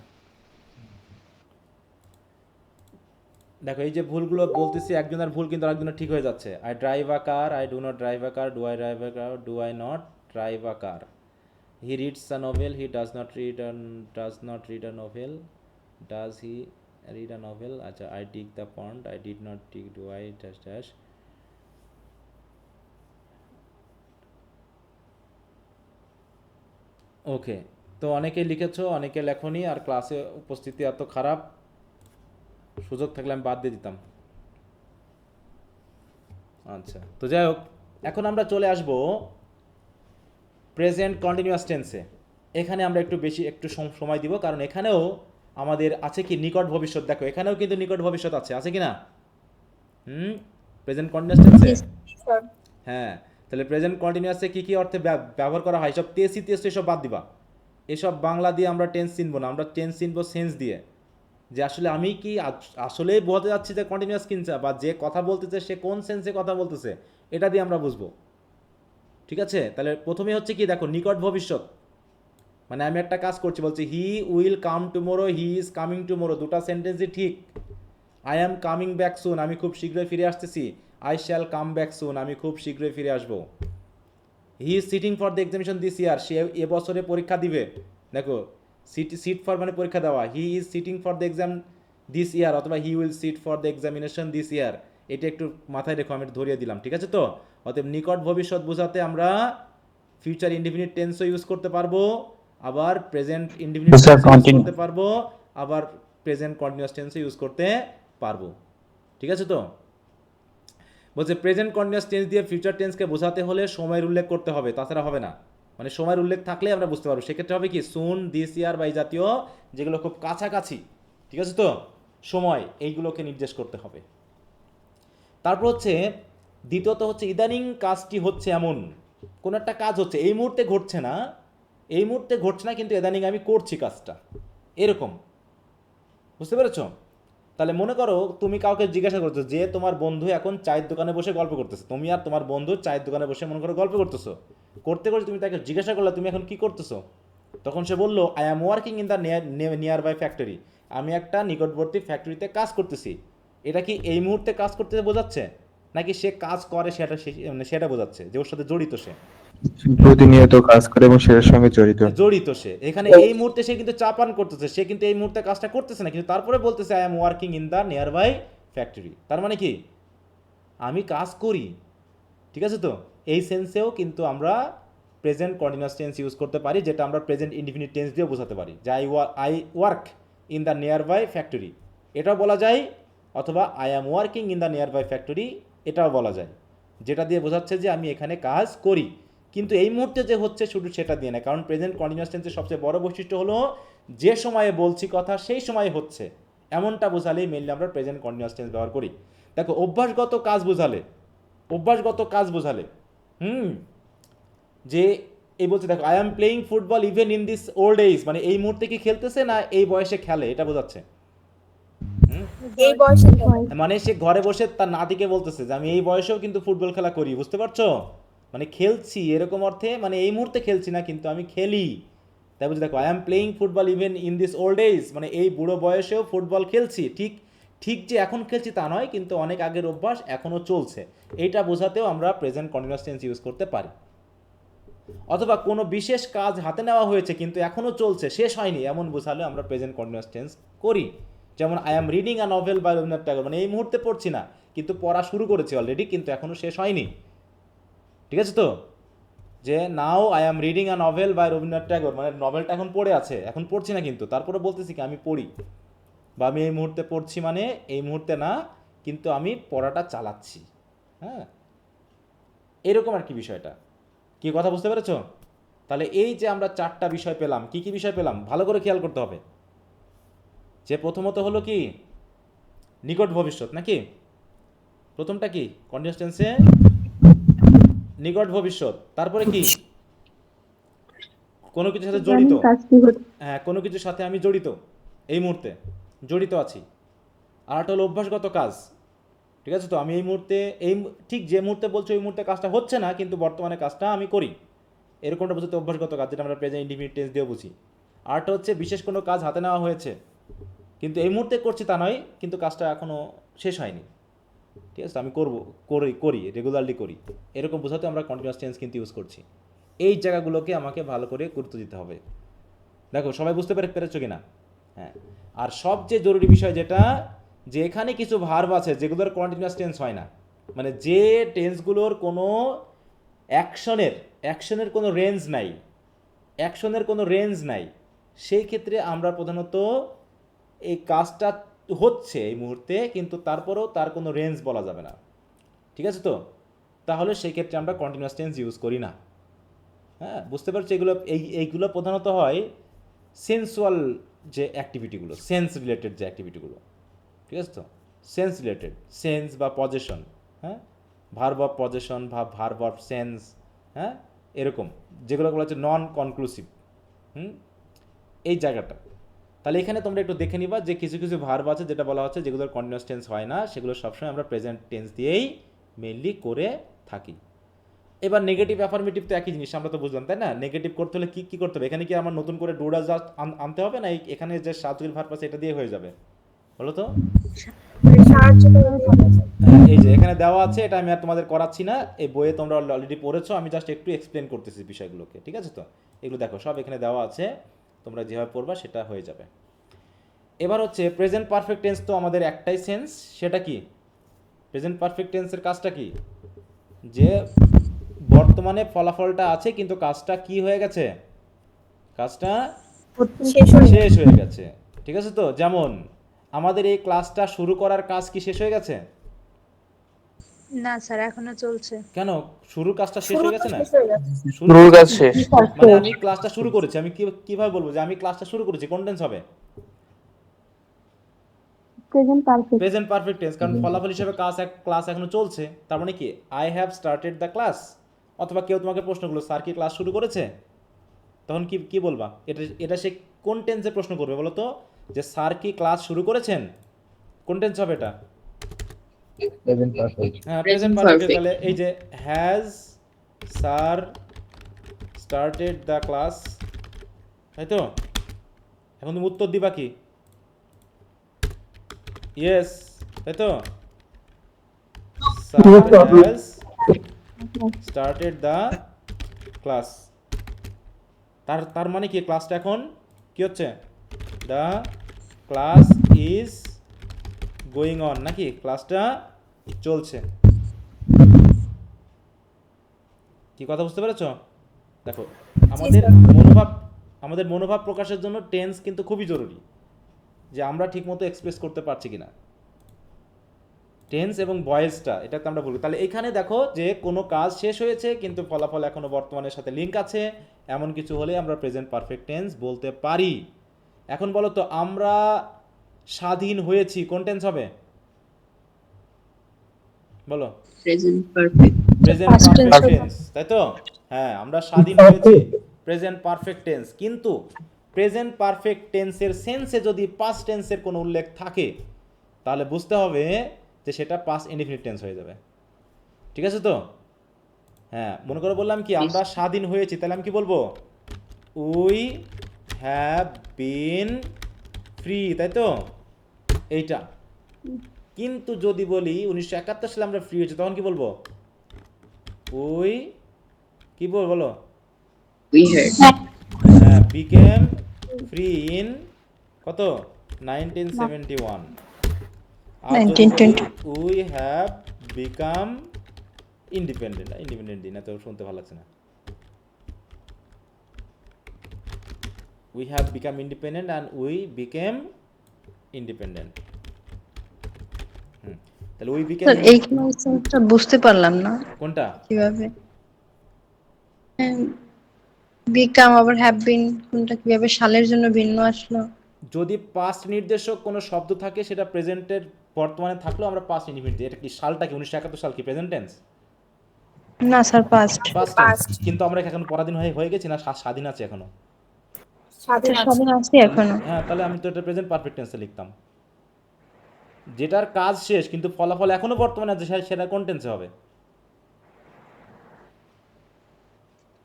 দেখো এই যে ভুলগুলো বলতেছি, একজনের ভুল কিন্তু আরেকজনের ঠিক হয়ে যাচ্ছে। I drive a car, I do not drive a car, do I drive a car, do I not drive a car. He reads a novel, he does not read a novel, does he read a novel. আচ্ছা, I dig the pond, I did not dig, do I dash dash. Okay, তো অনেকেই লিখেছো, অনেকে লেখনি, আর ক্লাসে উপস্থিতি এত খারাপ, সুযোগ থাকলে আমি বাদ দিয়ে দিতাম। আচ্ছা, তো যাই হোক, এখন আমরা চলে আসব প্রেজেন্ট কন্টিনিউয়াস টেন্সে। এখানে আমরা একটু সময় দিব, কারণ এখানেও আমাদের আছে কি নিকট ভবিষ্যৎ। দেখো এখানেও কিন্তু নিকট ভবিষ্যৎ আছে কি না? প্রেজেন্ট কন্টিনিউয়াস টেন্সে। হ্যাঁ, তাহলে প্রেজেন্ট কন্টিনিউয়াসে কি কি অর্থে ব্যবহার করা হয়? সব তেসি এসব বাদ দিবা। এসব বাংলা দিয়ে আমরা টেন্স চিনবো না, আমরা টেন্স চিনবো সেন্স দিয়ে। যে আসলে আমি কি আসলেই বোঝাতে যাচ্ছি যে কন্টিনিউয়াস কিনছে, বা যে কথা বলতেছে সে কোন সেন্সে কথা বলতেছে, এটা দিয়ে আমরা বুঝবো। ঠিক আছে, তাহলে প্রথমে হচ্ছে কি, দেখো নিকট ভবিষ্যৎ মানে আমি একটা কাজ করছি, বলছি he will come tomorrow, he is coming tomorrow, দুটা সেন্টেন্সই ঠিক। I am coming back soon, আমি খুব শীঘ্রই ফিরে আসতেছি। I shall come back soon, আমি খুব শীঘ্রই ফিরে আসবো। He is sitting for the examination this year, সে এবছরে পরীক্ষা দিবে। দেখো সিট ফর মানে পরীক্ষা দেওয়া, he is sitting for the exam this year, অথবা he will sit for the examination this ইয়ার। এটা একটু মাথায় রেখো, আমি ধরিয়ে দিলাম। ঠিক আছে, তো অতএব নিকট ভবিষ্যৎ বোঝাতে আমরা ফিউচার ইনডিফিনিট টেন্সও ইউজ করতে পারবো, আবার প্রেজেন্ট ইনডিফিনিট টেন্স ইউজ করতে পারবো, আবার প্রেজেন্ট কন্টিনিউয়াস টেন্সও ইউজ করতে পারবো। ঠিক আছে, তো বলছে প্রেজেন্ট কন্টিনিউয়াস টেন্স দিয়ে ফিউচার টেন্সকে বোঝাতে হলে সময়ের উল্লেখ করতে হবে, তাছাড়া হবে না। মানে সময়ের উল্লেখ থাকলে আমরা বুঝতে পারবো। সেক্ষেত্রে হবে কি, সুন, দিস ইয়ার বা এই জাতীয় যেগুলো খুব কাছাকাছি, ঠিক আছে তো, সময় এইগুলোকে নির্দেশ করতে হবে। তারপর হচ্ছে দ্বিতীয়ত হচ্ছে ইদানিং কাজটি হচ্ছে এমন, কোন একটা কাজ হচ্ছে, এই মুহূর্তে ঘটছে না, এই মুহূর্তে ঘটছে না, কিন্তু ইদানিং আমি করছি কাজটা, এরকম। বুঝতে পেরেছো? তাহলে মনে করো তুমি কাউকে জিজ্ঞাসা করছো যে তোমার বন্ধু এখন চায়ের দোকানে বসে গল্প করতেছে, তুমি আর তোমার বন্ধু চায়ের দোকানে বসে মনে করো গল্প করতেছো, করতে করতে তুমি তাকে জিজ্ঞাসা করলে তুমি এখন কি করতেছো, তখন সে বললো I am working in the nearby factory, আমি একটা নিকটবর্তী ফ্যাক্টরিতে কাজ করতেছি। এটা কি এই মুহূর্তে কাজ করতে বোঝাচ্ছে, নাকি সে কাজ করে সেটা বোঝাচ্ছে, যে ওর সাথে জড়িত, সে প্রতিনিয়ত কাজ করে এবং সেটার সঙ্গে জড়িত সে এখানে এই মুহূর্তে সে কিন্তু চা পান করতেছে, সে কিন্তু এই মুহূর্তে কাজটা করতেছে না, কিন্তু তারপরে বলতেছে I am working in the nearby factory. তার মানে কি, আমি কাজ করি। ঠিক আছে, তো এই সেন্সেও কিন্তু আমরা প্রেজেন্ট কন্টিনিউয়াস টেন্স ইউজ করতে পারি, যেটা আমরা প্রেজেন্ট ইনডিফিনিট টেন্স দিয়েও বোঝাতে পারি, যে I work in the nearby factory, এটাও বলা যায়, অথবা I am working in the nearby factory, এটাও বলা যায়, যেটা দিয়ে বোঝাচ্ছে যে আমি এখানে কাজ করি। কিন্তু এই মুহূর্তে যে হচ্ছে শুধু সেটা দিয়ে না, কারণ প্রেজেন্ট কন্টিনিউয়াস টেন্সের সবচেয়ে বড় বৈশিষ্ট্য হলো যে সময়ে বলছি কথা সেই সময়ে হচ্ছে, এমনটা বোঝালেই মেনলি আমরা প্রেজেন্ট কন্টিনিউয়াস টেন্স ব্যবহার করি। দেখো অভ্যাসগত কাজ বোঝালে যে এই বলছে, দেখো I am playing football even in this old age, মানে এই মুহূর্তে কি খেলতেছে না এই বয়সে খেলে, এটা বোঝাচ্ছে। এই বয়সে মানে সে ঘরে বসে তার নাতিকে বলতেছে যে আমি এই বয়সেও কিন্তু ফুটবল খেলা করি, বুঝতে পারছো, মানে খেলছি এরকম অর্থে, মানে এই মুহূর্তে খেলছি না কিন্তু আমি খেলি। তাই বলছে, দেখো I am playing football even in this old age, মানে এই বুড়ো বয়সেও ফুটবল খেলছি, ঠিক যে এখন খেলছি তা নয়, কিন্তু অনেক আগের অভ্যাস এখনও চলছে, এইটা বোঝাতেও আমরা প্রেজেন্ট কন্টিনিউয়াস টেন্স ইউজ করতে পারি। অথবা কোনো বিশেষ কাজ হাতে নেওয়া হয়েছে কিন্তু এখনও চলছে, শেষ হয়নি, এমন বোঝালে আমরা প্রেজেন্ট কন্টিনিউয়াস টেন্স করি। যেমন I am reading a novel by Rabindranath Tagore, মানে এই মুহূর্তে পড়ছি না, কিন্তু পড়া শুরু করেছি অলরেডি, কিন্তু এখনও শেষ হয়নি। ঠিক আছে, তো যে now I am reading a novel by Rabindranath Tagore, মানে নভেলটা এখন পড়ে আছে, এখন পড়ছি না, কিন্তু তারপরে বলতেছি কি আমি পড়ি, বা আমি এই মুহূর্তে পড়ছি, মানে এই মুহূর্তে না, কিন্তু আমি পড়াটা চালাচ্ছি। হ্যাঁ, এরকম আর কি বিষয়টা, কি কথা বুঝতে পেরেছ? তাহলে এই যে আমরা চারটা বিষয় পেলাম, কি কি বিষয় পেলাম ভালো করে খেয়াল করতে হবে। যে প্রথমত হলো কি নিকট ভবিষ্যৎ, নাকি প্রথমটা কি কন্টিনিউয়াস টেন্সে নিকট ভবিষ্যৎ, তারপরে কি কোনো কিছুর সাথে জড়িত, হ্যাঁ কোনো কিছুর সাথে আমি জড়িত, এই মুহূর্তে জড়িত আছি। আর একটা হলো অভ্যাসগত কাজ। ঠিক আছে, তো আমি এই মুহূর্তে ঠিক যে মুহূর্তে বলছি ওই মুহূর্তে কাজটা হচ্ছে না, কিন্তু বর্তমানে কাজটা আমি করি, এরকমটা বোঝাতে অভ্যাসগত কাজ, যেটা আমরা প্রেজেন্ট ইনডিফিনিট টেন্স দিয়ে বুঝি। আর্ট হচ্ছে বিশেষ কোনো কাজ হাতে নেওয়া হয়েছে, কিন্তু এই মুহূর্তে করছি তা নয়, কিন্তু কাজটা এখনও শেষ হয়নি। ঠিক আছে, আমি করি রেগুলারলি করি, এরকম বোঝাতে আমরা কন্টিনিউয়াস টেন্স কিন্তু ইউজ করছি। এই জায়গাগুলোকে আমাকে ভালো করে গুরুত্ব দিতে হবে। দেখো সবাই বুঝতে পেরেছো কি না? হ্যাঁ। আর সবচেয়ে জরুরি বিষয় যেটা, যে এখানে কিছু ভার্ব আছে যেগুলোর কন্টিনিউয়াস টেন্স হয় না, মানে যে টেন্সগুলোর কোনো অ্যাকশনের কোনো রেঞ্জ নাই, সেই ক্ষেত্রে আমরা প্রধানত এই কাজটা হচ্ছে এই মুহূর্তে, কিন্তু তারপরেও তার কোনো রেঞ্জ বলা যাবে না। ঠিক আছে তো? তাহলে সেই ক্ষেত্রে আমরা কন্টিনিউয়াস টেন্স ইউজ করি না। হ্যাঁ, বুঝতে পারছি? এইগুলো প্রধানত হয় সেন্সুয়াল যে অ্যাক্টিভিটিগুলো, সেন্স রিলেটেড যে অ্যাক্টিভিটিগুলো। ঠিক আছে তো? সেন্স রিলেটেড, সেন্স বা পজেশন, হ্যাঁ, ভার্ব অফ পজেশন বা ভার্ব অফ সেন্স, হ্যাঁ, এরকম যেগুলো হচ্ছে নন কনক্লুসিভ। এই জায়গাটা তাহলে এখানে তোমরা একটু দেখে নিবা যে কিছু কিছু ভার্ব আছে যেটা বলা হচ্ছে যেগুলোর কন্টিনিউয়াস টেন্স হয় না, সেগুলো সবসময় আমরা প্রেজেন্ট টেন্স দিয়েই মেইনলি করে থাকি। এবার নেগেটিভ অ্যাফার্মেটিভ তো একই জিনিস, আমরা তো বুঝলাম, তাই না? নেগেটিভ করতে হলে কী করতে হবে? এখানে কি আমার নতুন করে ডুডা জাস্ট আনতে হবে, না এখানে যে সাবজেক্ট ভার্ব আছে এটা দিয়ে হয়ে যাবে? বলো তো। এই যে এখানে দেওয়া আছে, এটা আমি আর তোমাদের করাচ্ছি না, এই বইয়ে তোমরা অলরেডি পড়েছো, আমি জাস্ট একটু এক্সপ্লেন করতেছি বিষয়গুলোকে। ঠিক আছে তো? এগুলো দেখো সব এখানে দেওয়া আছে, তোমরা যেভাবে পড়বা সেটা হয়ে যাবে। এবার হচ্ছে প্রেজেন্ট পারফেক্ট টেন্স, তো আমাদের একটাই সেন্স, সেটা কি? প্রেজেন্ট পারফেক্ট টেন্সের কাজটা কি? যে বর্তমানে ফলাফলটা আছে কিন্তু কাজটা কি হয়ে গেছে? কাজটা শেষ হয়ে গেছে। ঠিক আছে তো? যেমন আমাদের এই ক্লাসটা শুরু করার কাজ কি শেষ হয়ে গেছে? না স্যার, এখনো চলছে। কেন? শুরুর কাজটা শেষ হয়ে গেছে না? শুরুর কাজ শেষ। মানে আমি ক্লাসটা শুরু করেছি, আমি কিভাবে বলবো যে আমি ক্লাসটা শুরু করেছি? কোন টেন্স হবে? প্রেজেন্ট পারফেক্ট টেন্স, কারণ ফলাফল হিসেবে ক্লাস এখনো চলছে। তার মানে কি, I have started the class. অথবা কেউ তোমাকে প্রশ্ন করলো স্যার কি ক্লাস শুরু করেছে, তখন কি বলবা? এটা সে কোন টেন্সে প্রশ্ন করবে বলো তো? যে স্যার কি ক্লাস শুরু করেছেন, কোন টেন্স হবে এটা? হ্যাঁ, প্রেজেন্ট পারফেক্ট। তাহলে এই যে has sir started the class, তাই তো? এখন তুমি উত্তর দিবা কি? ইয়েস, তাই তো? Sir has started the class. তার মানে কি, ক্লাসটা এখন কি হচ্ছে? The class is going on, নাকি ক্লাসটা চলছে। কি কথা বুঝতে পেরেছো? দেখো আমাদের মনোভাব প্রকাশের জন্য টেন্স কিন্তু খুবই জরুরি, যে আমরা ঠিকমতো এক্সপ্রেস করতে পারছি কিনা। টেন্স এবং ভয়েসটা, এটাকে আমরা বলি। তাহলে এখানে দেখো যে কোনো কাজ শেষ হয়েছে কিন্তু ফলাফল এখনো বর্তমানের সাথে লিঙ্ক আছে, এমন কিছু হলে আমরা প্রেজেন্ট পারফেক্ট টেন্স বলতে পারি। এখন বলো তো, আমরা স্বাধীন হয়েছি, কোন টেন্স হবে? বলো। প্রেজেন্ট পারফেক্ট টেন্স, তাই তো? হ্যাঁ, আমরা স্বাধীন হয়েছি, প্রেজেন্ট পারফেক্ট টেন্স। কিন্তু প্রেজেন্ট পারফেক্ট টেন্সের সেন্সে যদি পাস্ট টেন্সের কোনো উল্লেখ থাকে, তাহলে বুঝতে হবে যে সেটা পাস্ট ইনডিফিনিট টেন্স হয়ে যাবে। ঠিক আছে তো? হ্যাঁ, মনে করো বললাম কি, আমরা স্বাধীন হয়েছি, তাহলে আমি কি বলবো? উই হ্যাভ বিন ফ্রি, তাই তো? এইটা। কিন্তু যদি বলি 1971 সালে আমরা ফ্রি হয়েছি, তখন কি বলবো? উই কি বলো? বিকেম ফ্রি ইন কত? 1971। উই হ্যাভ বিকাম ইন্ডিপেন্ডেন্ট দিন, এত শুনতে ভালো লাগছে না। We have become independent and we became independent. তাহলে উই বিকেম, এইখানে বুঝতে পারলাম না কোনটা কিভাবে বিকাম আবার হ্যাভ বিন, কোনটা কিভাবে সালের জন্য ভিন্ন আসলো? যদি পাস্ট নির্দেশক কোনো শব্দ থাকে, সেটা প্রেজেন্টের বর্তমানে থাকলেও আমরা পাস্ট ইনডিফিনিট। এটা কি সালটা কি 1971 সাল কি প্রেজেন্ট টেন্স? না স্যার, পাস্ট। কিন্তু আমরা এখন পরাধীন হয়ে গেছি না, স্বাধীন আছে এখনো? স্বাধীন আছি এখনো। হ্যাঁ, তাহলে আমি তো এটা প্রেজেন্ট পারফেক্ট টেন্সে লিখতাম। যেটার কাজ শেষ কিন্তু ফলাফল এখনো বর্তমানে আছে, সেটা কোন টেন্সে হবে?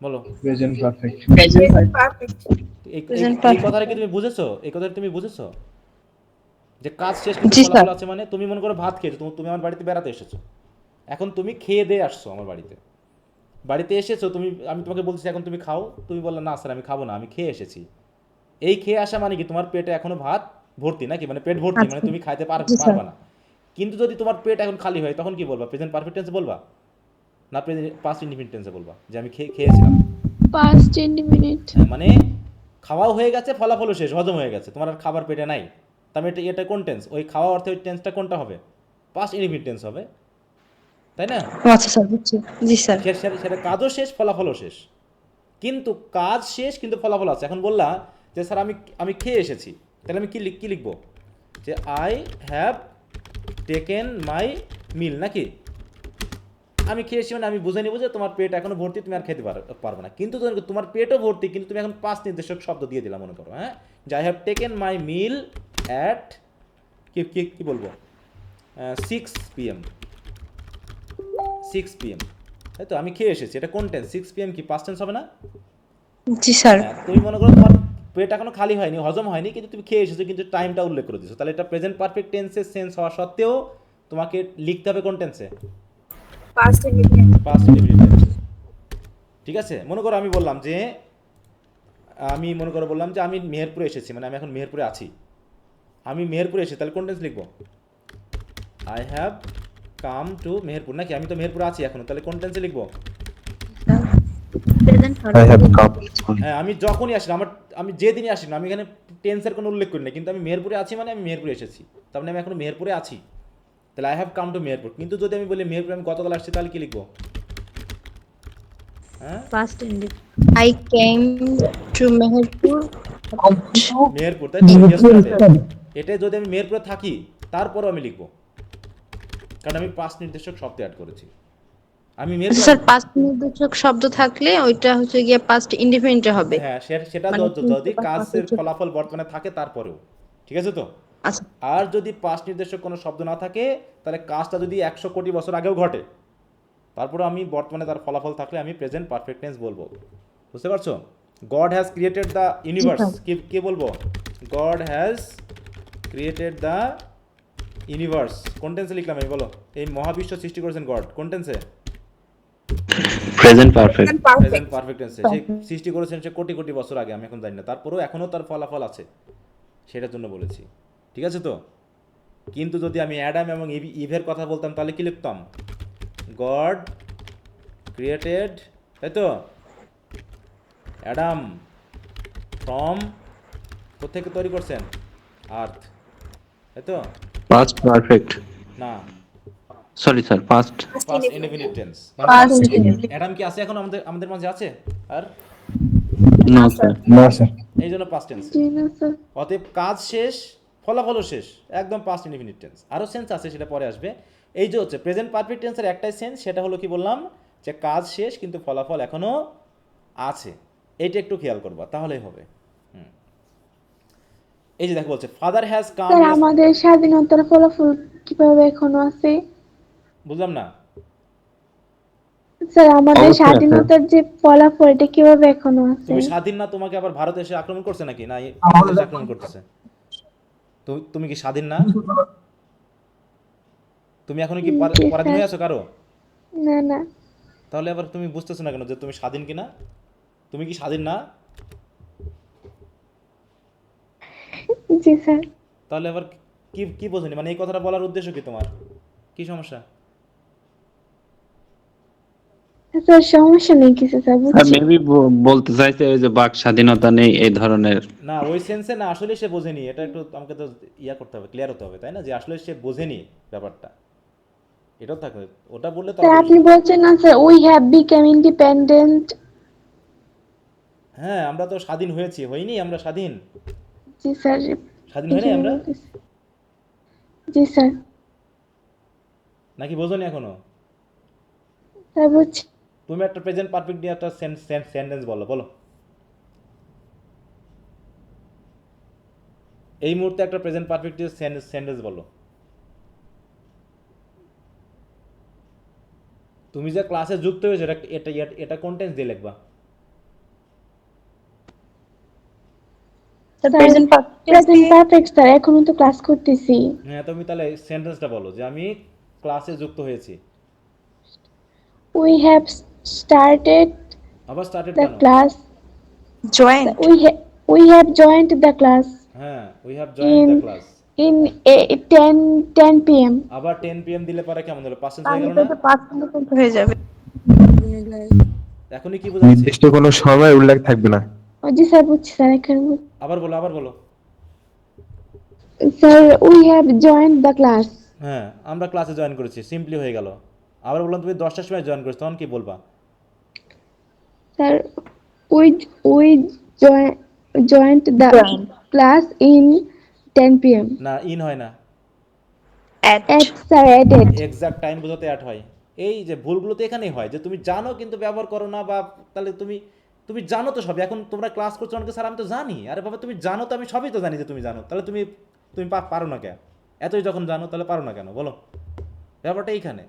বলো প্রেজেন্ট পারফেক্ট। এই Present এই perfect. কথাটা কি তুমি বুঝেছো? এই কথাটা তুমি বুঝেছো যে কাজ শেষ কিন্তু জি ফলাফল স্যার। আছে, মানে তুমি মনে করো ভাত খেয়েছো, তুমি আমার বাড়িতে বেড়াতে এসেছো, এখন তুমি খেয়ে দিয়ে আসছো আমার বাড়িতে, বাড়িতে এসেছো তুমি, আমি তোমাকে বলছি এখন তুমি খাও, তুমি বললে না স্যার আমি খাবো না, আমি খেয়ে এসেছি। এই খেয়ে আসা মানে কি তোমার পেটে এখনো ভাত ভর্তি নাকি, মানে পেট ভর্তি, মানে আচ্ছা। তুমি খাইতে জি স্যার। পারবা না। কিন্তু যদি তোমার পেট এখন খালি হয় তখন কি বলবা? প্রেজেন্ট পারফেক্ট টেন্সে বলবা না পাস্ট ইনডিফিনিট টেন্সে বলবা যে আমি খেয়েছিলাম? Past indefinite. হ্যাঁ, মানে খাওয়াও হয়ে গেছে, ফলাফলও শেষ, হজম হয়ে গেছে, তোমার আর খাবার পেটে নাই। তবে এটা কোন টেন্স? ওই খাওয়া অর্থে ওই টেন্সটা কোনটা হবে? পাস্ট ইনডিফিনিট টেন্স হবে, তাই না? ও আচ্ছা স্যার, বুঝছি। জি স্যার। সেটা কাজও শেষ, ফলাফলও শেষ। কিন্তু কাজ শেষ কিন্তু ফলাফল আছে। এখন বললা যে স্যার আমি খেয়ে এসেছি, তাহলে আমি কি লিখবো? যে আই হ্যাভ টেকেন মাই মিল, নাকি? আমি খেয়েছি মানে আমি বুঝে নিব যে তোমার পেট এখনো ভর্তি, তুমি আর খেতে পারবে না। কিন্তু তোমার পেটও ভর্তি, কিন্তু তুমি এখন পাঁচ নির্দেশক শব্দ দিয়ে দিলাম মনে করো, হ্যাঁ, যে I have taken my meal at কি বলবো 6 PM, 6 PM, তাই তো? আমি খেয়ে এসেছি, এটা কোন টেন্স? 6 PM কি পাস্ট টেন্স হবে না? জি স্যার। হ্যাঁ, তুমি মনে করো তোমার পেট এখনো খালি হয়নি, হজম হয়নি, কিন্তু তুমি খেয়ে এসেছো, কিন্তু টাইমটা উল্লেখ করে দিছো, তাহলে এটা প্রেজেন্ট পারফেক্ট টেন্সের সেন্স হওয়া সত্ত্বেও তোমাকে লিখতে হবে কোন টেন্সে? Past indefinite. পাস্ট ইনডিফিনিট টেন্সে। ঠিক আছে? মনে করো আমি বললাম যে আমি মেহেরপুরে এসেছি, মানে আমি এখন মেহেরপুরে আছি, আমি মেহেরপুরে এসেছি, তাহলে কোন টেন্স লিখবো? I have come to Meherpur, নাকি? আমি তো মেহেরপুরে আছি এখনো, তাহলে কোন টেন্সে লিখবো? Present I have come. হ্যাঁ, আমি যখনই আসি, আমি যেদিনই আসি না, আমি এখানে টেন্সের কোনো উল্লেখ করি না, কিন্তু আমি মেহেরপুরে আছি মানে আমি মেহেরপুরে এসেছি, তার মানে আমি এখনো মেহেরপুরে আছি, তাহলে I have come to Meherpur. কিন্তু যদি আমি বলি মেহেরপুরে আমি গতকাল আসছি, তাহলে কি লিখবো? হ্যাঁ, past indefinite. I came to Meherpur. Meherpur, তাই তো? Yesterday। এটা যদি আমি মেহেরপুরে থাকি তারপরও আমি লিখবো, কারণ আমি পাঁচ নির্দেশক শব্দ অ্যাড করেছি। আমি মেহেরপুর, স্যার, পাস্ট নির্দেশক শব্দ থাকলে ওইটা হচ্ছে গিয়ে পাস্ট ইনডিফিনিট হবে। হ্যাঁ, সেটা মানে যদি past কাজের perfect। ফলাফল বর্তমানে থাকে তারপরেও, ঠিক আছে তো? আচ্ছা। আর যদি পাঁচ নির্দেশক কোনো শব্দ না থাকে, তাহলে কাজটা যদি 100 কোটি বছর আগেও ঘটে, তারপরে আমি বর্তমানে তার ফলাফল থাকলে আমি প্রেজেন্ট পারফেক্ট টেন্স বলবো। বুঝতে পারছো? God has created the universe, কি বলবো? God has created the universe, কোন টেন্সে লিখলাম আমি, বলো? এই মহাবিশ্ব সৃষ্টি করেছেন গড, কোন টেন্সে? Present perfect. প্রেজেন্ট পারফেক্ট টেন্সে। সে সৃষ্টি করেছেন সে কোটি কোটি বছর আগে, আমি এখন জানি না, তারপরেও এখনও তার ফলাফল আছে, সেটার জন্য বলেছি। ঠিক আছে তো? কিন্তু যদি আমি অ্যাডাম এবং ইভের কথা বলতাম, তাহলে কি লিখতাম? গড ক্রিয়েটেড, তাই তো? অ্যাডাম ফ্রম, কোথেকে তৈরি করছেন? আর্থ, তাই তো? Past perfect. না, sorry sir, past. Past indefinite tense. Past indefinite. Adam কি আছে এখন আমাদের মাঝে আছে? আর না স্যার। না স্যার। এই জন্য পাস্ট টেন্স। জি না স্যার। অতএব কাজ শেষ, ফলাফলও শেষ, একদম পাস্ট ইনডিফিনিট টেন্স। আরও সেন্স আছে, সেটা পরে আসবে। এই যে হচ্ছে প্রেজেন্ট পারফেক্ট টেন্সের একটাই সেন্স, সেটা হলো কি বললাম, যে কাজ শেষ কিন্তু ফলাফল এখনও আছে। এইটা একটু খেয়াল করবা, তাহলেই হবে। এই যে দেখো বলছে ফাদার হ্যাজ কাম। স্যার আমাদের স্বাধীনতার ফলাফল কিভাবে এখনো আছে? বুঝলাম না। স্যার আমাদের অবশ্যই আছে। স্বাধীনতার যে ফলাফল এটা কিভাবে এখনো আছে? তুমি স্বাধীন না, তোমাকে আবার ভারত এসে আক্রমণ করছে নাকি? না, দেশে আক্রমণ করতেছে। তুমি কি স্বাধীন না? তুমি এখন কি জি, পরাধীন হয়ে স্যার। আছো কারো? না না। তাহলে আবার তুমি বুঝতেছো না কেন যে তুমি স্বাধীন কিনা? তুমি কি স্বাধীন না? জি স্যার। তাহলে আবার কি বোঝেনি, মানে এই কথাটা বলার উদ্দেশ্য কি তোমার? কি সমস্যা? স্যার সমস্যা নেই কিছু স্যার, স্যার বুঝছি। মেবি বলতে চাইছে ওই যে বাক স্বাধীনতা নেই এই ধরনের। না, ওই সেন্সে না, আসলে সে বোঝেনি। এটা একটু আমাকে তো করতে হবে, ক্লিয়ার হতে হবে, তাই না? যে আসলে সে বোঝেনি ব্যাপারটা, এটাও থাকবে। ওটা বললে তো স্যার আপনি বলছেন না sir we have become independent. হ্যাঁ, আমরা তো স্বাধীন হইনি আমরা স্বাধীন? জি স্যার। স্বাধীন এই হয়নি জন্য আমরা? বলতেছি। জি স্যার। নাকি বোঝোনি এখনো? স্যার বুঝছি। তুমি একটা প্রেজেন্ট পারফেক্ট দিয়ে একটা সেন্টেন্স বলো। এই মুহূর্তে একটা প্রেজেন্ট পারফেক্ট দিয়ে সেন্টেন্স বলো। তুমি যে ক্লাসে যুক্ত হয়েছো, এটা কোন টেন্স দিয়ে লিখবা? Sir sir present perfect present perfect sir, এখনো তো ক্লাস করতেছি। হ্যাঁ, তুমি তাহলে সেন্টেন্সটা বলো যে আমি ক্লাসে যুক্ত হয়েছি। উই হ্যাভ স্টার্টেড আবার স্টার্টেড দ্য কেন? Class. Joined we have joined the class হ্যাঁ, we have joined in the class. In 10 PM। আবার 10 PM দিলে পরে কেমন হলো? পার্সেন্ট হয়ে তাহলে গেল তো না? এটা 5 মিনিট হয়ে যাবে। এখনই কি বোঝাচ্ছে? নির্দিষ্ট কোনো সময় উল্লেখ থাকবে না। ও জি স্যার, বুঝছি স্যার। এখানে আবার বলো, আবার বলো। Sir we have joined the class. হ্যাঁ, আমরা ক্লাসে জয়েন করেছি, সিম্পলি হয়ে গেল। আবার বললাম তুমি 10টার সময় জয়েন করেছো, তখন কি বলবা? Sir we joined the class in 10 PM। না, ইন হয় না, অ্যাট স্যার এডেড। এক্সাক্ট টাইম বোঝাতে অ্যাড হয়। এই যে ভুলগুলো তো এখানেই হয় যে তুমি জানো কিন্তু ব্যবহার করো না, বা তাহলে তুমি জানো তো সবই। এখন তোমরা ক্লাস করছো অনেকে, স্যার আমি তো জানি। আরে বাবা, তুমি জানো তো, আমি সবই তো জানি যে তুমি জানো, তাহলে তুমি তুমি পারো না কেন? এতই যখন জানো তাহলে পারো না কেন বলো? ব্যাপারটা এইখানে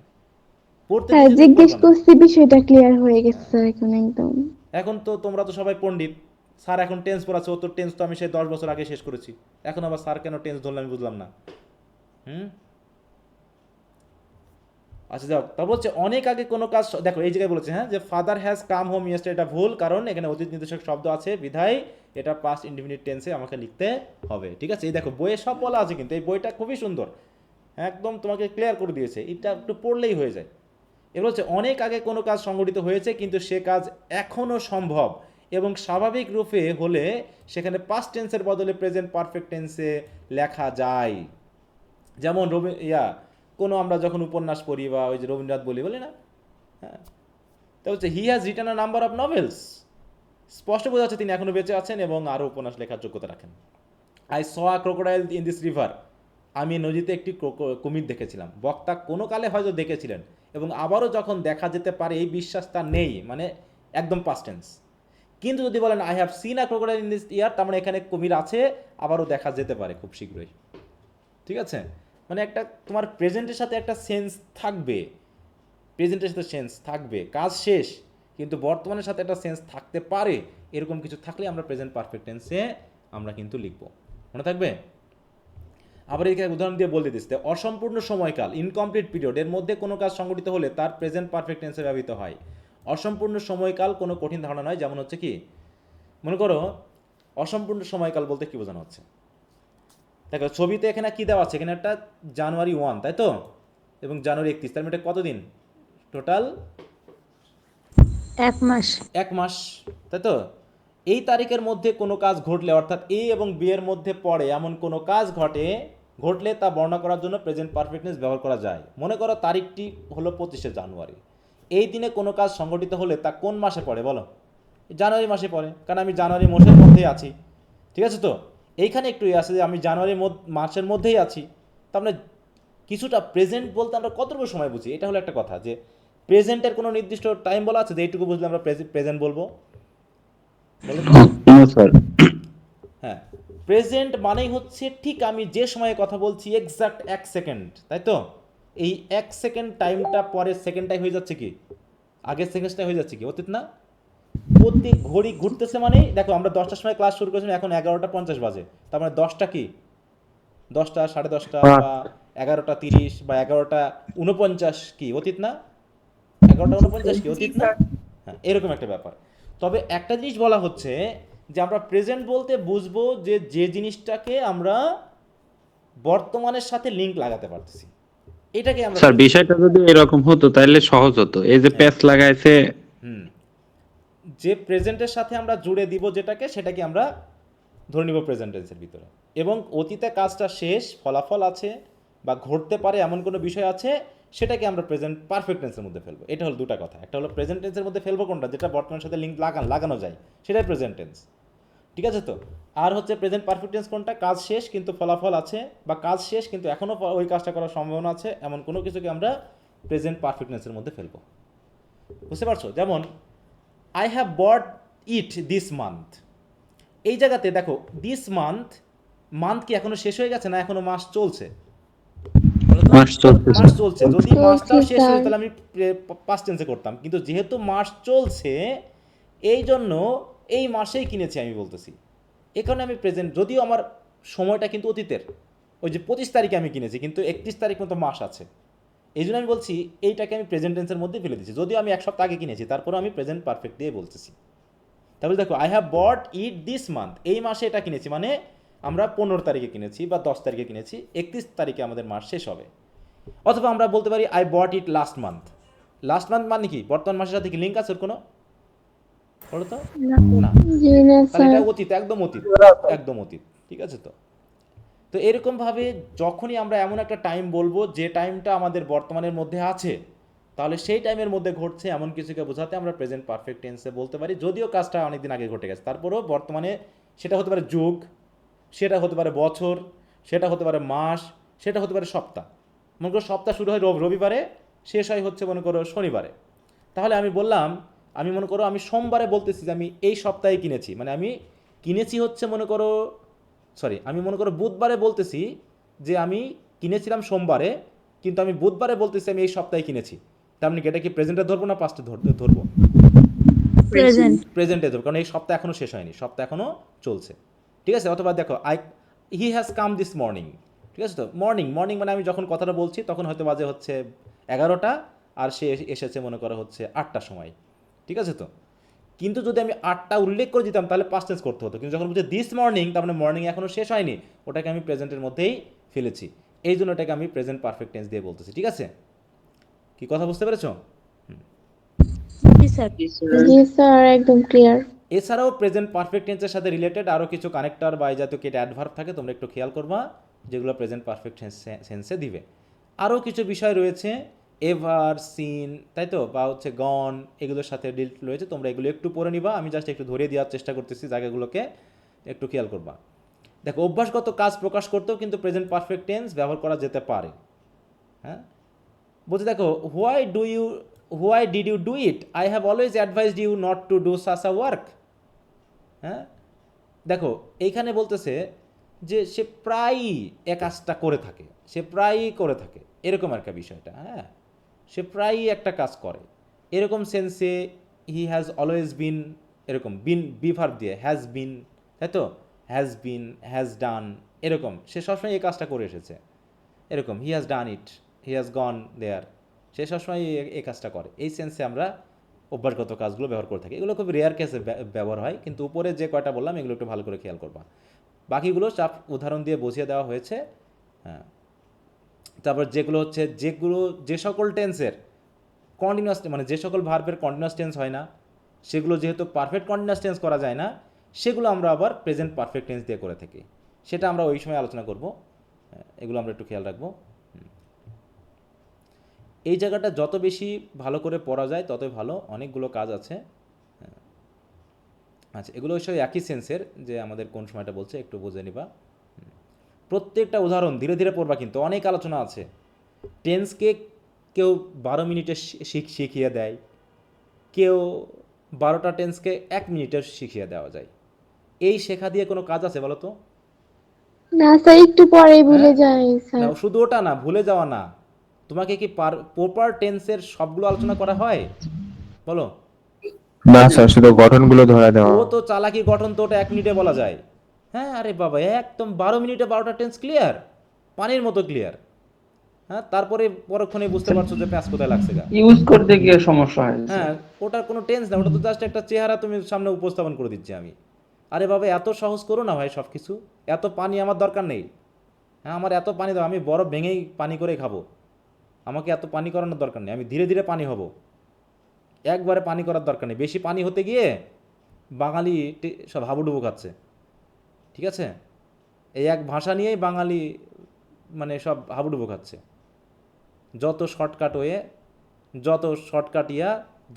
পড়তে স্যার দিলে জিজ্ঞেস পারবা না। করছি, বিষয়টা ক্লিয়ার হয়ে গেছে স্যার এখন একদম। এখন তো তোমরা তো সবাই পণ্ডিত। স্যার এখন টেন্স পড়াচ্ছে, ও তো টেন্স তো আমি সেই 10 বছর আগে শেষ করেছি। এখন আবার স্যার কেন টেন্স ধরলাম আমি বুঝলাম না। আচ্ছা যাও, তা বলছে অনেক আগে কোনো কাজ, দেখো এই জায়গায় বলেছে হ্যাঁ যে father has come home yesterday, এটা ভুল, কারণ এখানে অতীত নির্দেশক শব্দ আছে বিধায় এটা পাস্ট ইনডিফিনিট টেন্সে আমাকে লিখতে হবে। ঠিক আছে, এই দেখো বইয়ে সব বলা আছে, কিন্তু এই বইটা খুবই সুন্দর, একদম তোমাকে ক্লিয়ার করে দিয়েছে, এটা একটু পড়লেই হয়ে যায়। এবার হচ্ছে অনেক আগে কোনো কাজ সংগঠিত হয়েছে কিন্তু সে কাজ এখনও সম্ভব এবং স্বাভাবিক রূপে হলে সেখানে পাস্ট টেন্সের বদলে প্রেজেন্ট পারফেক্ট টেন্সে লেখা যায়। যেমন কোনো আমরা যখন উপন্যাস পড়ি বা ওই যে রবীন্দ্রনাথ বলি না, হ্যাঁ, তা হচ্ছে he has return a number of novels, স্পষ্ট বোঝা যাচ্ছে তিনি এখনও বেঁচে আছেন এবং আরও উপন্যাস লেখার যোগ্যতা রাখেন। I saw a crocodile in this river, আমি নদীতে একটি কুমির দেখেছিলাম। বক্তা কোনো কালে হয়তো দেখেছিলেন এবং আবারও যখন দেখা যেতে পারে এই বিশ্বাস তার নেই, মানে একদম পাস্ট টেন্স। কিন্তু যদি বলেন I have seen a crocodile in this ইয়ার, তার মানে এখানে কুমির আছে, আবারও দেখা যেতে পারে খুব শীঘ্রই। ঠিক আছে, মানে একটা তোমার প্রেজেন্টের সাথে একটা সেন্স থাকবে, প্রেজেন্টের সাথে সেন্স থাকবে, কাজ শেষ কিন্তু বর্তমানের সাথে একটা সেন্স থাকতে পারে, এরকম কিছু থাকলে আমরা প্রেজেন্ট পারফেক্ট টেন্সে আমরা কিন্তু লিখব, মনে থাকবে। আবার এখানে উদাহরণ দিয়ে বলতে দিচ্ছে অসম্পূর্ণ সময়কাল, ইনকমপ্লিট পিরিয়ড, এর মধ্যে কোনো কাজ সংগঠিত হলে তার প্রেজেন্ট পারফেক্ট টেন্সে ব্যবহৃত হয়। অসম্পূর্ণ সময়কাল কোনো কঠিন ধারণা নয়, যেমন হচ্ছে কি, মনে করো অসম্পূর্ণ সময়কাল বলতে কি বোঝানো হচ্ছে। দেখো ছবিতে এখানে কি দেওয়া আছে, এখানে একটা জানুয়ারি 1 তাই তো, এবং জানুয়ারি 31, তার মানে কতদিন টোটাল? 1 মাস। 1 মাস, তাই তো। এই তারিখের মধ্যে কোনো কাজ ঘটলে, অর্থাৎ এ এবং বি এর মধ্যে পড়ে এমন কোনো কাজ ঘটলে তা বর্ণনা করার জন্য প্রেজেন্ট পারফেক্টনেস ব্যবহার করা যায়। মনে করো তারিখটি হলো 25শে জানুয়ারি, এই দিনে কোনো কাজ সংগঠিত হলে তা কোন মাসে পড়ে বলো? জানুয়ারি মাসে পড়ে, কারণ আমি জানুয়ারি মাসের মধ্যেই আছি। ঠিক আছে, তো এইখানে একটু আছে যে আমি জানুয়ারি মাসের মধ্যেই আছি, তার মানে কিছুটা প্রেজেন্ট বলতে আমরা কতটুকু সময় বুঝি, এটা হলো একটা কথা। যে প্রেজেন্টের কোনো নির্দিষ্ট টাইম বলা আছে যে এইটুকু বুঝলে আমরা প্রেজেন্ট বলবো? হ্যাঁ, প্রেজেন্ট মানেই হচ্ছে ঠিক আমি যে সময়ে কথা বলছি এক্সাক্ট 1 সেকেন্ড, তাই তো। এই 1 সেকেন্ড টাইমটা পরের সেকেন্ডটাই হয়ে যাচ্ছে কি, আগের সেকেন্ডটাই হয়ে যাচ্ছে কি অতীত না। প্রতি ঘড়ি ঘুরতেছে মানে দেখো আমরা 10টার সময় ক্লাস শুরু করেছিলাম, এখন 11টা 50 বাজে, তার মানে 10টা কি, 10টা 10:30 বা 11টা 30 বা 11টা 49 কি অতীত না? 11টা 49 কি অতীত না? হ্যাঁ, এরকম একটা ব্যাপার। তবে একটা জিনিস বলা হচ্ছে যে আমরা প্রেজেন্ট বলতে বুঝবো যে যে জিনিসটাকে আমরা বর্তমানের সাথে লিঙ্ক লাগাতে পারতেছি, এটাকে আমরা স্যার বিষয়টা যদি এরকম হতো তাহলে সহজ হতো। এই যে প্যাচ লাগাইছে, যে প্রেজেন্টের সাথে আমরা জুড়ে দিব যেটাকে, সেটাকে আমরা ধরে নিব প্রেজেন্ট টেন্সের ভিতরে। এবং অতীতে কাজটা শেষ, ফলাফল আছে বা ঘটতে পারে এমন কোনো বিষয় আছে, সেটাকে আমরা প্রেজেন্ট পারফেক্ট টেন্সের মধ্যে ফেলবো। এটা হলো দুটা কথা, একটা হলো প্রেজেন্ট টেন্সের মধ্যে ফেলবো কোনটা, যেটা বর্তমানের সাথে লিঙ্ক লাগানো যায়, সেটাই প্রেজেন্ট টেন্স। ঠিক আছে, তো আর হচ্ছে প্রেজেন্ট পারফেক্ট টেন্স কোনটা, কাজ শেষ কিন্তু ফলাফল আছে, বা কাজ শেষ কিন্তু এখনও ওই কাজটা করার সম্ভাবনা আছে, এমন কোনো কিছুকে আমরা প্রেজেন্ট পারফেক্ট টেন্সের মধ্যে ফেলবো। বুঝতে পারছো? যেমন I have bought it this month, এই জায়গাতে দেখো দিস মান্থ, মান্থ কি এখনো শেষ হয়ে গেছে না এখনো মাস চলছে? মাস চলছে। যদি মাসটাও শেষ হয়ে তাহলে আমি পাস্ট টেন্সে করতাম, কিন্তু যেহেতু মাস চলছে এই জন্য এই মাসেই কিনেছি আমি বলতেছি। এই কারণে আমি প্রেজেন্ট, যদিও আমার সময়টা কিন্তু অতীতের, ওই যে 25 তারিখে আমি কিনেছি কিন্তু 31 তারিখ মতো মাস আছে, এই জন্য আমি বলছি এইটাকে আমি প্রেজেন্ট টেন্সের মধ্যে ফেলে দিচ্ছি, যদিও আমি 1 সপ্তাহ আগে কিনেছি তারপরেও আমি প্রেজেন্ট পারফেক্ট দিয়ে বলতেছি। তারপরে দেখো I have bought it this month, এই মাসে এটা কিনেছি, মানে আমরা 15 তারিখে কিনেছি বা 10 তারিখে কিনেছি, 31 তারিখে আমাদের মাস শেষ হবে। অথবা আমরা বলতে পারি I bought it last month. Last month মানে কি বর্তমান মাসের সাথে কি লিঙ্ক আছে ওর কোনো? বলো তো না, জি না তাহলে স্যার। এটা অতীত, একদম অতীত, একদম অতীত, ঠিক আছে। তো তো এরকমভাবে যখনই আমরা এমন একটা টাইম বলবো যে টাইমটা আমাদের বর্তমানের মধ্যে আছে, তাহলে সেই টাইমের মধ্যে ঘটছে এমন কিছুকে বোঝাতে আমরা প্রেজেন্ট পারফেক্ট টেন্সে বলতে পারি, যদিও কাজটা অনেক দিন আগে ঘটে গেছে, তারপরেও বর্তমানে সেটা হতে পারে যুগ, সেটা হতে পারে বছর, সেটা হতে পারে মাস, সেটা হতে পারে সপ্তাহ। মনে করো সপ্তাহ শুরু হয় রবিবারে, শেষ হয় হচ্ছে মনে করো শনিবারে। তাহলে আমি বললাম, আমি মনে করো আমি সোমবারে বলতেছি যে আমি এই সপ্তাহে কিনেছি, মানে আমি কিনেছি হচ্ছে মনে করো, সরি, আমি মনে করো বুধবারে বলতেছি যে আমি কিনেছিলাম সোমবারে, কিন্তু আমি বুধবারে বলতেছি আমি এই সপ্তাহে কিনেছি। তার মানে কি এটা কি প্রেজেন্টে ধরবো না পাস্টে ধরবো? প্রেজেন্ট। প্রেজেন্টে ধরবো, কারণ এই সপ্তাহ এখনও শেষ হয়নি, সপ্তাহ এখনও চলছে, ঠিক আছে। অথবা দেখো he has come this morning, ঠিক আছে। তো মর্নিং মানে আমি যখন কথাটা বলছি তখন হয়তো বাজে হচ্ছে 11টা, আর সে এসেছে মনে করো হচ্ছে 8টার সময়, ঠিক আছে। তো কিন্তু যদি আমি 8টা উল্লেখ করে দিতাম তাহলে পাস্ট টেন্স করতে হতো, কিন্তু যখন বলছে দিস মর্নিং তার মানে মর্নিং এখনও শেষ হয়নি, ওটাকে আমি প্রেজেন্টের মধ্যেই ফেলেছি, এই জন্য এটাকে আমি প্রেজেন্ট পারফেক্ট টেন্স দিয়ে বলতেছি, ঠিক আছে। কি কথা বুঝতে পেরেছো? জি স্যার। জি স্যার, একদম ক্লিয়ার। এছাড়াও প্রেজেন্ট পারফেক্ট টেন্সের সাথে রিলেটেড আরও কিছু কানেক্টর বা এই জাতীয় কেটে অ্যাডভার্ব থাকে, তোমরা একটু খেয়াল করবা, যেগুলো প্রেজেন্ট পারফেক্ট সেন্সে দিবে। আরও কিছু বিষয় রয়েছে, এভার, সিন, তাই তো, বা হচ্ছে গন, এগুলোর সাথে ডিল রয়েছে, তোমরা এগুলো একটু পড়ে নিবা, আমি জাস্ট একটু ধরিয়ে দেওয়ার চেষ্টা করতেছি, জায়গাগুলোকে একটু খেয়াল করবা। দেখো অভ্যাসগত কাজ প্রকাশ করতেও কিন্তু প্রেজেন্ট পারফেক্ট টেন্স ব্যবহার করা যেতে পারে, হ্যাঁ। বলছে দেখো why did you do it, I have always advised you not to do such a work. হ্যাঁ, দেখো এইখানে বলতেছে যে সে প্রায়ই এ কাজটা করে থাকে, সে প্রায়ই করে থাকে, এরকম একটা বিষয়টা, হ্যাঁ, সে প্রায়ই একটা কাজ করে, এরকম সেন্সে হি হ্যাজ অলওয়েজ বিন, এরকম বিন বিভার দিয়ে হ্যাজ বিন, তাই তো, হ্যাজ বিন, হ্যাজ ডান, এরকম সে সবসময় এই কাজটা করে এসেছে, এরকম he has done it, he has gone দেয়ার, সে সবসময় এই কাজটা করে, এই সেন্সে আমরা অভ্যাসগত কাজগুলো ব্যবহার করে থাকি। এগুলো খুব রেয়ার কেসে ব্যবহার হয়, কিন্তু উপরে যে কয়টা বললাম এগুলো একটু ভালো করে খেয়াল করবা, বাকিগুলো চাপ উদাহরণ দিয়ে বুঝিয়ে দেওয়া হয়েছে, হ্যাঁ। তারপর যে সকল টেন্সের কন্টিনিউয়াস, মানে যে সকল ভার্বের কন্টিনিউয়াস টেন্স হয় না, সেগুলো যেহেতু পারফেক্ট কন্টিনিউয়াস টেন্স করা যায় না, সেগুলো আমরা আবার প্রেজেন্ট পারফেক্ট টেন্স দিয়ে করে থাকি, সেটা আমরা ওই সময় আলোচনা করব, এগুলো আমরা একটু খেয়াল রাখবো। এই জায়গাটা যত বেশি ভালো করে পড়া যায় ততই ভালো, অনেকগুলো কাজ আছে। আচ্ছা, এগুলো অবশ্যই একই সেন্সের, যে আমাদের কোন সময়টা বলছে একটু বুঝে নিবা। প্রত্যেকটা উদাহরণ ধীরে ধীরে পড়বা, কিন্তু অনেক আলোচনা আছে। টেন্সকে কেউ 12 মিনিটে শিখিয়ে দেয়, কেউ 12টা টেন্সকে 1 মিনিটে শিখিয়ে দেওয়া যায়। এই শেখা দিয়ে কোনো কাজ আছে বলো তো? না স্যার, একটু পরেই ভুলে হ্যাঁ? যাই না, স্যার। শুধু ওটা না, ভুলে যাওয়া না, তোমাকে কি প্রপার টেন্সের সবগুলো আলোচনা করা হয় বলো? না স্যার, শুধু গঠনগুলো ধরা দেওয়া। ও তো চালাকি গঠন তো ওটা 1 মিনিটে বলা যায়, হ্যাঁ। আরে বাবা, একদম 12 মিনিটে 12টা টেন্স ক্লিয়ার, পানির মতো ক্লিয়ার, হ্যাঁ। তারপরে পরক্ষণে বুঝতে পারছো যে প্যাঁচ কোথায় লাগছে গা, ইউজ করতে গিয়ে সমস্যা হয় হ্যাঁ। ওটার কোনো টেন্স না, ওটা তো জাস্ট একটা চেহারা তুমি সামনে উপস্থাপন করে দিচ্ছি আমি। আরে বাবা, এত সহজ করো না ভাই সব কিছু, এত পানি আমার দরকার নেই, হ্যাঁ। আমার এত পানি দাও, আমি বরফ ভেঙেই পানি করে খাবো, আমাকে এত পানি করানোর দরকার নেই, আমি ধীরে ধীরে পানি হব, একবারে পানি করার দরকার নেই। বেশি পানি হতে গিয়ে বাঙালি সব হাবুডুবু খাচ্ছে, ঠিক আছে। এই এক ভাষা নিয়েই বাঙালি মানে সব হাবুডুবু খাচ্ছে, যত শর্টকাট হয়ে, যত শর্টকাট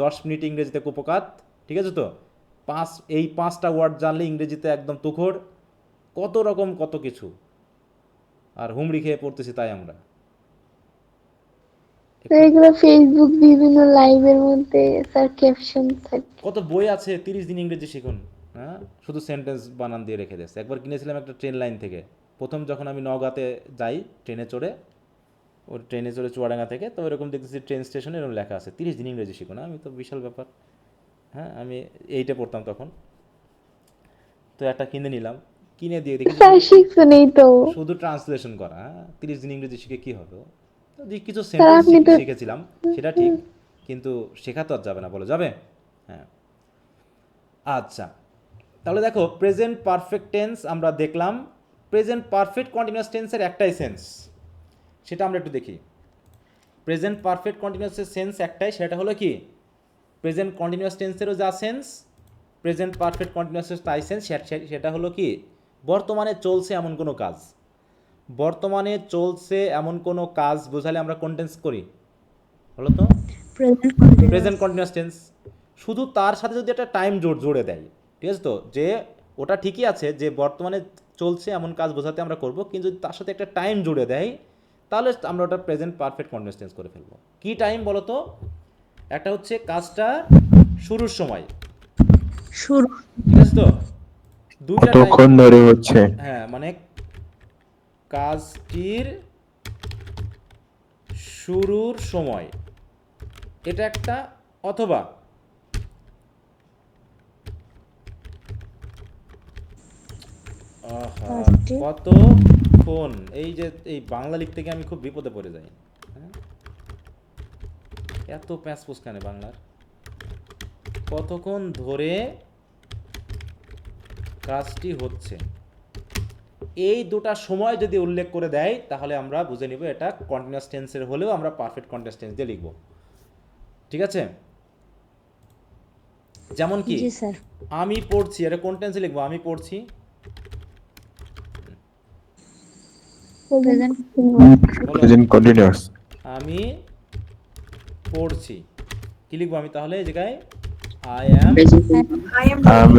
10 মিনিট ইংরেজিতে কুপকাত, ঠিক আছে। তো এই 5টা ওয়ার্ড জানলে ইংরেজিতে একদম তুখোড়, কত রকম কত কিছু, আর হুমড়ি খেয়ে পড়তেছি তাই আমরা। স্যার এগুলো ফেসবুক বিভিন্ন লাইভের মধ্যে স্যার ক্যাপশন থাকে। কত বই আছে, 30 দিন ইংরেজি শিখুন, হ্যাঁ, শুধু সেন্টেন্স বানান দিয়ে রেখে দিয়েছে। একবার কিনেছিলাম একটা ট্রেন লাইন থেকে, প্রথম যখন আমি নওগাঁতে যাই ট্রেনে চড়ে, ওর ট্রেনে চড়ে চুয়াডাঙ্গা থেকে, তো এরকম দেখতেছি ট্রেন স্টেশনে এরকম লেখা আছে 30 দিন ইংরেজি শিখুন। আমি তো বিশাল ব্যাপার, হ্যাঁ। আমি এইটা পড়তাম তখন, তো একটা কিনে নিলাম, কিনে দিয়ে দেখি স্যার শিখছে নেই তো। শুধু ট্রান্সলেশন করা, 30 দিন ইংরেজি শিখে কি হবে? তো যে কিছু স্যার সেন্টেন্স আপনি তো শিখেছিলাম সেটা ঠিক, কিন্তু শেখা তো আর যাবে না, বলো যাবে? হ্যাঁ। আচ্ছা, তাহলে দেখো প্রেজেন্ট পারফেক্ট টেন্স আমরা দেখলাম। প্রেজেন্ট পারফেক্ট কন্টিনিউয়াস টেন্সের একটাই সেন্স, সেটা আমরা একটু দেখি। প্রেজেন্ট পারফেক্ট কন্টিনিউয়াসের সেন্স একটাই, সেটা হলো কি প্রেজেন্ট কন্টিনিউয়াস টেন্সেরও যা সেন্স, প্রেজেন্ট পারফেক্ট কন্টিনিউয়াসের তাই সেন্স, সেটা হলো কি বর্তমানে চলছে এমন কোনো কাজ। বর্তমানে চলছে এমন কোনো কাজ বোঝালে আমরা কোন টেন্স করি বলো তো? Present continuous tense. শুধু তার সাথে যদি একটা টাইম জুড়ে দেয়, ঠিক আছে তো, যে ওটা ঠিকই আছে যে বর্তমানে চলছে এমন কাজ বোঝাতে আমরা করব, কিন্তু যদি তার সাথে একটা টাইম জুড়ে দেয় তাহলে আমরা ওটা প্রেজেন্ট পারফেক্ট কন্টিনিউয়াস টেন্স করে ফেলবো। কি টাইম বলো তো? একটা হচ্ছে কাজটা শুরুর সময়, শুরু ঠিক আছে তো, দুইটা টাইম। কতক্ষণ ধরে হচ্ছে? হ্যাঁ, মানে কাজটির শুরুর সময়, এটা একটা। অথবা কতক্ষণ, এই যে এই বাংলা লিখতে গিয়ে আমি খুব বিপদে পড়ে যাই। হ্যাঁ, এত প্যাঁচ পুস্কানে বাংলার। কতক্ষণ ধরে কাজটি হচ্ছে, এই দুটা সময় যদি উল্লেখ করে দেয় তাহলে আমরা বুঝে নিব এটা কন্টিনিউয়াস টেন্সের হলেও আমরা পারফেক্ট কন্টিনিউয়াস টেন্স দিয়ে লিখব, ঠিক আছে? যেমন কি আমি পড়ছি, এটা কোন টেন্সে লিখবো? আমি পড়ছি, প্রেজেন্ট কন্টিনিউয়াস। আমি পড়ছি, কি লিখবো আমি তাহলে এই জায়গায়? I am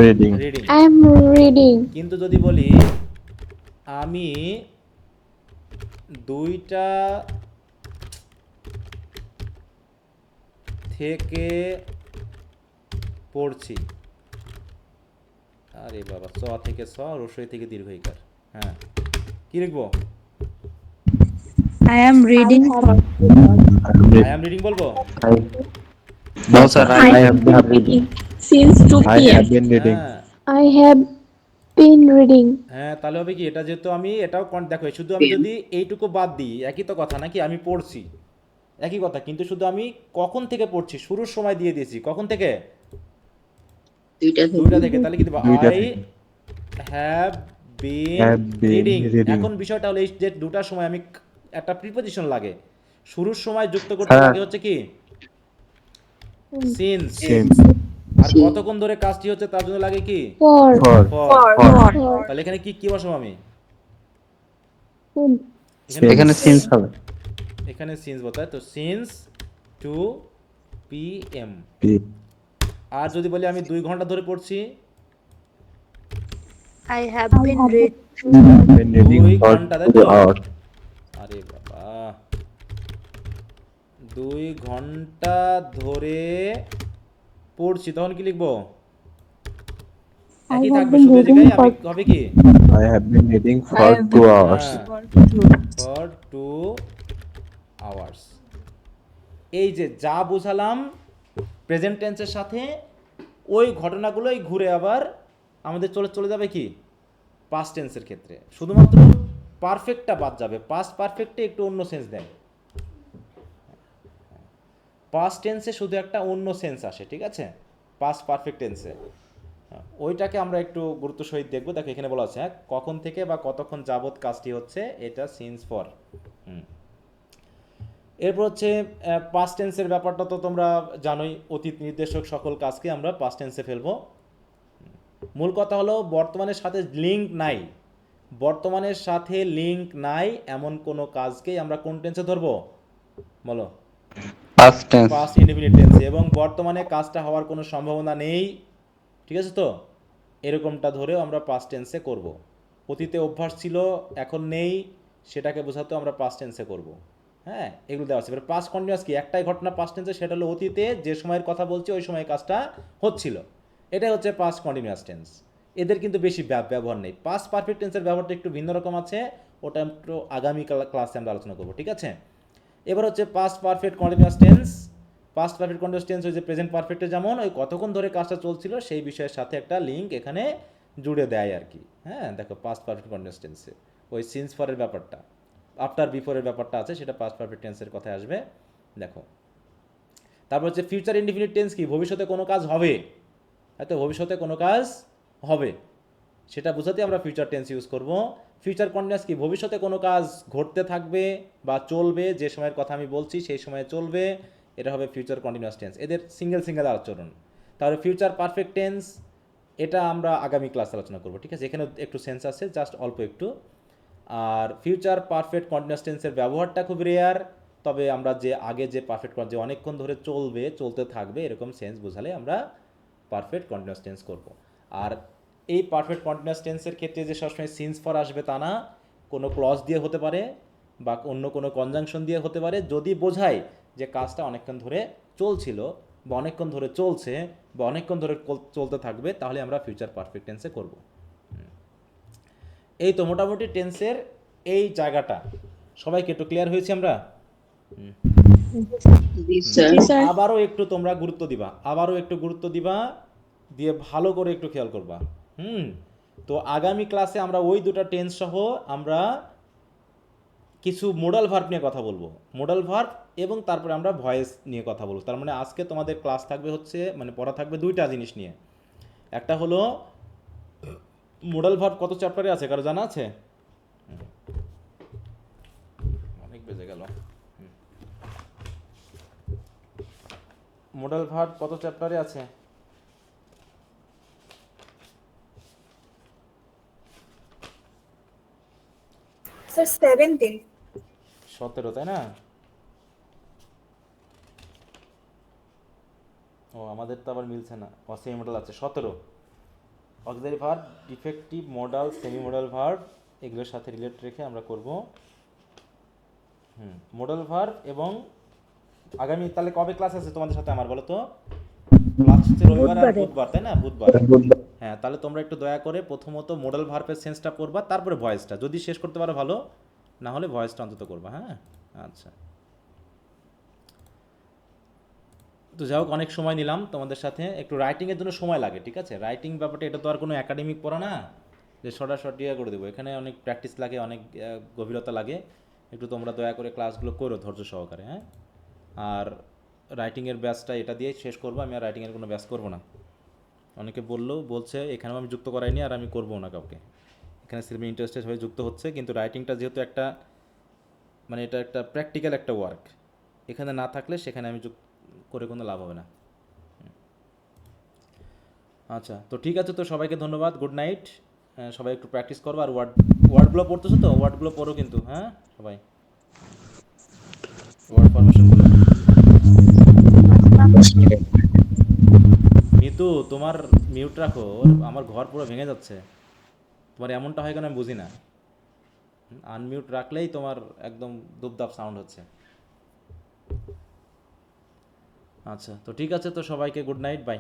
reading. Reading. I am reading. কিন্তু যদি বলি আমি 2টা থেকে পড়ছি, আরে বাবা, স থেকে স, রসই থেকে দীর্ঘইকার। হ্যাঁ, কি লিখবো? I am reading I am reading বলবো? No, sir. I have been reading. since 2 I p.m. have been reading. হ্যাঁ আই হ্যাভ বিন রিডিং। হ্যাঁ, তাহলে হবে কি, এটা যেহেতু আমি এটাও দেখো, শুধু আমি যদি এইটুকু বাদ দিই একই তো কথা নাকি? আমি পড়ছি একই কথা, কিন্তু শুধু আমি কখন থেকে পড়ছি শুরুর সময় দিয়ে দিয়েছি। কখন থেকে? 2টা থেকে। তাহলে কি দেবো? 2টা আই থেকে। Have been Have been reading. reading. এখন বিষয়টা হলো এই যে 2টার সময় আমি একটা প্রিপোজিশন লাগে, শুরুর সময় যুক্ত করতে হ্যাঁ। লাগে হচ্ছে কি সিন্স। Since. আর কতক্ষণ ধরে কাজটি হচ্ছে তার জন্য লাগে কি ফর। For. ফর। তাহলে এখানে কি বসাবো আমি? এখানে সিন্স হবে। এখানে সিন্স বলতে, তো সিন্স 2 PM। আর যদি বলি আমি 2 ঘন্টা ধরে পড়ছি, I have been reading Been reading 2 for ঘন্টা, তাই 2 তো? hours. আরে বাবা, 2 ঘন্টা ধরে পড়ছি, তখন কি লিখবো? একই থাকবে, শুধু এই জায়গায় আমি হবে কি I have been reading for 2 hours. For 2 hours. এই যে যা বুঝালাম প্রেজেন্ট টেন্সের সাথে, ওই ঘটনাগুলোই ঘুরে আবার আমাদের চলে যাবে কি পাস্ট টেন্সের ক্ষেত্রে। শুধুমাত্র পারফেক্টটা বাদ যাবে, পাস্ট পারফেক্টে একটু অন্য সেন্স দেয়, পাস্ট টেন্সে শুধু একটা অন্য সেন্স আসে, ঠিক আছে? পাস্ট পারফেক্ট টেন্সে ওইটাকে আমরা একটু গুরুত্ব সহিত দেখবো। দেখো এখানে বলা আছে, হ্যাঁ, কখন থেকে বা কতক্ষণ যাবত কাজটি হচ্ছে, এটা সিন্স ফর। এরপর হচ্ছে পাস্ট টেন্সের ব্যাপারটা তো তোমরা জানোই, অতীত নির্দেশক সকল কাজকে আমরা পাস্ট টেন্সে ফেলবো। মূল কথা হলো বর্তমানের সাথে লিঙ্ক নাই, বর্তমানের সাথে লিঙ্ক নাই এমন কোনো কাজকেই আমরা কোন টেন্সে ধরবো বলো? Past tense. পাস্ট ইনডিফিনিট টেন্সে। এবং বর্তমানে কাজটা হওয়ার কোনো সম্ভাবনা নেই, ঠিক আছে তো, এরকমটা ধরেও আমরা পাস্ট টেন্সে করব। অতীতে অভ্যাস ছিল এখন নেই, সেটাকে বোঝাতেও আমরা পাস্ট টেন্সে করব। হ্যাঁ, এগুলো দেওয়া আছে। এবার পাস্ট কন্টিনিউয়াস কি? একটাই ঘটনা পাস্ট টেন্সে, সেটা হলো অতীতে যে সময়ের কথা বলছি ওই সময় কাজটা হচ্ছিল, এটাই হচ্ছে পাস্ট কন্টিনিউয়াস টেন্স। এদের কিন্তু বেশি ব্যবহার নেই। পাস্ট পারফেক্ট টেন্সের ব্যবহারটা একটু ভিন্ন রকম আছে, ওটা একটু আগামী ক্লাসে আমরা আলোচনা করব, ঠিক আছে? এবার হচ্ছে past perfect continuous tense. Past perfect continuous tense হচ্ছে প্রেজেন্ট পারফেক্টে যেমন ওই কতক্ষণ ধরে কাজটা চলছিল সেই বিষয়ের সাথে একটা লিঙ্ক এখানে জুড়ে দেয় আর কি। হ্যাঁ, দেখো পাস্ট পারফেক্ট কন্টিনিউয়াস টেন্সে ওই সিন্স ফরের ব্যাপারটা, আফটার বিফোরের ব্যাপারটা আছে, সেটা পাস্ট পারফেক্ট টেন্সের কথায় আসবে। দেখো তারপর হচ্ছে ফিউচার ইনডিফিনিট টেন্স কি, ভবিষ্যতে কোনো কাজ হবে, হয়তো ভবিষ্যতে কোনো কাজ হবে, সেটা বোঝাতে আমরা ফিউচার টেন্স ইউজ করব। ফিউচার কন্টিনিউয়াস কি, ভবিষ্যতে কোনো কাজ ঘটতে থাকবে বা চলবে, যে সময়ের কথা আমি বলছি সেই সময়ে চলবে, এটা হবে ফিউচার কন্টিনিউয়াস টেন্স। এদের সিঙ্গেল সিঙ্গেল আচরণ। তাহলে ফিউচার পারফেক্ট টেন্স এটা আমরা আগামী ক্লাসে আলোচনা করব, ঠিক আছে? এখানে একটু সেন্স আছে, জাস্ট অল্প একটু। আর ফিউচার পারফেক্ট কন্টিনিউয়াস টেন্সের ব্যবহারটা খুব রেয়ার, তবে আমরা যে আগে যে পারফেক্ট যে অনেকক্ষণ ধরে চলবে, চলতে থাকবে, এরকম সেন্স বোঝালে আমরা পারফেক্ট কন্টিনিউয়াস টেন্স করব। আর এই পারফেক্ট কন্টিনিউয়াস টেন্সের ক্ষেত্রে যে সবসময় সিন্স ফর আসবে তা না, কোনো ক্লজ দিয়ে হতে পারে বা অন্য কোনো কনজাংশন দিয়ে হতে পারে, যদি বোঝায় যে কাজটা অনেকক্ষণ ধরে চলছিল বা অনেকক্ষণ ধরে চলছে বা অনেকক্ষণ ধরে চলতে থাকবে, তাহলে আমরা ফিউচার পারফেক্ট টেন্সে করব। এই তো মোটামুটি টেন্সের এই জায়গাটা সবাইকে একটু ক্লিয়ার হয়েছে আমরা? আবারও একটু তোমরা গুরুত্ব দিবা, আবারও একটু গুরুত্ব দিবা, দিয়ে ভালো করে একটু খেয়াল করবা। তো আগামী ক্লাসে আমরা ওই দুটো টেন্স সহ আমরা কিছু মোডাল ভার্ব নিয়ে কথা বলবো, মোডাল ভার্ব, এবং তারপরে আমরা ভয়েস নিয়ে কথা বলবো। তার মানে আজকে তোমাদের ক্লাস থাকবে হচ্ছে, মানে পড়া থাকবে দুইটা জিনিস নিয়ে। একটা হলো মোডাল ভার্ব কত চ্যাপ্টারে আছে কারো জানা আছে? অনেক বেজে গেল। মোডাল ভার্ব কত চ্যাপ্টারে আছে? স্যার 17 17, তাই না? ও আমাদের তো আবার মিলছে না, সেমি মডেল আছে 17। Auxiliary verb, defective, modal, semi modal verb, এগুলোর সাথে রিলেট রেখে আমরা করব মডাল ভার্ব। এবং আগামী তাহলে কবে ক্লাস আছে তোমাদের সাথে আমার, বলো তো? ক্লাস হচ্ছে রবিবার আর বুধবার, তাই না? বুধবার। হ্যাঁ, তাহলে তোমরা একটু দয়া করে প্রথমত মডাল ভার্বের সেন্সটা পড়বা, তারপরে ভয়েসটা, যদি শেষ করতে পারো ভালো, না হলে ভয়েসটা অন্তত করবা। হ্যাঁ, আচ্ছা। তো যাই হোক, অনেক সময় নিলাম তোমাদের সাথে, একটু রাইটিংয়ের জন্য সময় লাগে, ঠিক আছে? রাইটিং ব্যাপারটা এটা তো আর কোনো একাডেমিক পড়া না যে সরাসরি করে দেবো, এখানে অনেক প্র্যাকটিস লাগে, অনেক গভীরতা লাগে। একটু তোমরা দয়া করে ক্লাসগুলো করো ধৈর্য সহকারে। হ্যাঁ, আর রাইটিংয়ের ব্যাচটা এটা দিয়ে শেষ করবো, আমি আর রাইটিংয়ের কোনো ব্যাচ করবো না। অনেকে বলছে এখানেও আমি যুক্ত করাইনি, আর আমি করবো না কাউকে। এখানে সেলফ ইন্টারেস্টেড হয়ে যুক্ত হচ্ছে, কিন্তু রাইটিংটা যেহেতু একটা, মানে এটা একটা প্র্যাকটিক্যাল একটা ওয়ার্ক, এখানে না থাকলে সেখানে আমি করে কোনো লাভ হবে না। আচ্ছা, তো ঠিক আছে, তো সবাইকে ধন্যবাদ, গুড নাইট। সবাই একটু প্র্যাকটিস করবো, আর ওয়ার্ডগুলো পড়তেছো তো, ওয়ার্ডগুলো পড়ো কিন্তু। হ্যাঁ, সবাই ওয়ার্ড ফরমেশনগুলো। মিতু, তোমার মিউট রাখো, আমার ঘর পুরো ভেঙে যাচ্ছে। তোমার এমনটা হয় কেন আমি বুঝি না। আনমিউট রাখলেই তোমার একদম দুপদাপ সাউন্ড হচ্ছে। আচ্ছা, তো ঠিক আছে, তো সবাইকে গুড নাইট, বাই।